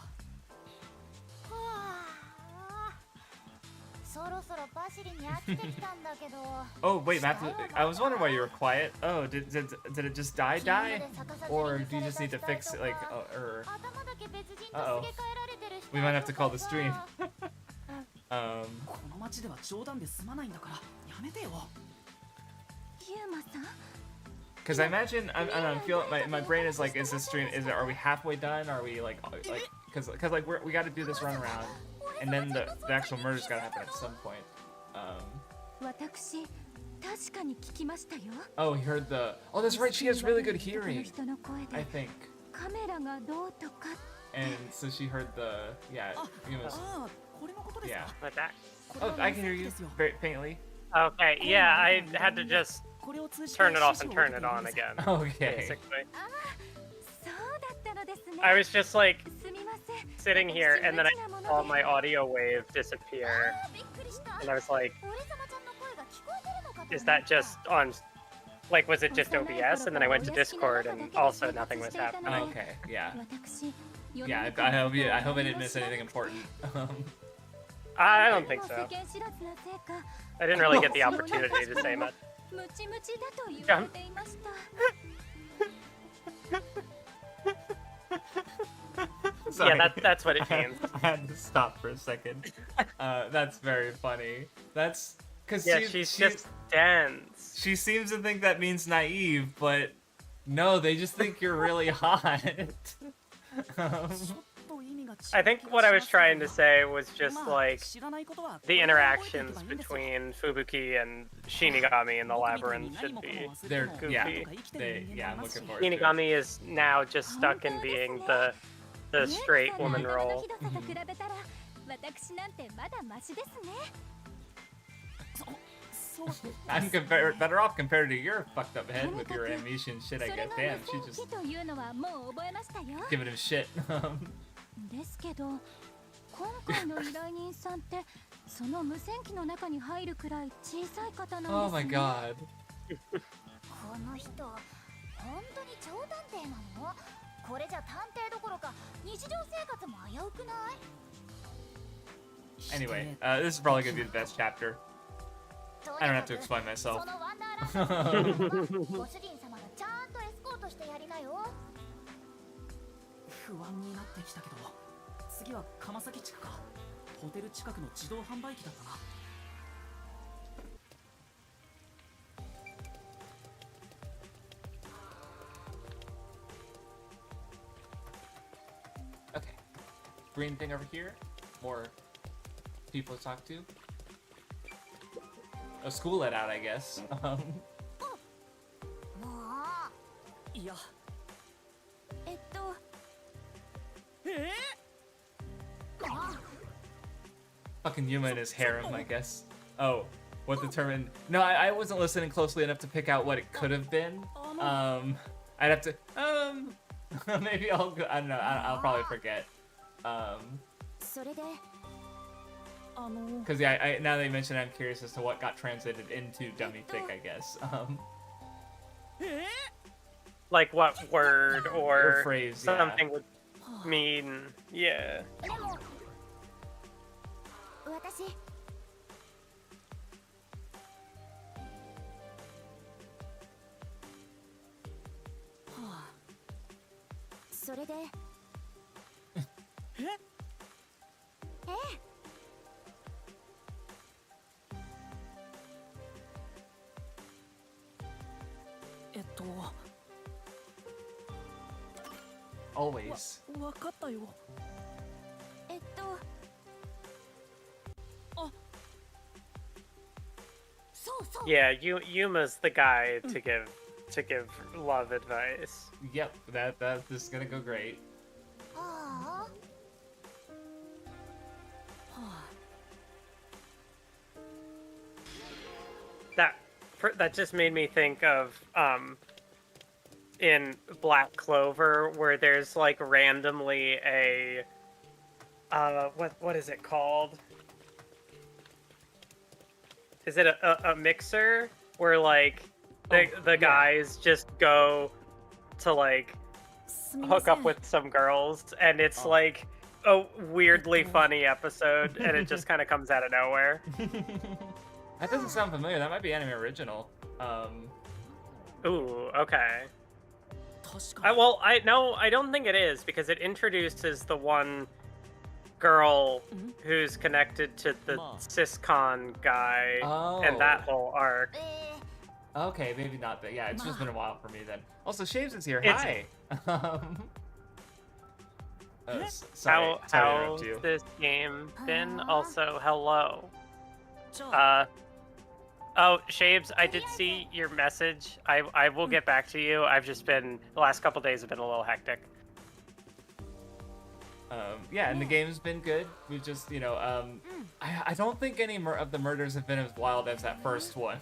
そろそろパシリに飽きてきたんだけど。Oh wait, Mathwiz, I was wondering why you were quiet. Oh, did it just die? Or do you just need to fix it, like, or... Uh-oh. We might have to call the stream. この街では冗談で済まないんだからやめてよ。ユーマさん Because I imagine, I don't know, I'm feeling, my brain is like, is this stream, are we halfway done? Are we like, because like we got to do this run around, and then the actual murder's got to happen at some point. 私確かに聞きましたよ。 Oh, he heard the, oh that's right, she has really good hearing, I think. カメラがどうとか。 And so she heard the, yeah, it was, これのことですか。 yeah. Like that. Oh, I can hear you very faintly. Okay, yeah, I had to just turn it off and turn it on again. Okay. Basically. そうだったのですね。 I was just like すみません。 sitting here and then I saw my audio wave disappear. And I was like, is that just on, like, was it just OBS? And then I went to Discord and also nothing was happening. Okay, yeah. Yeah, I hope I didn't miss anything important. I don't think so. I didn't really get the opportunity to say much. ムチムチだと言われていました。 Sorry. Yeah, that's what it means. I had to stop for a second. That's very funny. That's because yeah, she's just dense. She seems to think that means naive, but no, they just think you're really hot. I think what I was trying to say was just like the interactions between Fubuki and Shinigami in the labyrinth should be goofy. Yeah, I'm looking forward to it. Shinigami is now just stuck in being the straight woman role. I'm better off compared to your fucked up head with your amnesia and shit, I guess. Damn, she just giving him shit. ですけど、今回の依頼人さんってその無線機の中に入るくらい小さい方なんですね。 Oh my god. この人、本当に超探偵なの？これじゃ探偵どころか日常生活も危うくない？ Anyway, this is probably gonna be the best chapter. I don't have to explain myself. そのワンダーランドご主人様がちゃんとエスコートしてやりなよ。不安になってきたけど、次は鎌崎地区か。ホテル近くの自動販売機だったな。Okay. Green thing over here. More people to talk to. A school let out, I guess. いや。Fucking Yuma and his harem, I guess. Oh, what determined? No, I wasn't listening closely enough to pick out what it could have been. I'd have to. Maybe I'll go. I don't know. I'll probably forget. Because yeah, now that you mention it, I'm curious as to what got translated into dummy thick, I guess. Like what word or phrase, something would mean, yeah. 私それでええ Always. わかったよ。そうそう。 Yeah, Yuma's the guy to give love advice. Yep, that this is gonna go great. ああ。 That just made me think of in Black Clover, where there's like randomly a what is it called? Is it a mixer where like the guys just go to like hook up with some girls, and it's like a weirdly funny episode, and it just kind of comes out of nowhere. That doesn't sound familiar. That might be anime original. Ooh, okay. I don't think it is, because it introduces the one girl who's connected to the Syscon guy and that whole arc. Okay, maybe not, but yeah, it's just been a while for me then. Also, Shaves is here. It's- Hi. Sorry to How's interrupt you. this game been? Also, hello. Shaves, I did see your message. I will get back to you. I've just been, the last couple days have been a little hectic. Yeah, and the game's been good. We've just, I don't think any of the murders have been as wild as that first one.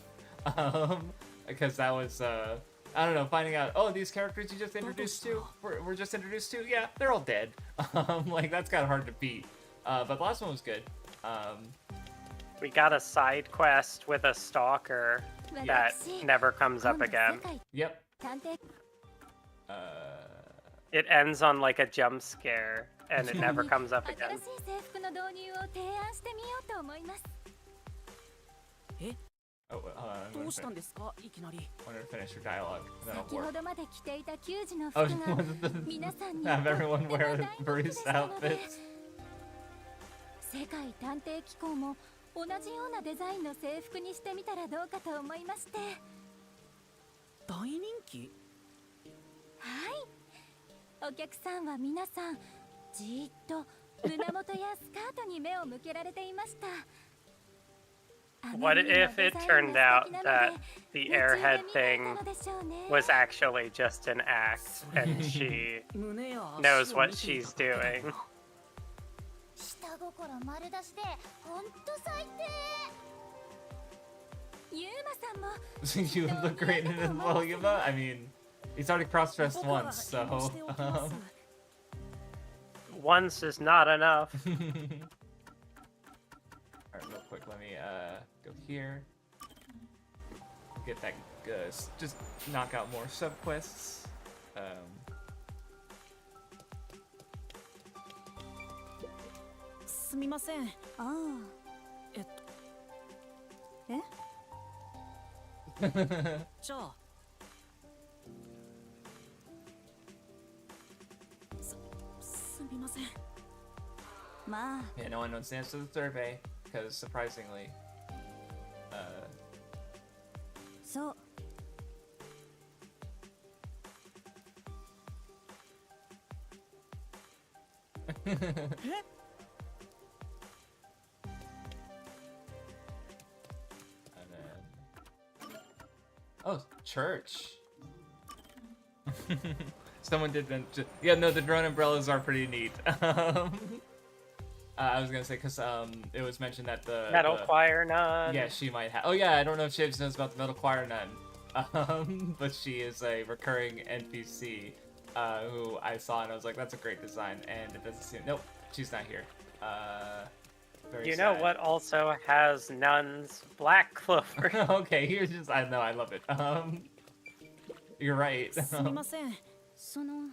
Because that was, I don't know, finding out, oh, these characters you just introduced to, we're just introduced to, yeah, they're all dead. Like, that's kind of hard to beat. But the last one was good. We got a side quest with a stalker that never comes up again. Yep. It ends on like a jump scare, and it never comes up again. 新しい制服の導入を提案してみようと思います。 Oh, hold on, I'm ど gonna うしたんですか、いきなり。 I'm gonna finish your dialogue. Then I'll 先ほ work. どまで着ていた球児の Oh, 服が just 皆さんに have とって everyone も wear 大人気で Bruce したので、 outfits. 世界探偵機構も同じようなデザインの制服にしてみたらどうかと思いまして。大人気？はい。お客さんは皆さんじーっと胸元やスカートに目を向けられていました。 What if it turned out that the airhead thing was actually just an act, and she knows what she's doing? 下心丸出しでほんと最低。ユーマさんも You look great in this Yuma. I mean, he's already cross-dressed once, so... Once is not enough. Alright, real quick, let me go here. Get that, just knock out more sub-quests. すみません。ああ。じゃあ。すみません。まあ。 Yeah, no one knows the answer to the survey, because surprisingly, そう。 And then... Oh, church. Someone did then. Yeah, no, the drone umbrellas are pretty neat. I was gonna say because it was mentioned that the Metal choir nun. Yeah, she might have. Oh yeah, I don't know if Shaves knows about the metal choir nun, but she is a recurring NPC who I saw and I was like, that's a great design, and it doesn't seem. Nope, she's not here. Very You know sad. what also has nuns? Black Clover. Okay, here's just. I know, I love it. You're right. すみません。その。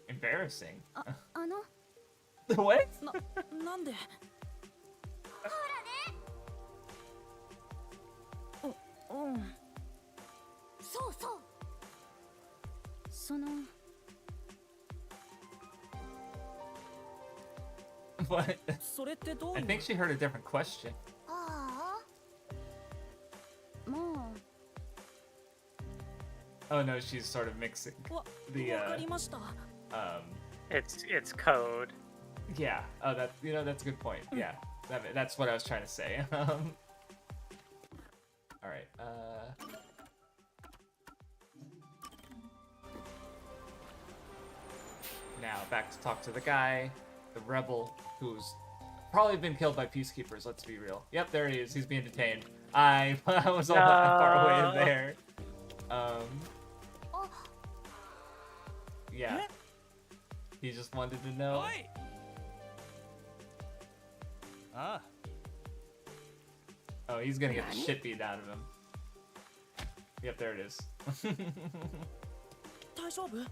Embarrassing. あの。 What? なんで？ほらね。うん。そうそう。その。 What? それってどう I think she heard a different question. ああ。Oh no, she's sort of mixing the わかりました。 It's code. yeah. Oh, that that's a good point. Yeah, that's what I was trying to say. All right. Now back to talk to the guy, the rebel, who's probably been killed by peacekeepers. Let's be real. Yep, there he is. He's being detained. I was all that far away in there. Yeah. He just wanted to know. Ah. Oh, he's gonna get the shit beat out of him. Yep, there it is. 大丈夫？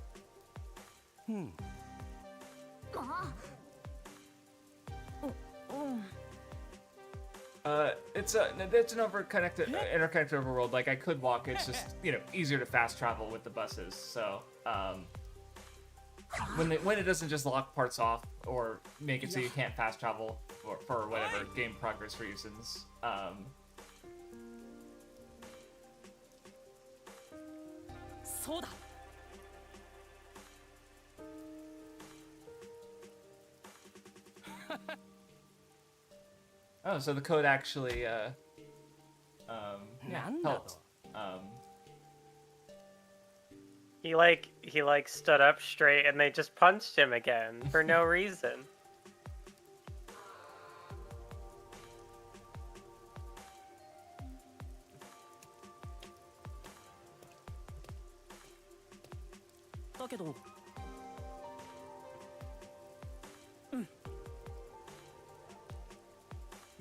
It's an interconnected overworld. Like I could walk. It's just easier to fast travel with the buses. So when it doesn't just lock parts off or make it so you can't fast travel for whatever game progress reasons. So だ。 Oh, so the code actually helped. He stood up straight and they just punched him again for no reason.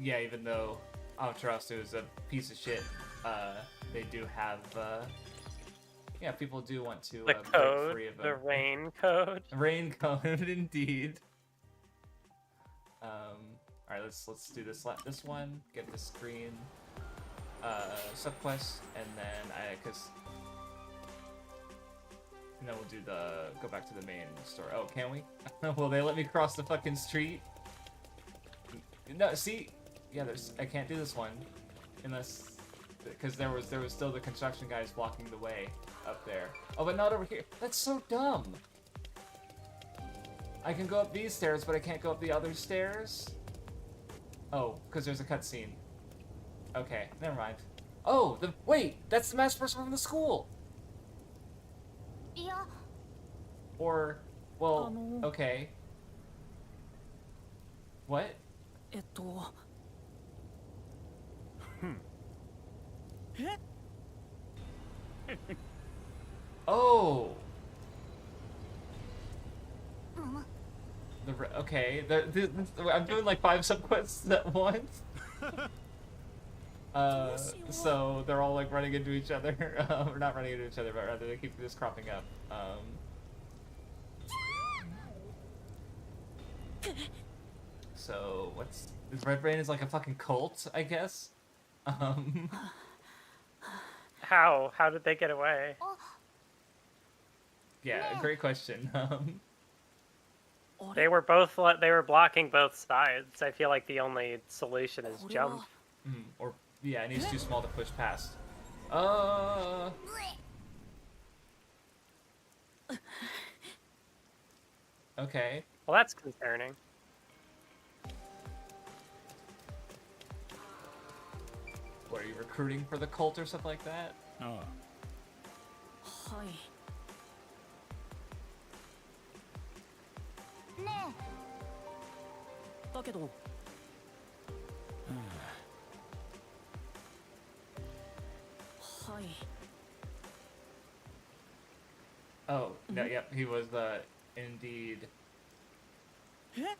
Yeah, even though Amaterasu is a piece of shit, they do have yeah, people do want to The break code, free of the them. Raincode. Raincode, indeed. All right, let's do this one. Get the screen, subquest, and then and then we'll do go back to the main story. Oh, can we? Will they let me cross the fucking street? No, see, yeah, I can't do this one unless because there was still the construction guys blocking the way up there. Oh, but not over here. That's so dumb. I can go up these stairs, but I can't go up the other stairs. Oh, because there's a cutscene. Okay, never mind. Oh, wait, that's the masked person from the school. Yeah. Or, well, okay. What? え Oh. Okay. I'm doing like 5 subquests at once. So they're all like running into each other. Or not running into each other, but rather they keep just cropping up. So this Red Brain is like a fucking cult, I guess. How did they get away? Yeah, great question. They were blocking both sides. I feel like the only solution is jump. Or yeah, and he's too small to push past. Okay. Well, that's concerning. What, are you recruiting for the cult or something like that? Oh. はい ねだけど はい Oh, no, yep, he was indeed. え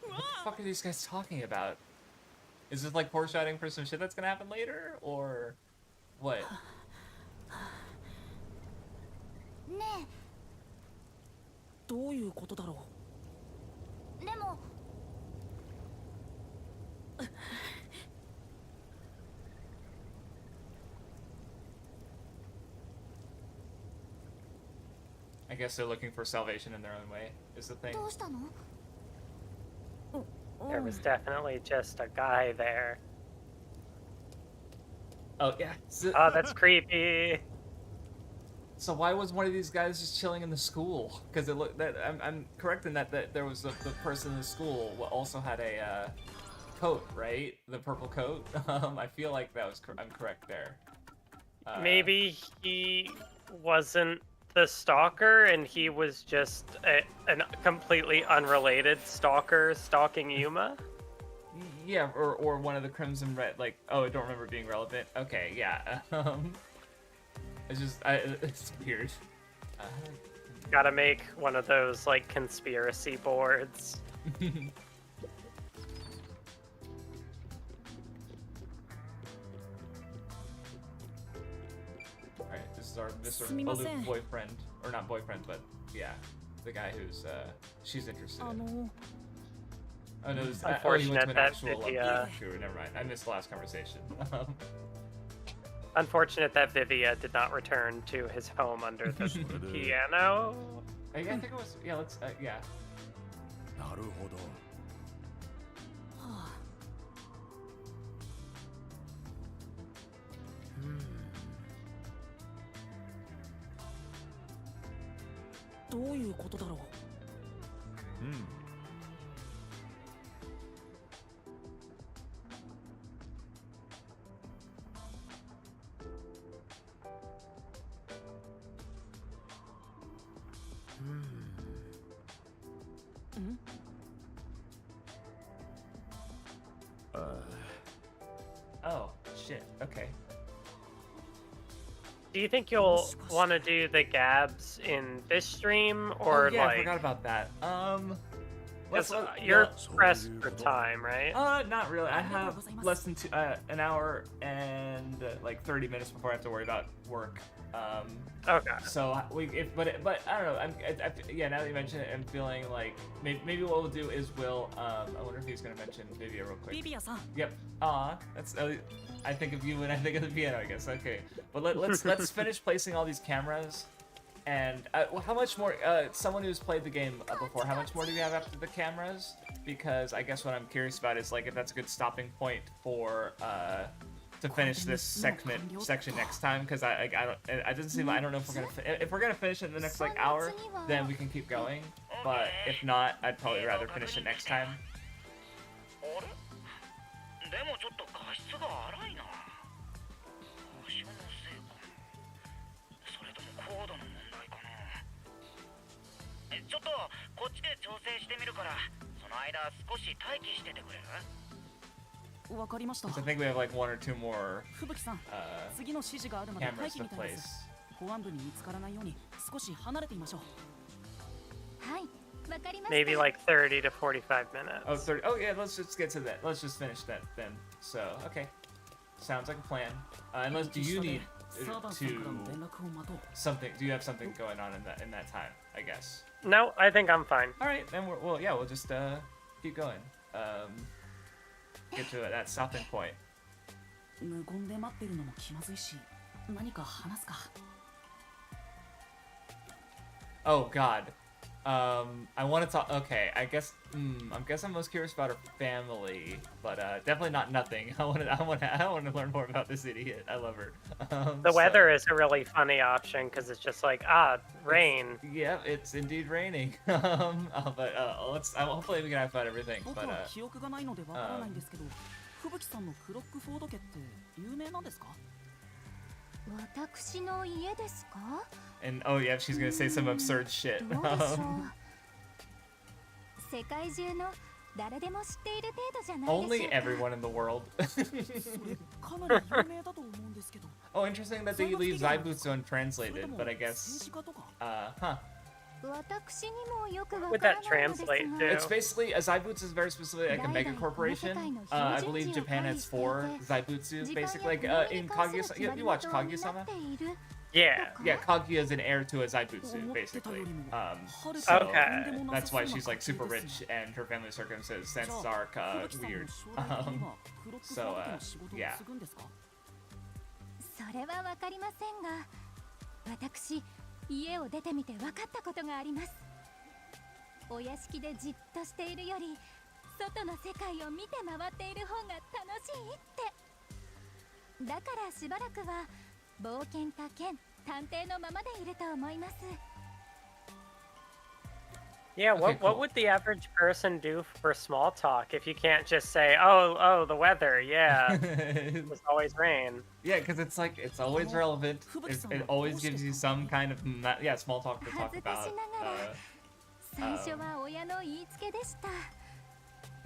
What the fuck are these guys talking about? Is this like foreshadowing for some shit that's gonna happen later, or what? えねどういうことだろえでも I guess they're looking for salvation in their own way, is the thing. どうしたの There was definitely just a guy there. Oh yeah. So, Oh, that's creepy. so why was one of these guys just chilling in the school? Because it looked that I'm correct in that there was the person in the school also had a coat, right? The purple coat. I feel like that was I'm correct there. Maybe he wasn't the stalker, and he was just a completely unrelated stalker stalking Yuma. Yeah, or one of the Crimson Red. Like, oh, I don't remember being relevant. Okay, yeah. It's weird. Gotta make one of those like conspiracy boards. Alright, this is our Mr. Sumimasen. Aloof boyfriend. Or not boyfriend, but yeah. The guy who's, she's interested in. Oh no, this, he went to an actual recruiter. Never mind. I missed the last conversation. Unfortunate that Vivia did not return to his home under the piano. Yeah, I think it was. Yeah, let's. Yeah. なるほど。どういうことだろう。Oh shit. Okay. Do you think you'll want to do the gabs in this stream, or yeah, like? I forgot about that. You're pressed for time, right? Not really. I have less than an hour and like 30 minutes before I have to worry about work. Okay. So but I don't know. Yeah. Now that you mention it, I'm feeling like maybe what we'll do is I wonder if he's gonna mention Vivia real quick. Vivia-san. Yep. That's. I think of you when I think of the piano. I guess. Okay. But let's finish placing all these cameras. And how much more? Someone who's played the game before, how much more do we have after the cameras? Because I guess what I'm curious about is like if that's a good stopping point for to finish this section next time. Because I doesn't seem. I don't know if we're gonna finish it in the next like hour, then we can keep going. But if not, I'd probably rather finish it next time. でもちょっと画質が荒いな。星のせいか。それともコードの問題かな。ちょっとこっちで調整してみるから、その間少し待機しててくれる？わかりました。I think we have like one or two more 吹雪さん、次の指示があるまで待機みたいです。保安部に見つからないように少し離れていましょう。はい。 Maybe like 30 to 45 minutes. Oh, 30. Oh, yeah, let's just get to that. Let's just finish that then. So, okay. Sounds like a plan. Unless, do you need something? Do you have something going on in that time, I guess? No, I think I'm fine. All right, then we'll just keep going. Get to that stopping point. 無言で待ってるのも気まずいし、何か話すか。Oh God. I want to talk. Okay, I guess I'm most curious about her family, but definitely not nothing. I want to learn more about this idiot. I love her. The weather is a really funny option because it's just like rain. Yeah, it's indeed raining. But hopefully we can have fun everything. But 記憶がないのでわからないんですけど、吹雪さんのクロックフォード家って有名なんですか？私の家ですか？ And oh yeah, she's gonna say some absurd shit. 世界中の誰でも知っている程度じゃないでしょうか。 Only everyone in the world. Oh, interesting that they leave Zaibutsu untranslated, but I guess, huh. Would that translate to? It's basically, Zaibutsu is very specifically like a mega corporation. I believe Japan has 4 Zaibutsu, basically. Like in Kaguya-sama, you watch Kaguya-sama? Yeah. Yeah, Kaguya is an heir to a Zaibutsu, basically. So that's why she's like super rich and her family circumstances are weird. So, yeah. それはわかりませんが、私家を出てみて分かったことがあります。お屋敷でじっとしているより、外の世界を見て回っている方が楽しいって。だからしばらくは冒険家兼探偵のままでいると思います。 Yeah, Okay, what cool. would the average person do for small talk if you can't just say, oh, the weather, yeah, it's always rain. Yeah, because it's like it's always relevant. It always gives you some kind of small talk to talk 恥ずか about. しながら最初は親の言いつけでした。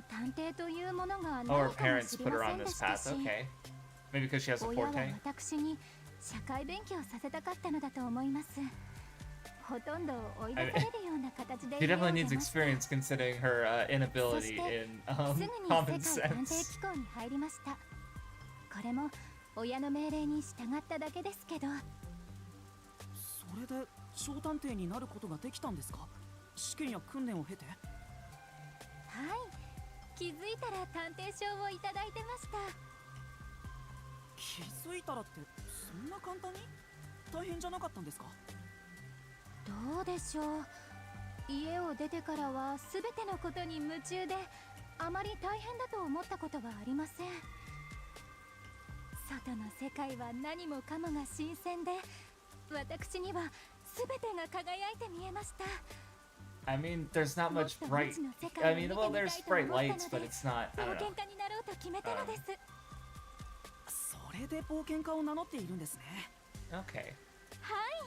探偵というものが Oh, 何 her かも parents 知り put her ませ on んで this した path. し、 Okay, maybe because she has a 親は forte. 私に社会勉強させたかったのだと思います。ほとんど追い出されるような形で She 家を definitely 出 needs ました。 experience considering her inability そして in すぐに common 世界探偵 sense. 機構に入りました。これも親の命令に従っただけですけど。それで小探偵になることができたんですか？試験や訓練を経て。はい、気づいたら探偵証をいただいてました。気づいたらってそんな簡単に？大変じゃなかったんですか？どうでしょう。家を出てからは全てのことに夢中で、あまり大変だと思ったことはありません。外の世界は何もかもが新鮮で、私には全てが輝いて見えました。 I mean, there's not much bright. I mean, well, there's bright lights, but it's not. I 冒 don't know. 険家になろうと決めたのです。それで冒険家を名乗っているんですね。Okay. はい。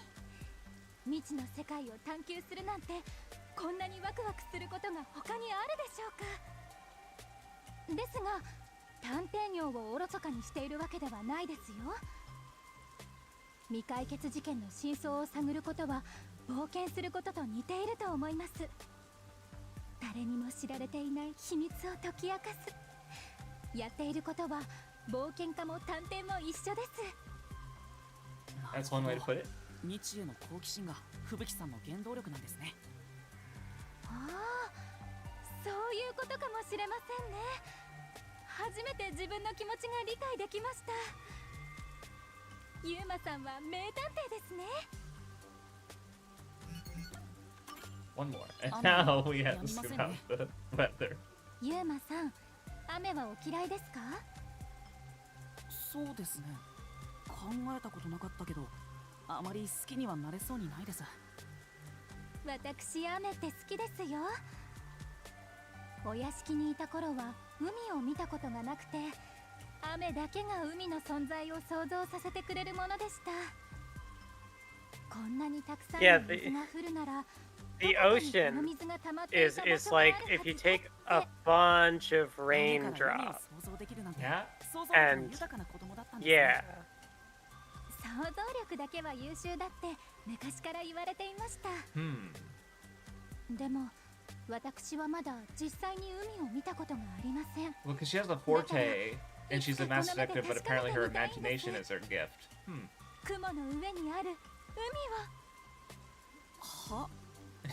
未知の世界を探求するなんて、こんなにワクワクすることが他にあるでしょうか。ですが、探偵業をおろそかにしているわけではないですよ。未解決事件の真相を探ることは冒険することと似ていると思います。誰にも知られていない秘密を解き明かす。やっていることは冒険家も探偵も一緒です。 That's one way to put it. 日への好奇心が吹雪さんの原動力なんですね。ああ、そういうことかもしれませんね。初めて自分の気持ちが理解できました。ユーマさんは名探偵ですね。 One more. And now we have to scoop out the weather. ユーマさん、雨はお嫌いですか？そうですね。考えたことなかったけど、あまり好きにはなれそうにないです。私、雨って好きですよ。お屋敷にいた頃は海を見たことがなくて、雨だけが海の存在を想像させてくれるものでした。こんなにたくさんの水が降るなら、 The ocean is like if you take a bunch of raindrops. Yeah. And yeah. 想像力だけは優秀だって昔から言われていました。でも私はまだ実際に海を見たことがありません。 Well, because she has a forte, and she's a master detective, but apparently her imagination is her gift. 雲の上にある海は？は？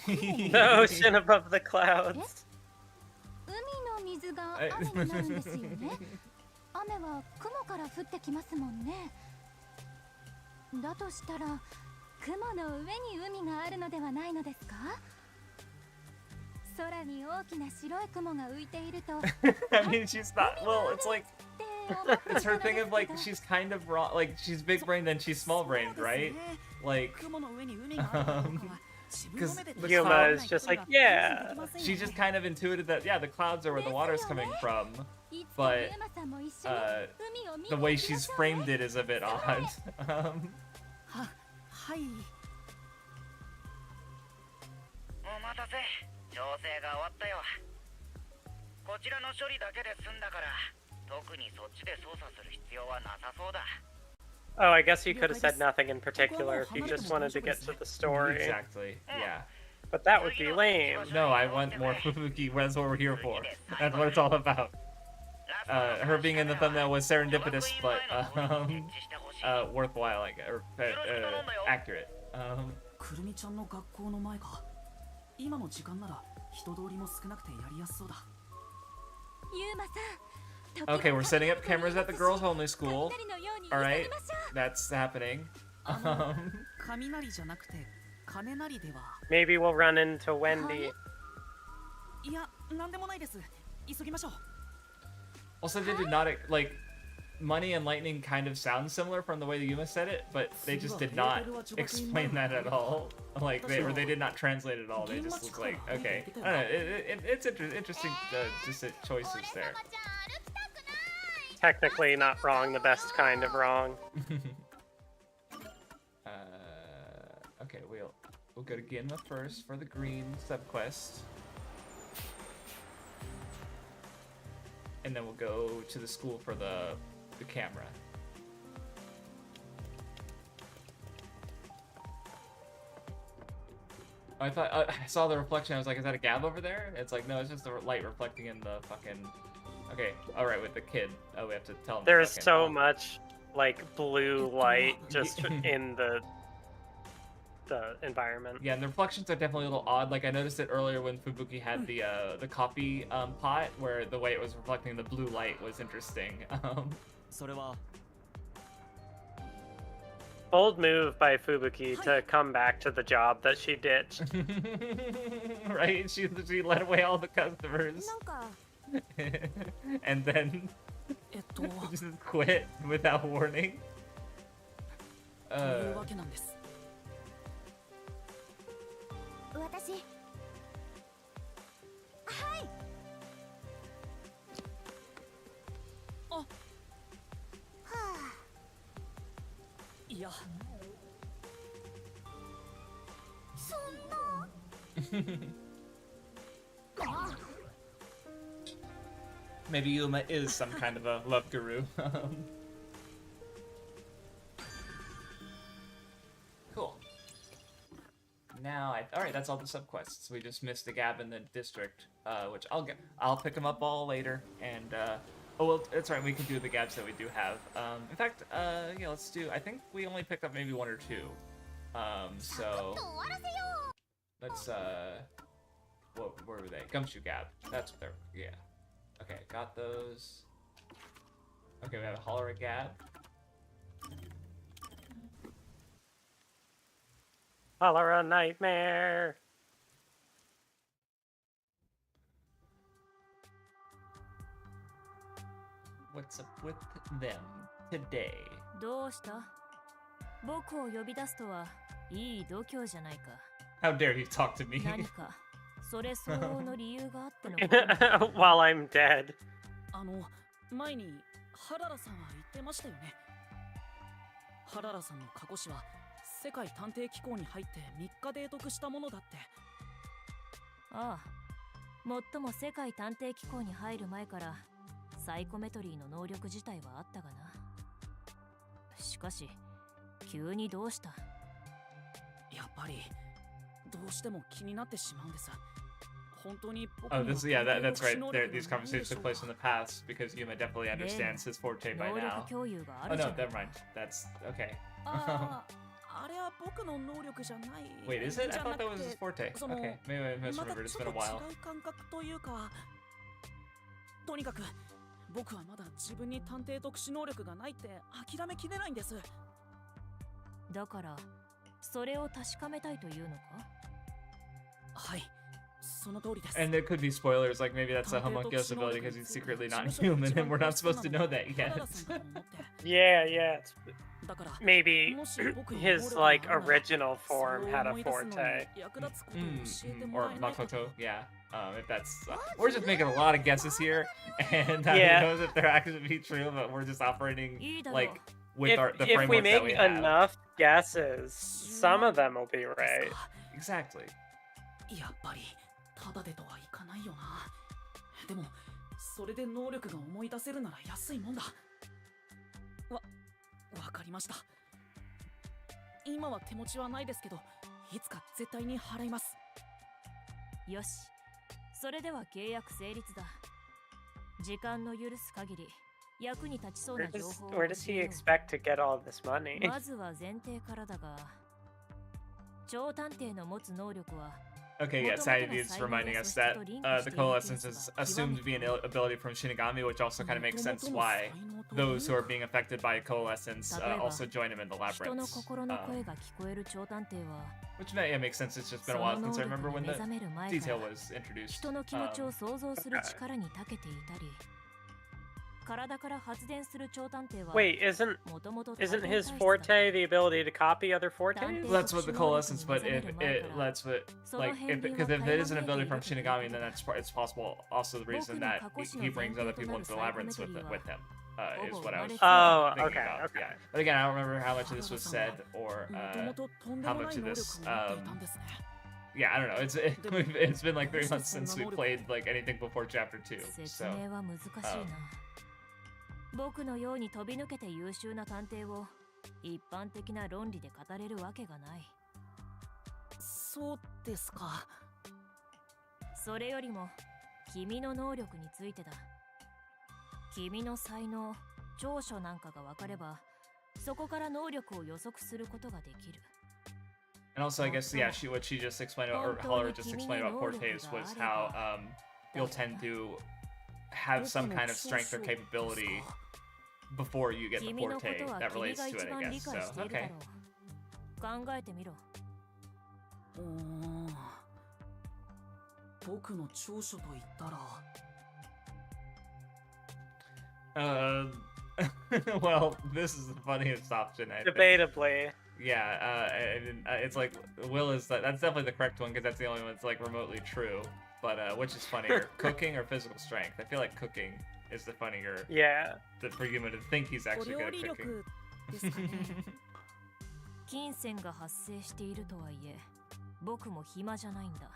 The ocean above the clouds. 海の水が雨になるんですよね。雨は雲から降ってきますもんね。だとしたら雲の上に海があるのではないのですか？空に大きな白い雲が浮いていると I mean, she's not. Well, it's like it's her thing of like she's kind of raw. Like she's big brained and she's small brained, right? Like, because the Yuma clouds, is just like, yeah. she just kind of intuited that yeah, the clouds are where the water's coming from, but the way she's framed it is a bit odd. はい。お待たせ。調整が終わったよ。こちらの処理だけで済んだから、特にそっちで操作する必要はなさそうだ。 Oh, I guess you could have said nothing in particular if you just wanted to get to the story. Exactly. Yeah. But that would be lame. No, I want more Fubuki. That's what we're here for. That's what it's all about. Her being in the thumbnail was serendipitous, but worthwhile, I guess, or accurate. くるみちゃんの学校の前か。今の時間なら人通りも少なくてやりやすそうだ。ユーマさん。 Okay, we're setting up cameras at the girls' only school. All right, that's happening. 雷じゃなくて金なりでは。 Maybe we'll run into Wendy. いや、なんでもないです。急ぎましょう。 Also, they did not like money and lightning kind of sound similar from the way that Yuma said it, but they just did not explain that at all. Like they did not translate it at all. They just look like okay. I don't know. It's interesting just choices there. Technically not wrong, the best kind of wrong. Okay, we'll go to Ginma first for the green subquest. And then we'll go to the school for the camera. I thought I saw the reflection. I was like, "Is that a Gab over there?" It's like, no, it's just the light reflecting in the fucking. Okay, all right, with the kid. Oh, we have to tell him. There's so much like blue light just in the environment. Yeah, and the reflections are definitely a little odd. Like I noticed it earlier when Fubuki had the coffee pot, where the way it was reflecting the blue light was interesting. Bold move by Fubuki to come back to the job that she ditched. Right? She let away all the customers. And then just quit without warning. 私はいあはあいやそんな Maybe Yuma is some kind of a love guru. Cool. Now, alright, that's all the subquests. We just missed the Gab in the district, which I'll pick them up all later, and, oh, well, that's right, we can do the Gabs that we do have. In fact, yeah, let's do, I think we only picked up maybe one or two. So, let's, where were they? Gumshoe Gab. That's what they're, yeah. Okay, got those. Okay, we have a Hollera Gab. Hollera Nightmare! What's up with them today? どうした？僕を呼び出すとはいい度胸じゃないか。How dare you talk to me? 何かそれ相応の理由があっての While I'm dead. 前にハララさんは言ってましたよね。ハララさんの過去史は世界探偵機構に入って3日で得したものだって。ああ、もっとも世界探偵機構に入る前からサイコメトリーの能力自体はあったがな。しかし急にどうした？やっぱりどうしても気になってしまうんです。 Oh, that's right. These conversations took place in the past because Yuma definitely understands his forte by now. Oh no, never mind. That's okay. Wait, is it? I thought that was his forte. Okay, maybe I misremembered. It's been a while. とにかく僕はまだ自分に探偵特殊能力がないって諦めきれないんです。だからそれを確かめたいというのか？はい。 And there could be spoilers, like maybe that's a homunculus ability because he's secretly not human and we're not supposed to know that yet. Yeah. Maybe his, like, original form had a forte. Or Makoto, yeah. If that's... we're just making a lot of guesses here, and who knows if they're actually true, but we're just operating, like, with the framework that we have. If we make enough guesses, some of them will be right. Exactly. やっぱりただでとはいかないよな。でもそれで能力が思い出せるなら安いもんだ。わかりました。今は手持ちはないですけど、いつか絶対に払います。よし、それでは契約成立だ。時間の許す限り役に立ちそうな情報を。Where does he expect to get all this money? まずは前提からだが、超探偵の持つ能力は Okay, yeah, Sadie is reminding us that the coalescence is assumed to be an ability from Shinigami, which also kind of makes sense why those who are being affected by coalescence also join him in the labyrinth. Which yeah, makes sense. It's just been a while since I remember when the detail was introduced. Wait, isn't his forte the ability to copy other fortes? Well, that's what the coalescence, but that's what because if it is an ability from Shinigami, then it's possible. Also, the reason that he brings other people into the labyrinths with him is what I was thinking about. Okay. Yeah. But again, I don't remember how much of this was said or how much of this. Yeah, I don't know. It's been like 3 months since we played like anything before Chapter 2. So. 僕のように飛び抜けて優秀な探偵を一般的な論理で語れるわけがない。そうですか。それよりも君の能力についてだ。君の才能、長所なんかが分かれば、そこから能力を予測することができる。And also, I guess, yeah, what she just explained about, or Holler just explained about Fortes was how you'll tend to have some kind of strength or capability before you get the forte that relates to it, I guess. So, okay. 考えてみろ。僕の長所と言ったらwell, this is the funniest option, I think. Debatably. Yeah, it's like Will is that's definitely the correct one because that's the only one that's like remotely true. But which is funnier, cooking or physical strength? I feel like cooking is the funnier. Yeah. For human to think he's actually good at cooking. 金銭が発生しているとはいえ、僕も暇じゃないんだ。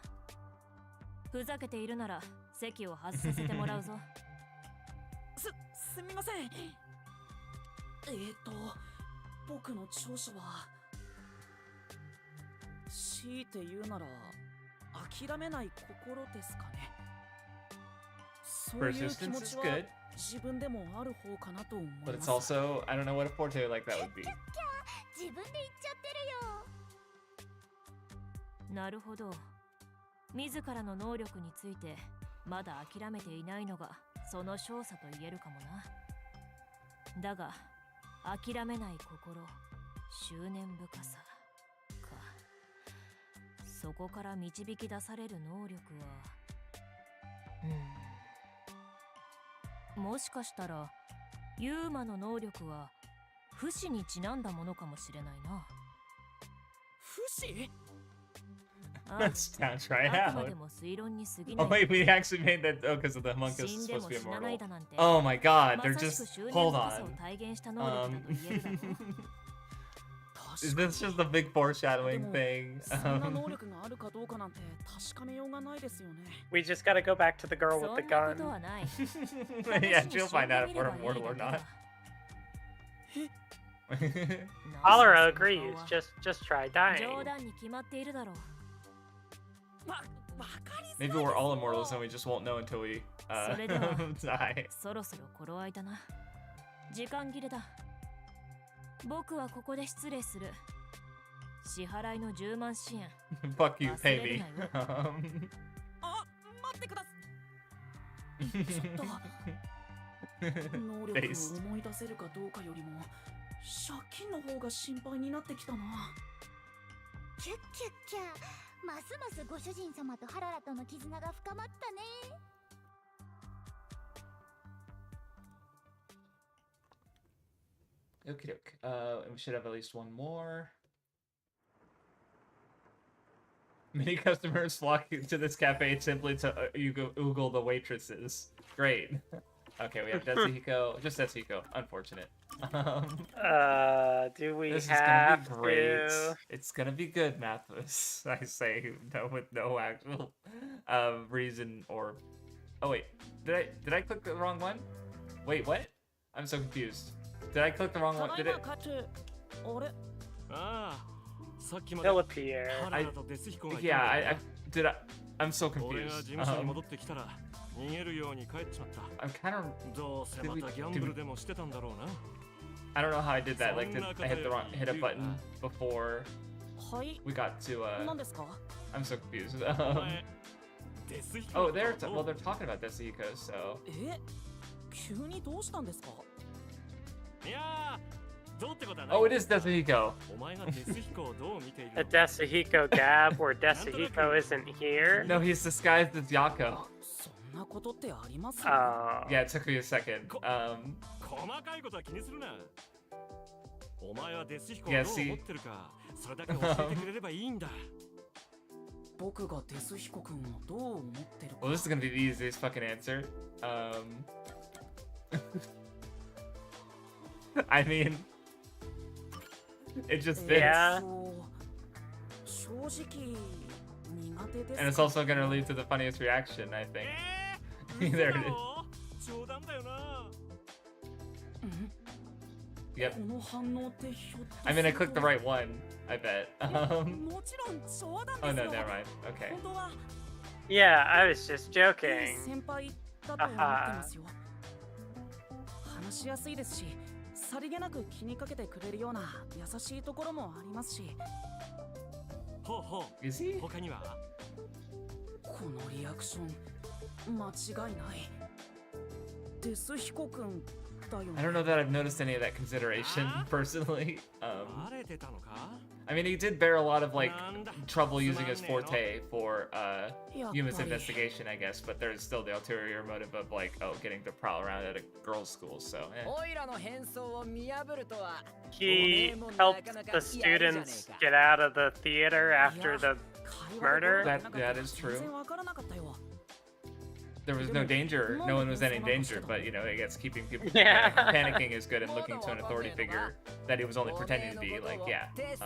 ふざけているなら席を外させてもらうぞ。すみません。僕の長所は強いて言うなら諦めない心ですかね。そういう気持ちは自分でもある方かなと思います。But it's also, I don't know what a forte like that would be. 自分で言っちゃってるよ。なるほど。自らの能力についてまだ諦めていないのがその少佐と言えるかもな。だが諦めない心、執念深さか。そこから導き出される能力は、もしかしたらユーマの能力は不死にちなんだものかもしれないな。不死Let's try it out. Oh wait, we actually made that because of the homunculus is supposed to be immortal. Oh my god, they're just hold on. Is this just a big foreshadowing thing? We just gotta go back to the girl with the gun. Yeah, she'll find out if we're immortal or not. Hollera agrees. Just try dying. Maybe we're all immortals and we just won't know until we die. そろそろ頃合いだな。時間切れだ。僕はここで失礼する。支払いの10万支援。Fuck you, pay me. あ、待ってください。ちょっと能力を思い出せるかどうかよりも借金の方が心配になってきたな。キュッキュッキャ。ますますご主人様とハララとの絆が深まったね。Okie doke. And we should have at least one more. Many customers flock to this cafe simply to oogle the waitresses. Great. Okay, we have Tetsuhiko. Just Tetsuhiko. Unfortunate. Do we this have is gonna be great. to? It's gonna be good, Mathwiz. I say with no actual reason or. Oh wait, did I click the wrong one? Wait, what? I'm so confused. Did I click the wrong one? Did it? They'll appear. Yeah, did I? I'm so confused. I'm kind of. I don't know how I did that. Like, I hit a button before we got to. I'm so confused. お前デスヒコ Oh, の they're こと well, they're talking about Desihiko, so え、急にどうしたんですか？いやー、どうってことはない。 oh, it is Desihiko. お前がデスヒコをどう見ている A の？ Desahiko Gab where Desahiko isn't here? No, he's disguised as Yako. そんなことってあります？ Oh. Yeah, it took me a second. 細かいことは気にするな。お前はデスヒコを Yeah, どう see. 思ってるか、それだけ教えてくれればいいんだ。僕がデスヒコ君をどう思ってるか。 Well, this is gonna be the easiest fucking answer. I mean, it just fits. Yeah. 正直苦手です。 And it's also gonna lead to the funniest reaction, I think. There it is. 冗談だよな。 Yep. この反応ってひょっと I mean, I clicked the right one, I bet. もちろん冗談ですよ。 Oh no, never mind. Okay. 本当は Yeah, I was just joking. 先輩だと思ってますよ。話しやすいですし、さりげなく気にかけてくれるような優しいところもありますし。ほうほう。 Is he? 他には？このリアクション間違いない。デスヒコ君だよね。 I don't know that I've noticed any of that consideration personally. バレてたのか？ I mean, he did bear a lot of like trouble using his forte for Yuma's investigation, I guess, but there's still the ulterior motive of like, oh, getting to prowl around at a girls' school, so. Eh. He helped the students get out of the theater after the murder. That is true. There was no danger, no one was in any danger, but you know, I guess keeping people from panicking is good and looking to an authority figure that he was only pretending to be, like, yeah. テ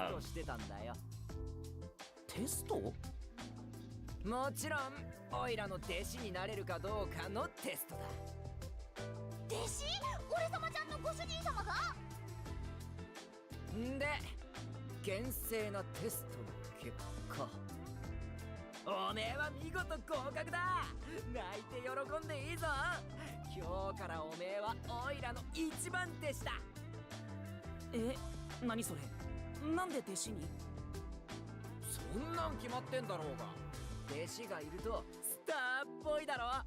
スト？もちろん、オイラの弟子になれるかどうかのテストだ。弟子？俺様ちゃんのご主人様が？んで、厳正なテストの結果、おめえは見事合格だ。泣いて喜んでいいぞ。今日からおめえはオイラの一番弟子だ。え、何それ？なんで弟子に？そんなん決まってんだろうが。弟子がいるとスターっぽいだろ。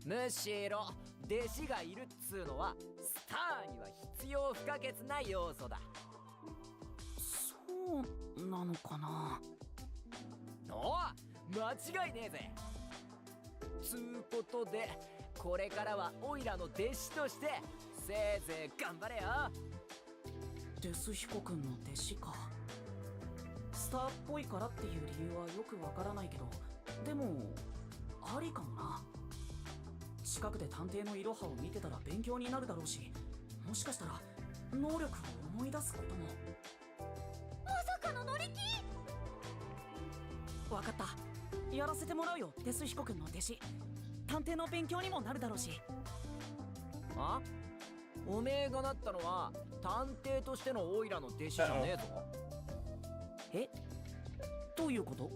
むしろ弟子がいるっつうのはスターには必要不可欠な要素だ。そうなのかな。おう、間違いねえぜ。つうことでこれからはオイラの弟子としてせいぜい頑張れよ。デスヒコ君の弟子か。スターっぽいからっていう理由はよくわからないけど、でもありかもな。近くで探偵のイロハを見てたら勉強になるだろうし、もしかしたら能力を思い出すことも。まさかの乗り気？わかった。やらせてもらうよ、デスヒコ君の弟子。探偵の勉強にもなるだろうし。あ？おめえがなったのは探偵としてのオイラの弟子じゃねえぞ。え？どういうこと？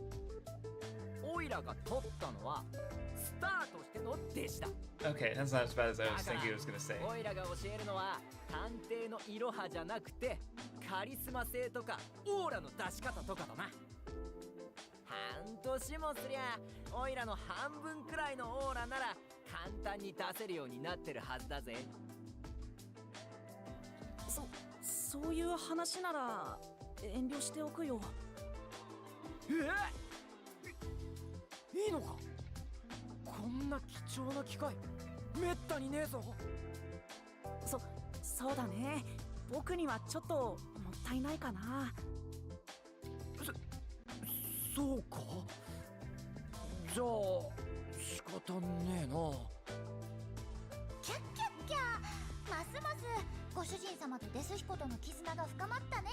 オイラが取ったのはスターとしての弟子だ。 Okay, that's not as bad as I was thinking he was gonna say. オイラが教えるのは探偵のイロハじゃなくてカリスマ性とかオーラの出し方とかだな。半年もすりゃオイラの半分くらいのオーラなら簡単に出せるようになってるはずだぜ。そういう話なら遠慮しておくよ。いいのか？こんな貴重な機会めったにねえぞ。そうだね。僕にはちょっともったいないかな。そうか。じゃあ仕方ねえな。キャッキャッキャ。ますますご主人様とデスヒコとの絆が深まったね。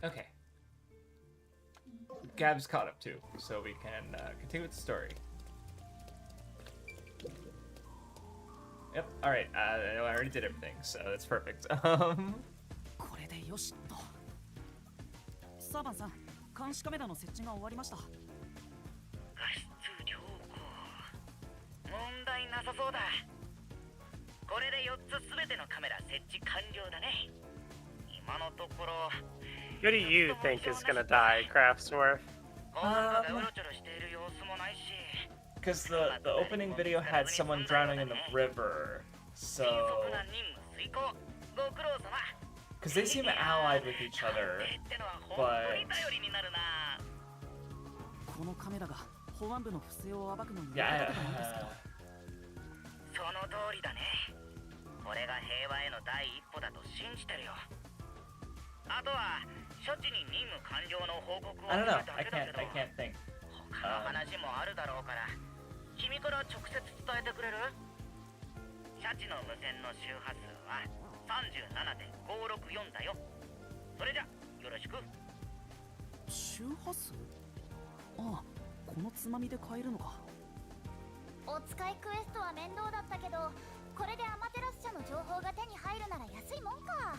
Okay. Gab's caught up too, so we can continue with the story. Yep. All right. I already did everything, so that's perfect. これでよしっと。サバンさん、監視カメラの設置が終わりました。なさそうだ。これで4つすべてのカメラ設置完了だね。今のところ Who do you think is gonna die, Craftsworth? Because the opening video had someone drowning in the river, so because they seem allied with each other, but このカメラが保安部の不正を暴くのに yeah. その通りだね。これが平和への第一歩だと信じてるよ。あとは処置に任務完了の報告を I don't know. するだけだけど、 I can't think. 他の話もあるだろうから、君から直接伝えてくれる？シャチの無線の周波数は 37.564 だよ。それじゃよろしく。周波数？ああ、このつまみで買えるのか。お使いクエストは面倒だったけど、これでアマテラス社の情報が手に入るなら安いもんか。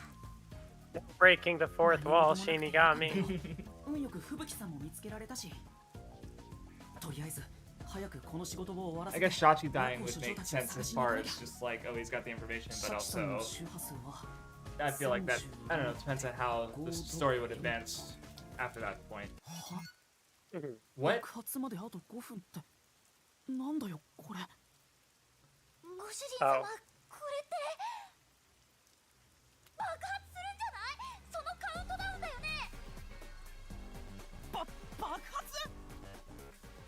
Breaking the fourth wall, Shinigami. 運よく吹雪さんも見つけられたし。とりあえず早くこの仕事を終わらせ I guess Shachi dying would make sense as far as just like, oh, he's got the information, but also I feel like that, I don't know, it depends on how the story would advance after that point. What? 爆発まであと5分ってなんだよこれ。ご主人様、これって爆発するんじゃない？そのカウントダウンだよね。爆発？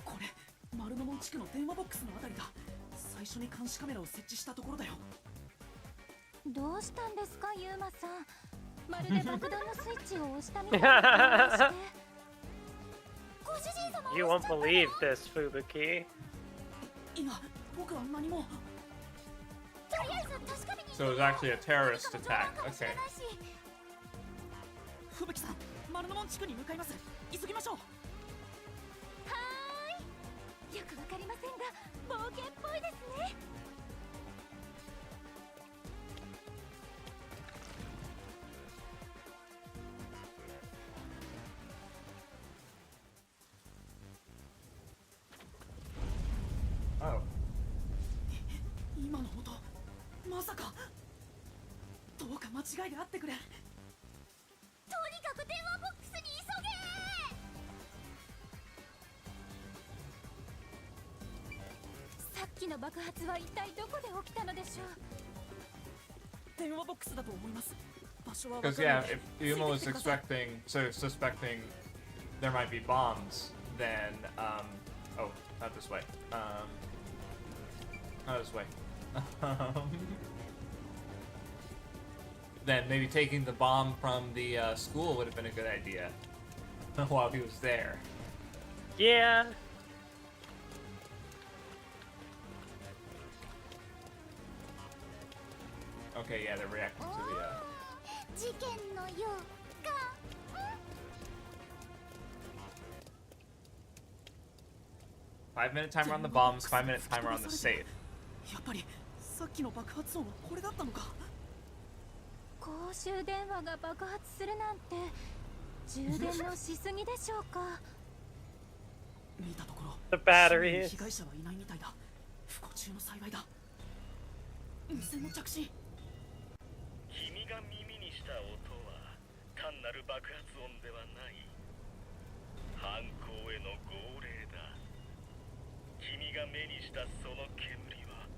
これ丸の門地区の電話ボックスのあたりだ。最初に監視カメラを設置したところだよ。どうしたんですかユーマさん。まるで爆弾のスイッチを押したみたいな顔して。You won't believe this, Fubuki. いや、僕は何も。 So it was actually a terrorist attack. Okay. 吹雪さん、丸の門地区に向かいます。急ぎましょう。はーい。よくわかりませんが、冒険っぽいですね。Oh. 今の音、まさか。どうか間違いであってくれ。とにかく電話ボックスに急げ。さっきの爆発は一体どこで起きたのでしょう。電話ボックスだと思います。場所は Because yeah, if Yuma was suspecting there might be bombs, then oh, not this way. Not this way. Then maybe taking the bomb from the school would have been a good idea while he was there. Yeah. Okay, yeah, they're reacting to the. 事件の予感。 5-minute timer on the bombs, 5-minute timer on the safe. やっぱりさっきの爆発音はこれだったのか。公衆電話が爆発するなんて充電のしすぎでしょうか。見たところ The battery 被害者はいないみたいだ。不幸中の幸いだ。無線の着信。君が耳にした音は単なる爆発音ではない。犯行への号令だ。君が目にしたその煙は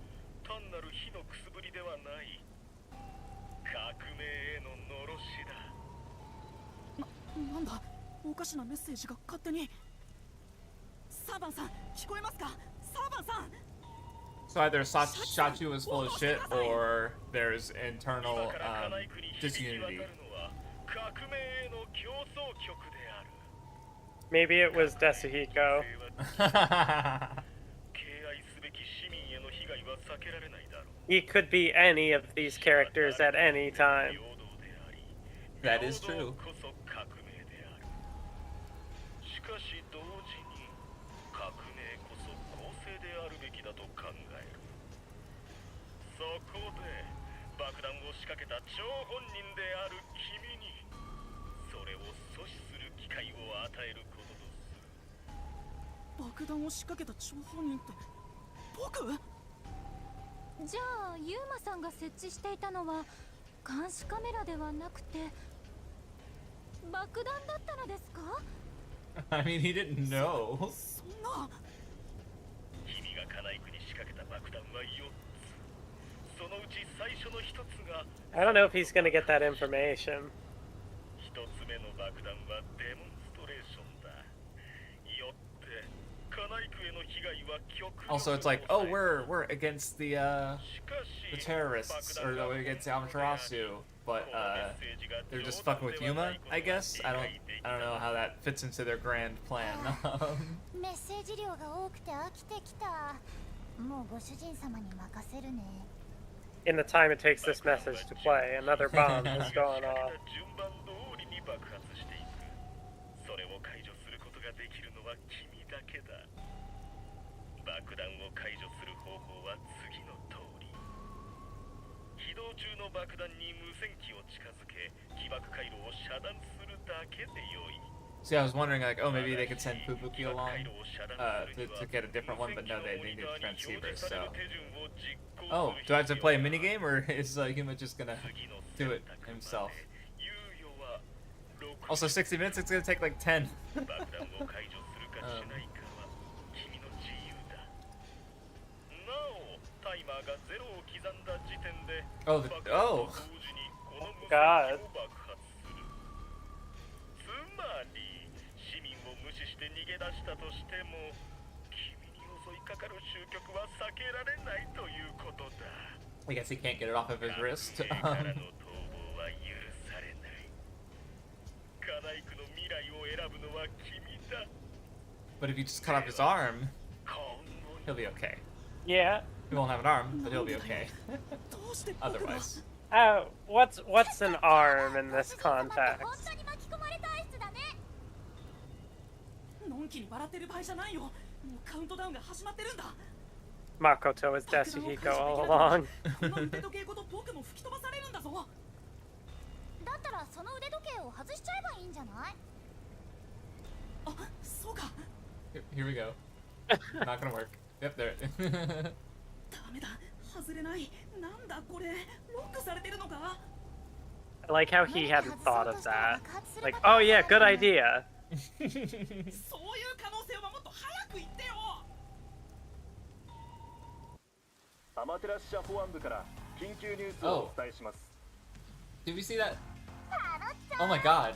単なる火のくすぶりではない。革命への呪しだ。なんだ、おかしなメッセージが勝手に。サーバンさん、聞こえますか？サーバンさん。 So either Shachi was full of shit, or there's internal disunity. Maybe it was Desuhiko. He could be any of these characters at any time. That is true. そこで爆弾を仕掛けた張本人である君にそれを阻止する機会を与えることとする。爆弾を仕掛けた張本人って僕？じゃあユーマさんが設置していたのは監視カメラではなくて爆弾だったのですか？ I mean, he didn't know. そんな。君がカナイクに仕掛けた爆弾は4つ。そのうち最初の1つが I don't know if he's gonna get that information. 1つ目の爆弾はデモンストレーションだ。よってカナイクへの被害は極力 Also, it's like, oh, we're against the terrorists, or no, we're against Amaterasu, but they're just fucking with Yuma, I guess. I don't know how that fits into their grand plan. メッセージ量が多くて飽きてきた。もうご主人様に任せるね。 In the time it takes this message to play, another bomb has gone off. 順番通りに爆発していく。それを解除することができるのは君だけだ。爆弾を解除する方法は次の通り。起動中の爆弾に無線機を近づけ、起爆回路を遮断するだけで良い。 See, I was wondering, like, oh, maybe they could send Fubuki along to get a different one, but no, they needed transceivers, so... Oh, do I have to play a minigame, or is Yuma just gonna do it himself? Also, 60 minutes, it's gonna take like 10. Oh, oh! God. 逃げ出したとしても君に襲いかかる終局は避けられないということだ。 I guess he can't get it off of his wrist. But if you just cut off his arm, he'll be okay. Yeah. He won't have an arm, but he'll be okay. Otherwise. Oh, what's an arm in this context? のんきに笑ってる場合じゃないよ。もうカウントダウンが始まってるんだ。 Makoto was Deshihiko all along. この腕時計ごと僕も吹き飛ばされるんだぞ。だったらその腕時計を外しちゃえばいいんじゃない？あ、そうか。 Here we go. Not gonna work. Yep, there. ダメだ。外れない。なんだこれ。ロックされてるのか？ I like how he hadn't thought of that. Like, oh yeah, good idea. そういう可能性はもっと早く言ってよ。アマテラス社保安部から緊急ニュースをお伝えします。 Did we see that? Oh my god.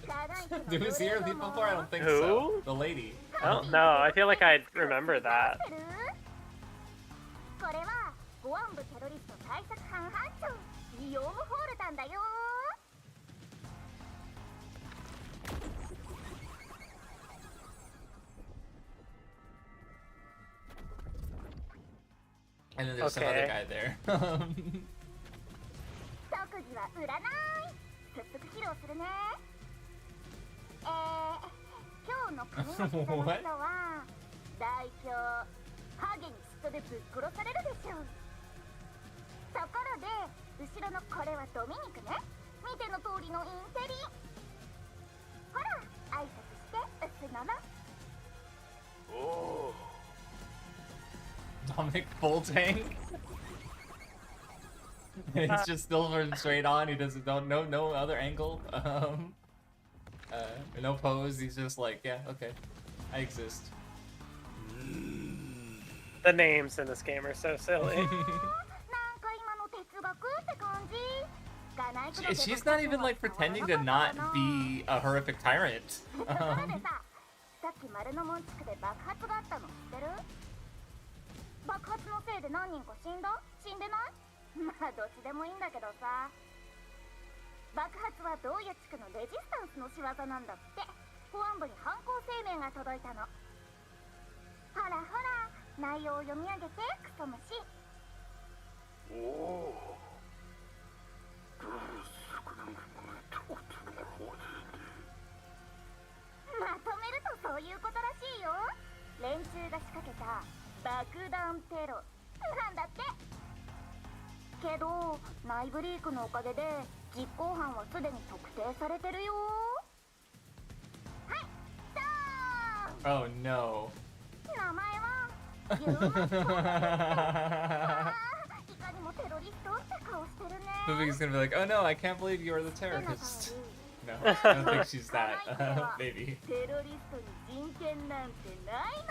Did we see her before? I don't think so. Who? The lady. I don't know. I feel like I remember that. これは保安部テロリスト対策班班長ギヨーム・ホールタンだよ。 And then there's some other guy there. 特技は占い。早速披露するね。今日の髪の毛の人は代表ハゲに嫉妬でぶっ殺されるでしょう。ところで後ろのこれはドミニクね。見ての通りのインテリ。ほら挨拶してうすのの。おお。 Dominic full tank. It's just still straight on. He doesn't no other angle. No pose. He's just like, yeah, okay, I exist. The names in this game are so silly. She's not even like pretending to not be a horrific tyrant. さっき丸の門地区で爆発があったの知ってる？爆発のせいで何人か死んだ？死んでない？まあどっちでもいいんだけどさ。爆発はどういう地区のレジスタンスの仕業なんだって。保安部に犯行声明が届いたの。ほらほら、内容を読み上げてクソ虫。おお。まとめるとそういうことらしいよ。連中が仕掛けた爆弾テロなんだって。けど内部リークのおかげで実行犯はすでに特定されてるよ。はい、ドーン。 Oh no. 名前はユーマスコール。いかにも Fubuki's gonna be like, oh no, I can't believe you are the terrorist. No, I don't think she's that. Maybe.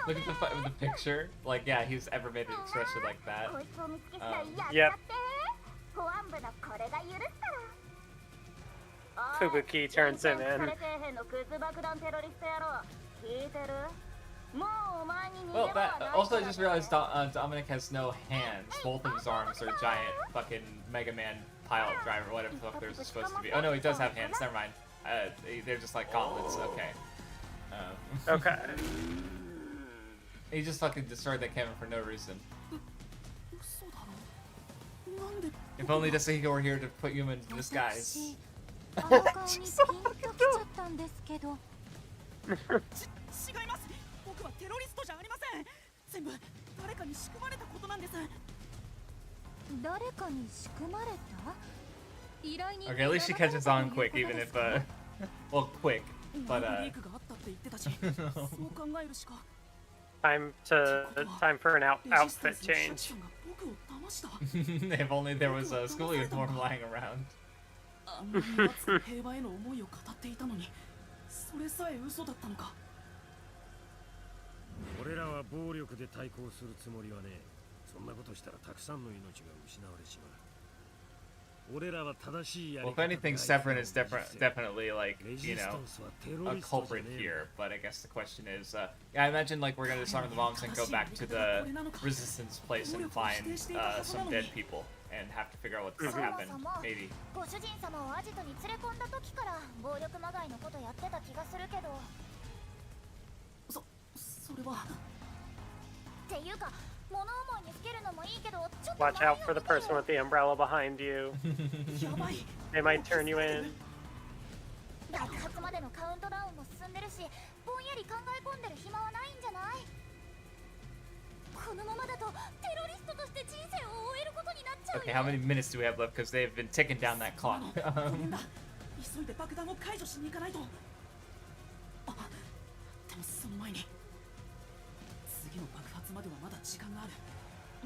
Look at the picture. Like, yeah, he's ever made an expression like that. Yep. Fubuki turns him in. Well, that also I just realized Dominic has no hands. Both of his arms are giant fucking Mega Man pilot driver, whatever the fuck they're supposed to be. Oh no, he does have hands. Never mind. They're just like gauntlets. Okay. Okay. He just fucking destroyed that camera for no reason. If only Dasuhiko were here to put you in disguise. 違います。僕はテロリストじゃありません。全部誰かに仕組まれたことなんです。誰かに仕組まれた？ Okay, at least she catches on quick, even if well, quick, but time for an outfit change. If only there was a school uniform lying around. 平和への思いを語っていたのに、それさえ嘘だったのか。俺らは暴力で対抗するつもりはね。そんなことしたらたくさんの命が失われちまう。 Well, if anything, Severin is definitely like, you know, a culprit here. But I guess the question is, yeah, I imagine like we're gonna disarm the bombs and go back to the resistance place and find some dead people and have to figure out what happened. Maybe. ご主人様をアジトに連れ込んだ時から暴力まがいのことやってた気がするけど。それは。っていうか。 Watch out for the person with the umbrella behind you. They might turn you in. Okay, how many minutes do we have left? Because they've been ticking down that clock. 急いで爆弾を解除しに行かないと。あ、でもその前に。 次の爆発まではまだ時間がある。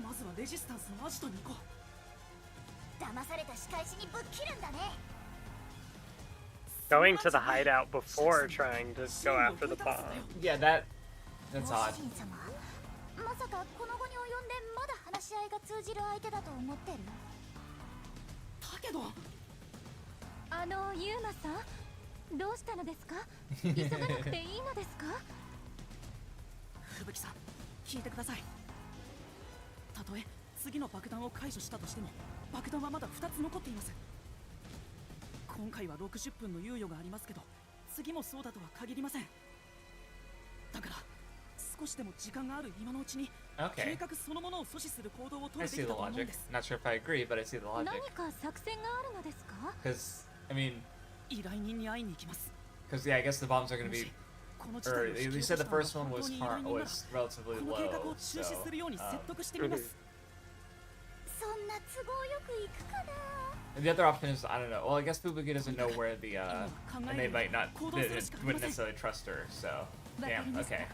まずはレジスタンスのアジトに行こう。騙された仕返しにぶっ切るんだね。Going to the hideout before trying to go after the bomb. Yeah, that's odd. まさかこの後に及んでまだ話し合いが通じる相手だと思ってる？だけど、ユーマさん、どうしたのですか？急がなくていいのですか？吹雪さん、聞いてください。たとえ次の爆弾を解除したとしても、爆弾はまだ2つ残っています。今回は60分の猶予がありますけど、次もそうだとは限りません。だから少しでも時間がある今のうちに、計画そのものを阻止する行動を取るべきだと思うんです。 Not sure if I agree, but I see the logic. 何か作戦があるのですか？ Because I mean, 依頼人に会いに行きます。 because yeah, I guess the bombs are going to be. Or you said the first one was relatively low, so. And the other option is, I don't know. Well, I guess Fubuki doesn't know where the and they might not wouldn't necessarily trust her. So, damn. Okay.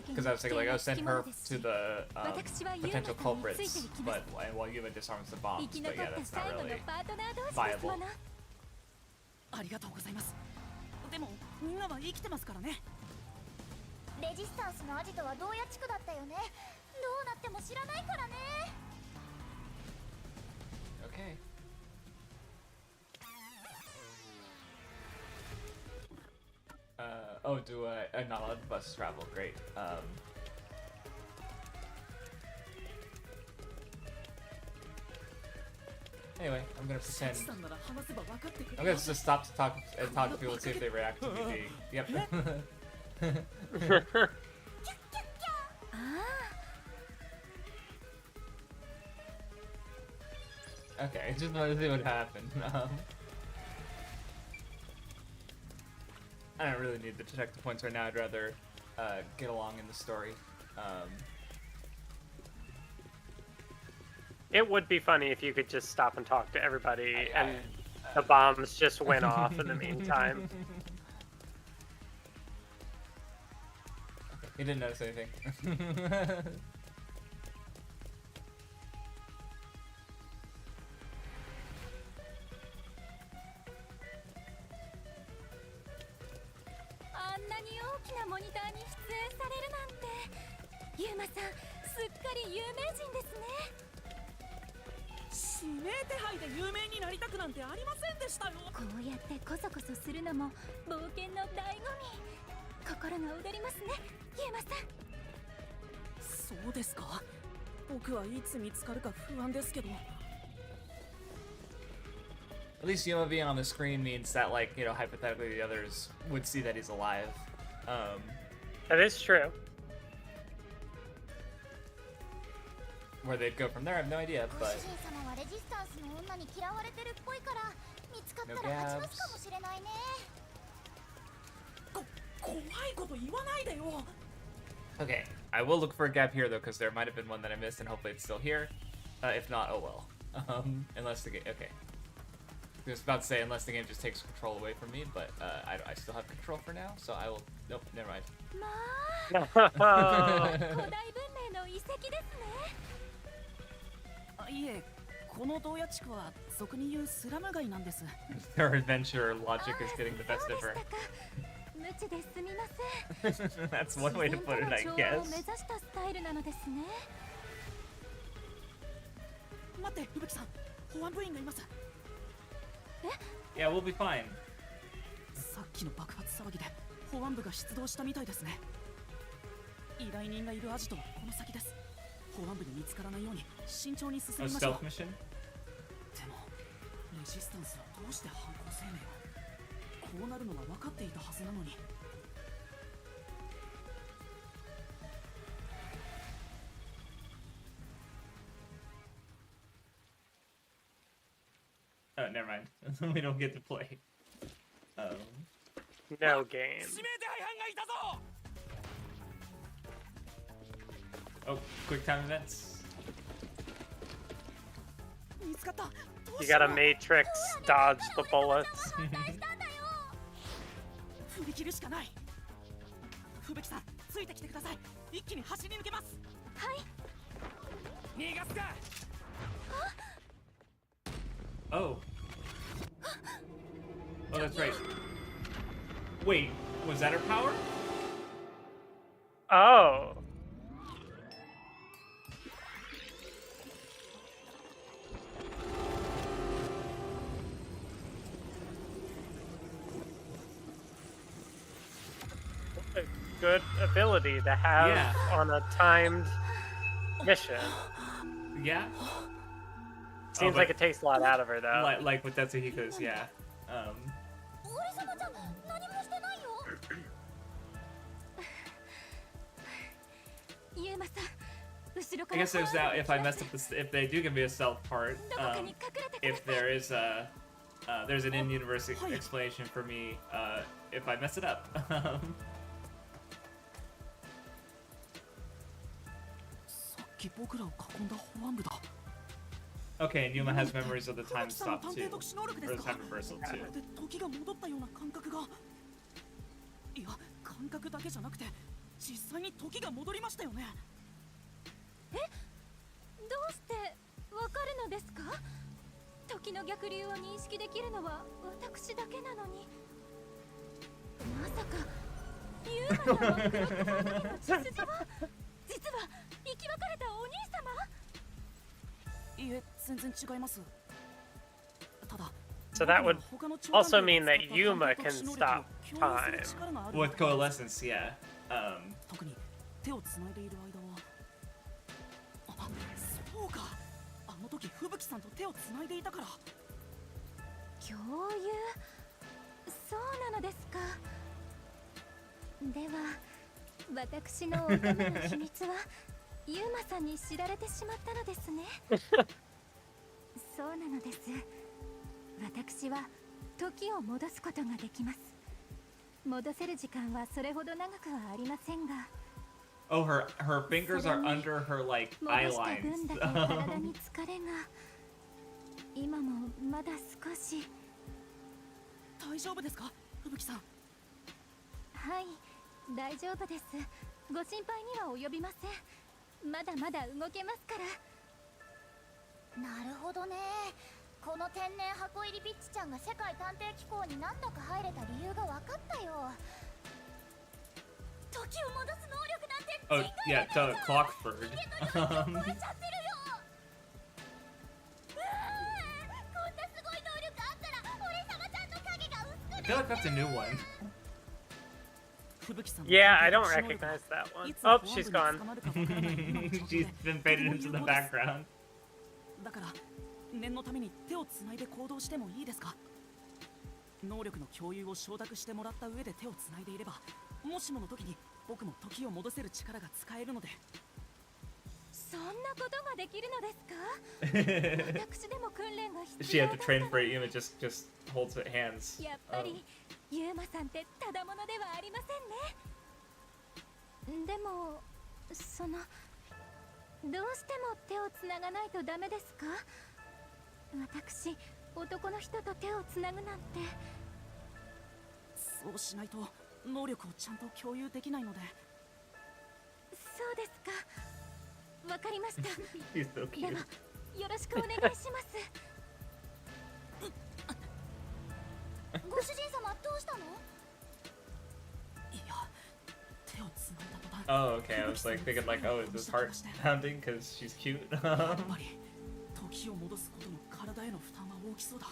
Because I was thinking like, oh, send her to the potential culprits, but while Yuma disarms the bombs. But yeah, that's not really viable. ありがとうございます。でもみんなは生きてますからね。レジスタンスのアジトは洞爺地区だったよね。どうなっても知らないからね。Okay. Oh, do I'm not allowed to bus travel. Great. Anyway, I'm gonna pretend. I'm gonna just stop to talk to people and see if they react to me being. Yep. Okay, just wanted to see what happened. I don't really need the detective points right now. I'd rather get along in the story. It would be funny if you could just stop and talk to everybody and the bombs just went off in the meantime. He didn't notice anything. り有名人ですね。指名手配で有名になりたくなんてありませんでしたよ。こうやってコソコソするのも冒険の醍醐味。心が躍りますね、ユーマさん。そうですか。僕はいつ見つかるか不安ですけど。 At least Yuma being on the screen means that, like, you know, hypothetically the others would see that he's alive. That is true. Where they'd go from there, I have no idea, ご主 but 人様はレジスタンスの女に嫌われてるっぽいから見つかった no ら勝ちま gaps. すかもしれないね。怖いこと言わないでよ。 Okay, I will look for a gap here though, because there might have been one that I missed, and hopefully it's still here. If not, oh well. Unless the game, okay. I was about to say unless the game just takes control away from me, but I still have control for now, so I will. Nope, never mind. まあ、古代文明の遺跡ですね。いえ、この洞爺地区は俗に言うスラム街なんです。 Their adventure logic is getting the best of her. 無知ですみません。 That's one way to put it, I 自然との調和を guess. 目指したスタイルなのですね。待って、吹雪さん、保安部員がいます。 Yeah, we'll be fine. さっきの爆発騒ぎで保安部が出動したみたいですね。依頼人がいるアジトはこの先です。保安部に見つからないように慎重に進 A みましょう。 stealth mission? でもレジスタンスはどうして犯行声明を。こうなるのは分かっていたはずなのに。 Oh, never mind. We don't get to play. No game. Oh, quick time events. 見つかった。 You gotta matrix dodge the bullets. 振り切るしかない。吹雪さん、ついてきてください。一気に走り抜けます。はい。逃がすか。 Oh. Oh, that's right. Wait, was that her power? Oh. A good ability to have Yeah. on a timed mission. Yeah. Seems but- like it takes a lot out of her though. Like with Tetsuhiko's, yeah. 俺様じゃ何もしてないよ。ユーマさん、後ろか I ら guess there's that. If I messed up this, if they do give me a stealth part, if there is a, there's an in-universe explanation for me, if I mess it up. さっき僕らを囲んだ保安部だ。 Okay, and Yuma has memories of the time stop too, or the time reversal too. で時が戻ったような感覚が。いや、感覚だけじゃなくて実際に時が戻りましたよね。え、どうしてわかるのですか？時の逆流を認識できるのは私だけなのに。まさかユーマのクロックファミリーの血筋は実は生き別れたお兄様？いえ、全然違います。ただ So that would also mean that Yuma can stop time. With coalescence, yeah. 特に手をつないでいる間は。あ、そうか。あの時吹雪さんと手をつないでいたから。共有、そうなのですか。では私の乙女の秘密はユーマさんに知られてしまったのですね。そうなのです。私は時を戻すことができます。戻せる時間はそれほど長くはありませんが。Oh, her fingers are under her like eye 戻した lines. 分だけ体に疲れが。今もまだ少し。大丈夫ですか、吹雪さん。はい、大丈夫です。ご心配には及びません。まだまだ動けますから。なるほどね。この天然箱入りビッチちゃんが世界探偵機構に何度か入れた理由が分かったよ。時を戻す能力なんて Oh, yeah, to Clockford. こんなすごい能力あったら俺様ちゃんの影が薄く I feel like that's a new one. Yeah, I don't recognize that one. Oh, she's gone. She's been faded into the background. だから念のために手をつないで行動してもいいですか？能力の共有を承諾してもらった上で手をつないでいれば、もしもの時に僕も時を戻せる力が使えるので。そんなことができるのですか？私でも訓練が必 She 要 had だ to train for it. Yuma just holds it hands. やっぱりユーマさんってただものではありませんね。でもそのどうしても手をつながないとダメですか？私男の人と手をつなぐなんて。そうしないと能力をちゃんと共有できないので。そうですか。わかりました。 He's so で cute. はよろしくお願いします。ご主人様どうしたの？ Oh, okay. I was like thinking like, oh, is his heart pounding because she's cute? 時を戻すことの体への負担は大きそうだ。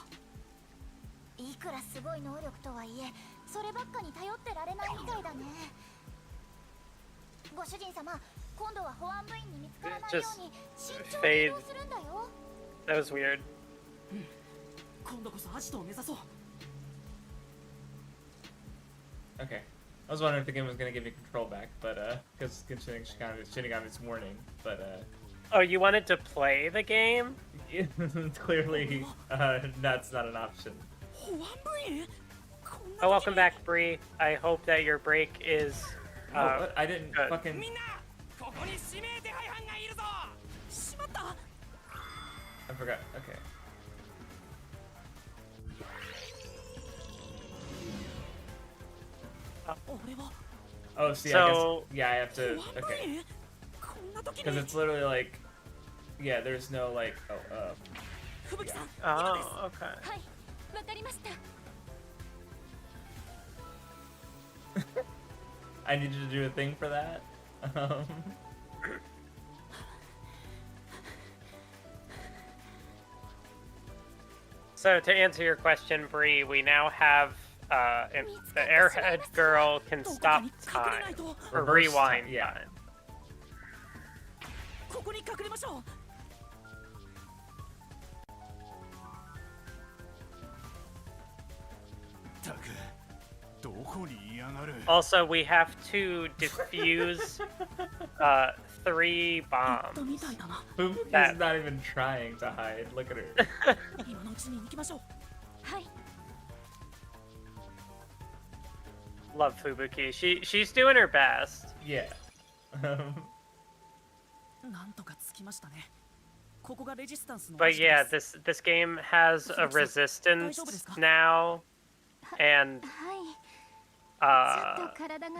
いくらすごい能力とはいえ、そればっかに頼ってられないみたいだね。ご主人様、今度は保安部員に見つからないように慎重に移動するんだよ。 That was weird. 今度こそアジトを目指そう。 Okay. I was wondering if the game was gonna give me control back, but because considering Shinigami's warning, but Oh, you wanted to play the game? clearly that's not an option. Oh, welcome back, Bree. I hope that your break is. Oh, what? I didn't good. fucking. I forgot. Okay. Oh, see, I guess. Yeah, I have to. Okay. Because it's literally like. Yeah, there's no like. Oh, yeah. Oh, okay. はい、わかりました。 I need you to do a thing for that. So to answer your question, Bree, we now have if the airhead girl can stop time or Reverse rewind time, yeah. time. ここに隠れましょう。 Also, we have to defuse 3 bombs. Fubuki's not even trying to hide. Look at her. 今のうちに行きましょう。はい。 Love Fubuki. She's doing her best. Yeah. なんとかつきましたね。ここがレジスタンスの。 But yeah, this game has a resistance now, and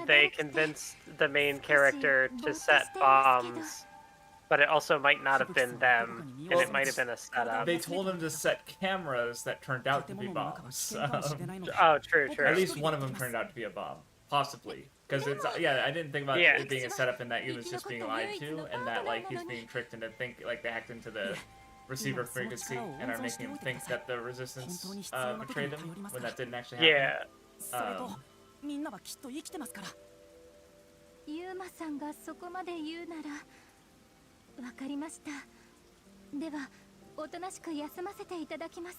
they convinced the main character to set bombs, but it also might not have been them, and it might have been a setup. They told him to set cameras that turned out to be bombs. Oh, true. At least one of them turned out to be a bomb, possibly. Because it's I didn't think about it being a setup and that he was just being lied to, and that like he's being tricked into like they hacked into the receiver frequency and are making him think that the resistance betrayed him when that didn't actually happen. Yeah. みんなはきっと生きてますから。ユーマさんがそこまで言うならわかりました。ではおとなしく休ませていただきます。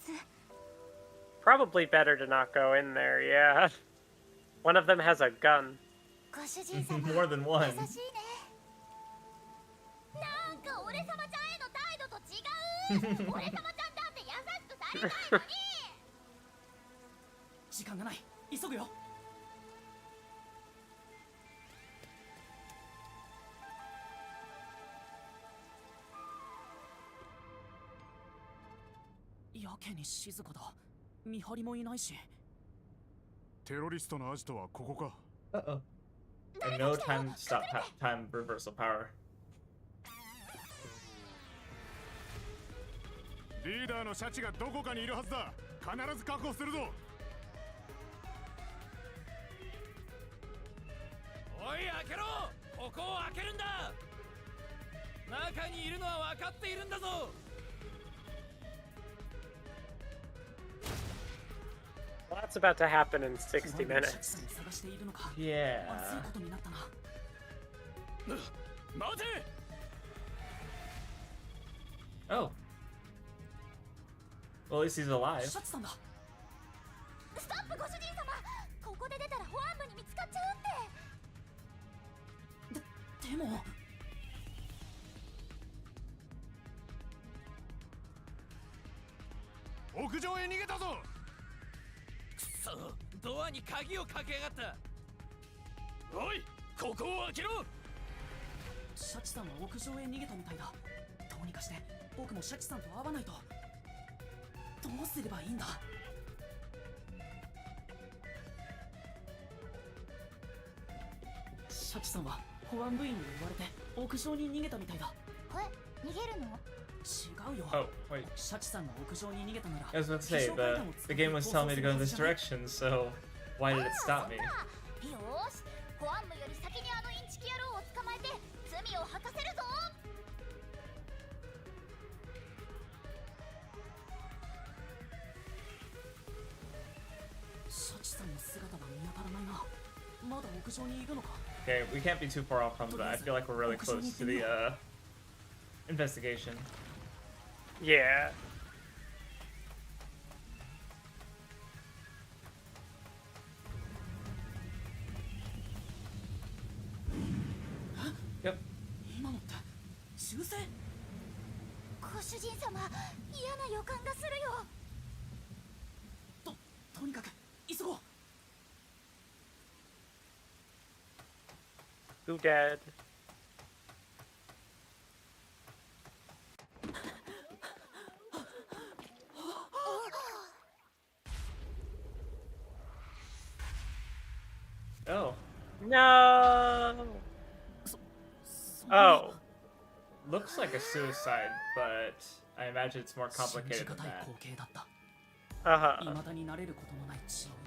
Probably better to not go in there. Yeah. One of them has a gun. More than one. なんか俺様ちゃんへの態度と違う。俺様ちゃんだって優しくされたいのに。時間がない。急ぐよ。 やけに静かだ。見張りもいないし。テロリストのアジトはここか。Uh-oh. And no time stop time reversal power. リーダーのシャチがどこかにいるはずだ。必ず確保するぞ。おい開けろ。ここを開けるんだ。中にいるのは分かっているんだぞ。Well, that's about to happen in 60 minutes. 探しているのか。 Yeah. まずいことになったな。待て。 Oh. Well, at least he's alive. シャチさんだ。ストップご主人様。ここで出たら保安部に見つかっちゃうって。でも屋上へ逃げたぞ。くそ、ドアに鍵をかけやがった。おい、ここを開けろ。シャチさんは屋上へ逃げたみたいだ。どうにかして僕もシャチさんと会わないと。どうすればいいんだ。シャチさんは保安部員に追われて屋上に逃げたみたいだ。え、逃げるの？違うよ。 Oh, wait. シャチさんが屋上に逃げたなら。 I was about to say, the game was telling me to go in this direction, so why did it stop me? よーし、保安部より先にあのインチキ野郎を捕まえて罪を吐かせるぞ。シャチさんの姿が見当たらないな。まだ屋上にいるのか。 Okay, we can't be too far off from that. I feel like we're really close to the investigation. Yeah. Yep. 今のって銃声？ご主人様、嫌な予感がするよ。とにかく急ごう。 Who dead? Oh. No. Oh. Looks like a suicide, but I imagine it's more complicated than 信じがたい that. 光景だった。 Uh-huh. 未だに慣れることのない血の海。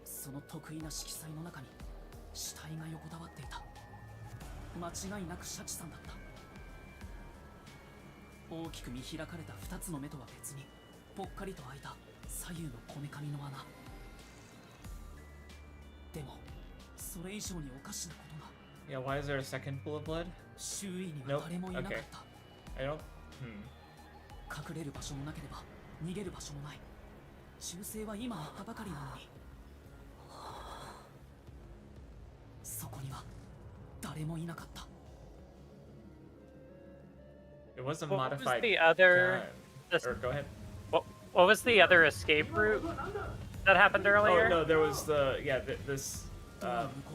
その得意な色彩の中に死体が横たわっていた。間違いなくシャチさんだった。大きく見開かれた2つの目とは別にぽっかりと開いた左右のこめかみの穴。でもそれ以上におかしなことが。 Yeah, why is there a second pool of blood? 周囲には Nope. 誰もいなかっ Okay. た。 I don't. 隠れる場所もなければ逃げる場所もない。銃声は今あったばかりなのに。そこには誰もいなかった。 It was a What was modified the other? gun. Or go ahead. What was the other escape route that happened earlier? Oh no, there was the this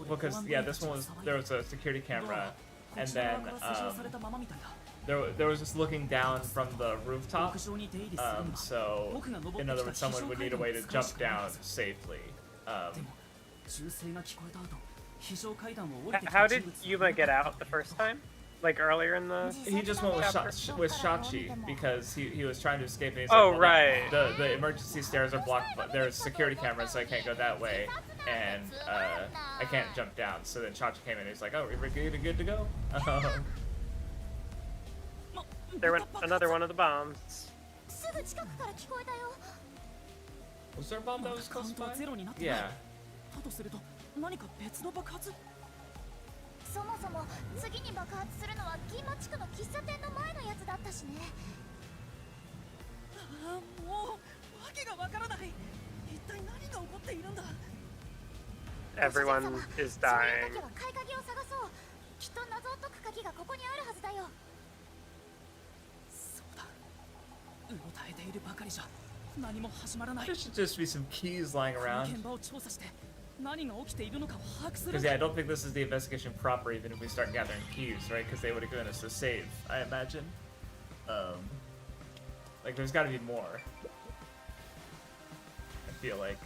because this one was there was a security camera, and then there was just looking down from the rooftop. So in other words, someone would need a way to jump down safely. How did Yuma get out the first time? Like earlier in the. He just went with Shachi because he was trying to escape. And he's Oh, like, well, right. The emergency stairs are blocked, but there's security cameras, so I can't go that way, and I can't jump down. So then Shachi came in. And he's like, oh, we're good to go. There went another one of the bombs. Was there a bomb that was close by? Yeah. だとすると何か別の爆発？そもそも次に爆発するのは銀馬地区の喫茶店の前のやつだったしね。ああ、もう訳がわからない。一体何が起こっているんだ。 Everyone is そう dying. いう時は買い鍵を探そう。きっと謎を解く鍵がここにあるはずだよ。そうだ。うろたえているばかりじゃ何も始まらない。 There should just be some keys lying この around. 現場を調査して何が起きているのかを把握する。 Because I don't think this is the investigation proper, even if we start gathering keys, right? Because they would have given us a save, I imagine. Like there's got to be more. I feel like.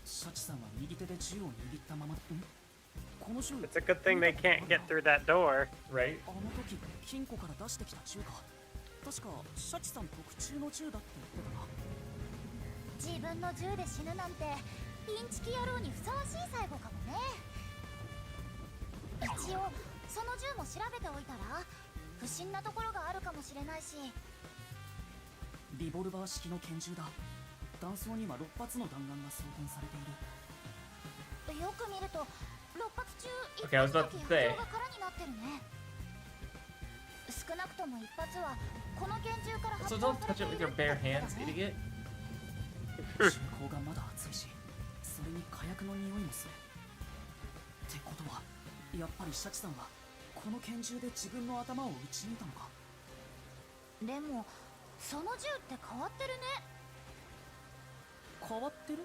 シャチさんは右手で銃を握ったまま。この銃。 It's a good thing they can't get through that door. Right? あの時金庫から出してきた銃か。確かシャチさん特注の銃だって言ってたな。自分の銃で死ぬなんてインチキ野郎にふさわしい最後かもね。一応その銃も調べておいたら不審なところがあるかもしれないし。リボルバー式の拳銃だ。弾倉には6発の弾丸が装填されている。よく見ると6発中1 Okay, I was 発 about だけ to 薬 say. が空になってるね。少なくとも1発はこの拳銃から So 発 don't 砲され touch て it い with る your って bare ことだ hands, ね。 idiot. 銃口がまだ熱いし、それに火薬の匂いもする。ってことはやっぱりシャチさんはこの拳銃で自分の頭を撃ち抜いたのか。でもその銃って変わってるね。変わってる？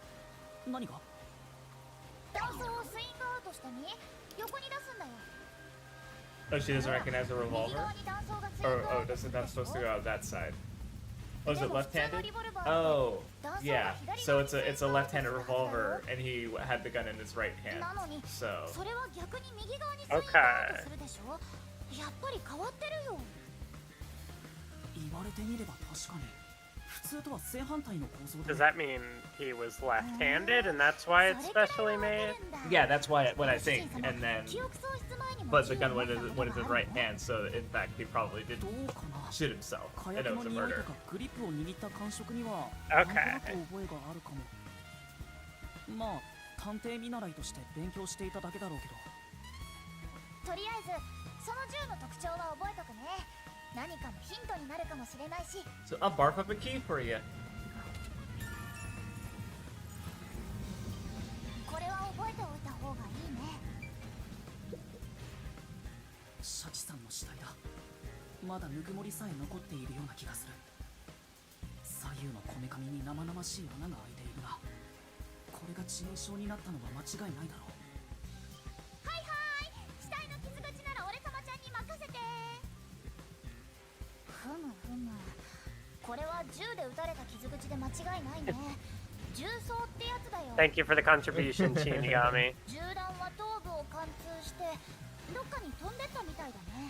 何が？弾倉をスイングアウトしてみ、横に出すんだよ。 Oh, she doesn't recognize the revolver? Oh, does it not supposed to go out that side? Oh, is it left-handed? Oh, yeah. So it's a left-handed revolver, and he had the gun in his right hand. So それは逆に右側にスイングアウトするでしょ。やっぱり変わってるよ。言われてみれば確かに普通とは正反対の構造だ。 Does that mean he was left-handed and that's why it's specially made? yeah, that's what I think. And then, but the gun went in his right hand, so in fact he probably did shoot himself, 火 and 薬 it の was a 匂いと murder. かグリップを握った感触には Okay. なんとなく覚えがあるかも。まあ探偵見習いとして勉強していただけだろうけど。とりあえずその銃の特徴は覚えとくね。何かのヒントになるかもしれないし。 So I'll barf up a key for you. これは覚えておいた方がいいね。シャチさんの死体だ。まだぬくもりさえ残っているような気がする。左右のこめかみに生々しい穴が開いているが、これが致命傷になったのは間違いないだろう。はいはい、死体の傷口なら俺様ちゃんに任せて。ふむふむ、これは銃で撃たれた傷口で間違いないね。銃創ってやつだよ。 Thank you for the contribution, Shinigami. 銃弾は頭部を貫通してどっかに飛んでったみたいだね。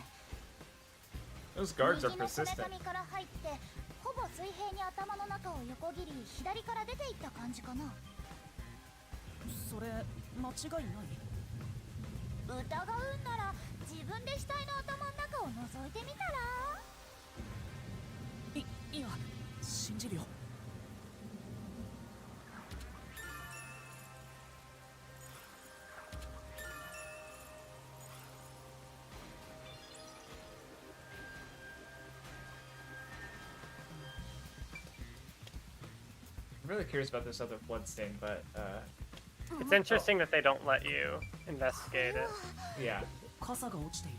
Those guards are 右のこめ persistent. かみから入ってほぼ水平に頭の中を横切り左から出ていった感じかな。それ間違いない？疑うんなら自分で死体の頭の中を覗いてみたら。いや、信じるよ。I'm really curious about this other bloodstain, but It's interesting that they don't let you investigate it. yeah. 傘が落ちている。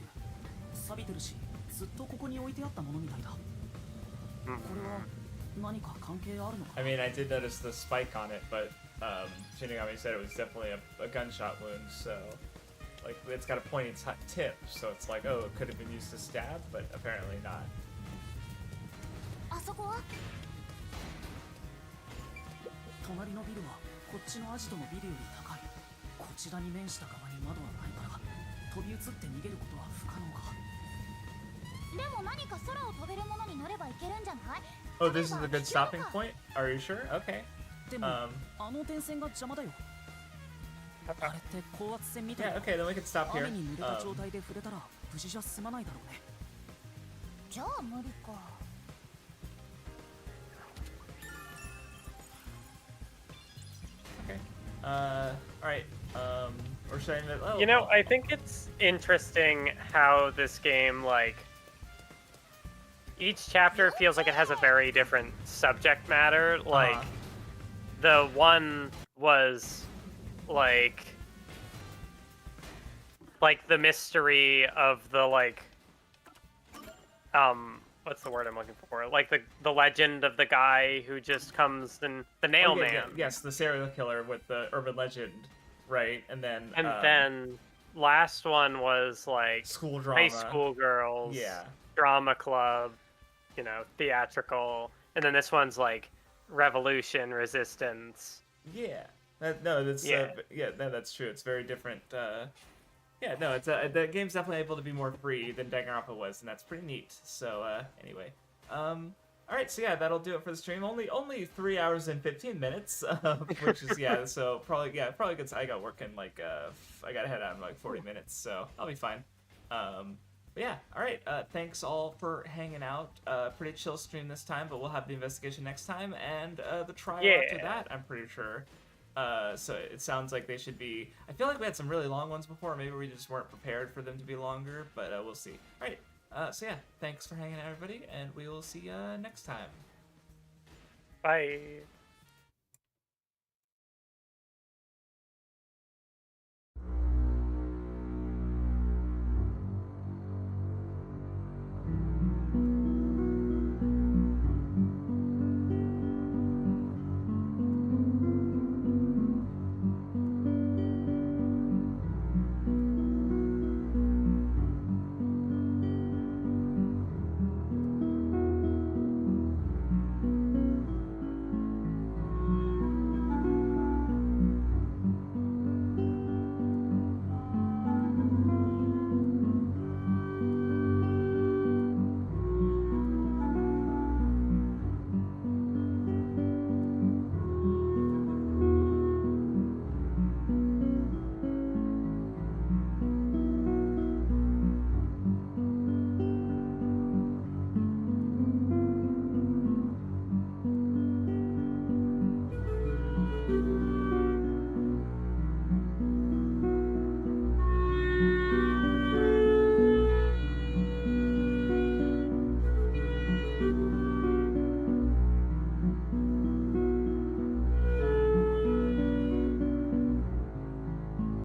錆びてるし、ずっとここに置いてあったものみたいだ。これは何か関係あるのか？ I mean, I did notice the spike on it, but Shinigami said it was definitely a gunshot wound, so like it's got a pointy tip, so it's like, oh, it could have been used to stab, but apparently not. あそこは隣のビルはこっちのアジトのビルより高い。こちらに面した側に窓はないから飛び移って逃げることは不可能か。でも何か空を飛べるものに乗ればいけるんじゃない？ Oh, this is a good stopping point? Are you sure? Okay. でも、あの電線が邪魔だよ。あれって高圧線みたい Yeah, な。 okay, then we can stop here. 雨に濡れた状態で触れたら無事じゃ済まないだろうね。じゃあ無理か。Okay. Alright. We're saying that. Oh, You know, I think it's interesting how this game, like, each chapter feels like it has a very different subject matter. Like, the one was, like the mystery of the, like, what's the word I'm looking for? Like, the legend of the guy who just comes and the nail man. Yes, the serial killer with the urban legend, right? And then. And then last one was like school drama, high school girls, yeah, drama club, you know, theatrical, and then this one's like revolution, resistance. Yeah, that's that's true. It's very different. Yeah, no, it's the game's definitely able to be more free than Danganronpa was, and that's pretty neat. So anyway, all All right, so yeah, that'll do it for the stream. Only 3 hours and 15 minutes, which is yeah. So probably good. I got work in like I got to head out in like 40 minutes, so I'll be fine. But yeah, all right. Thanks all for hanging out. Pretty chill stream this time, but we'll have the investigation next time and the trial after that. I'm pretty sure. So it sounds like they should be. I feel like we had some really long ones before. Maybe we just weren't prepared for them to be longer, but we'll see. All right. So yeah, thanks for hanging out, everybody, and we will see you next time. Bye.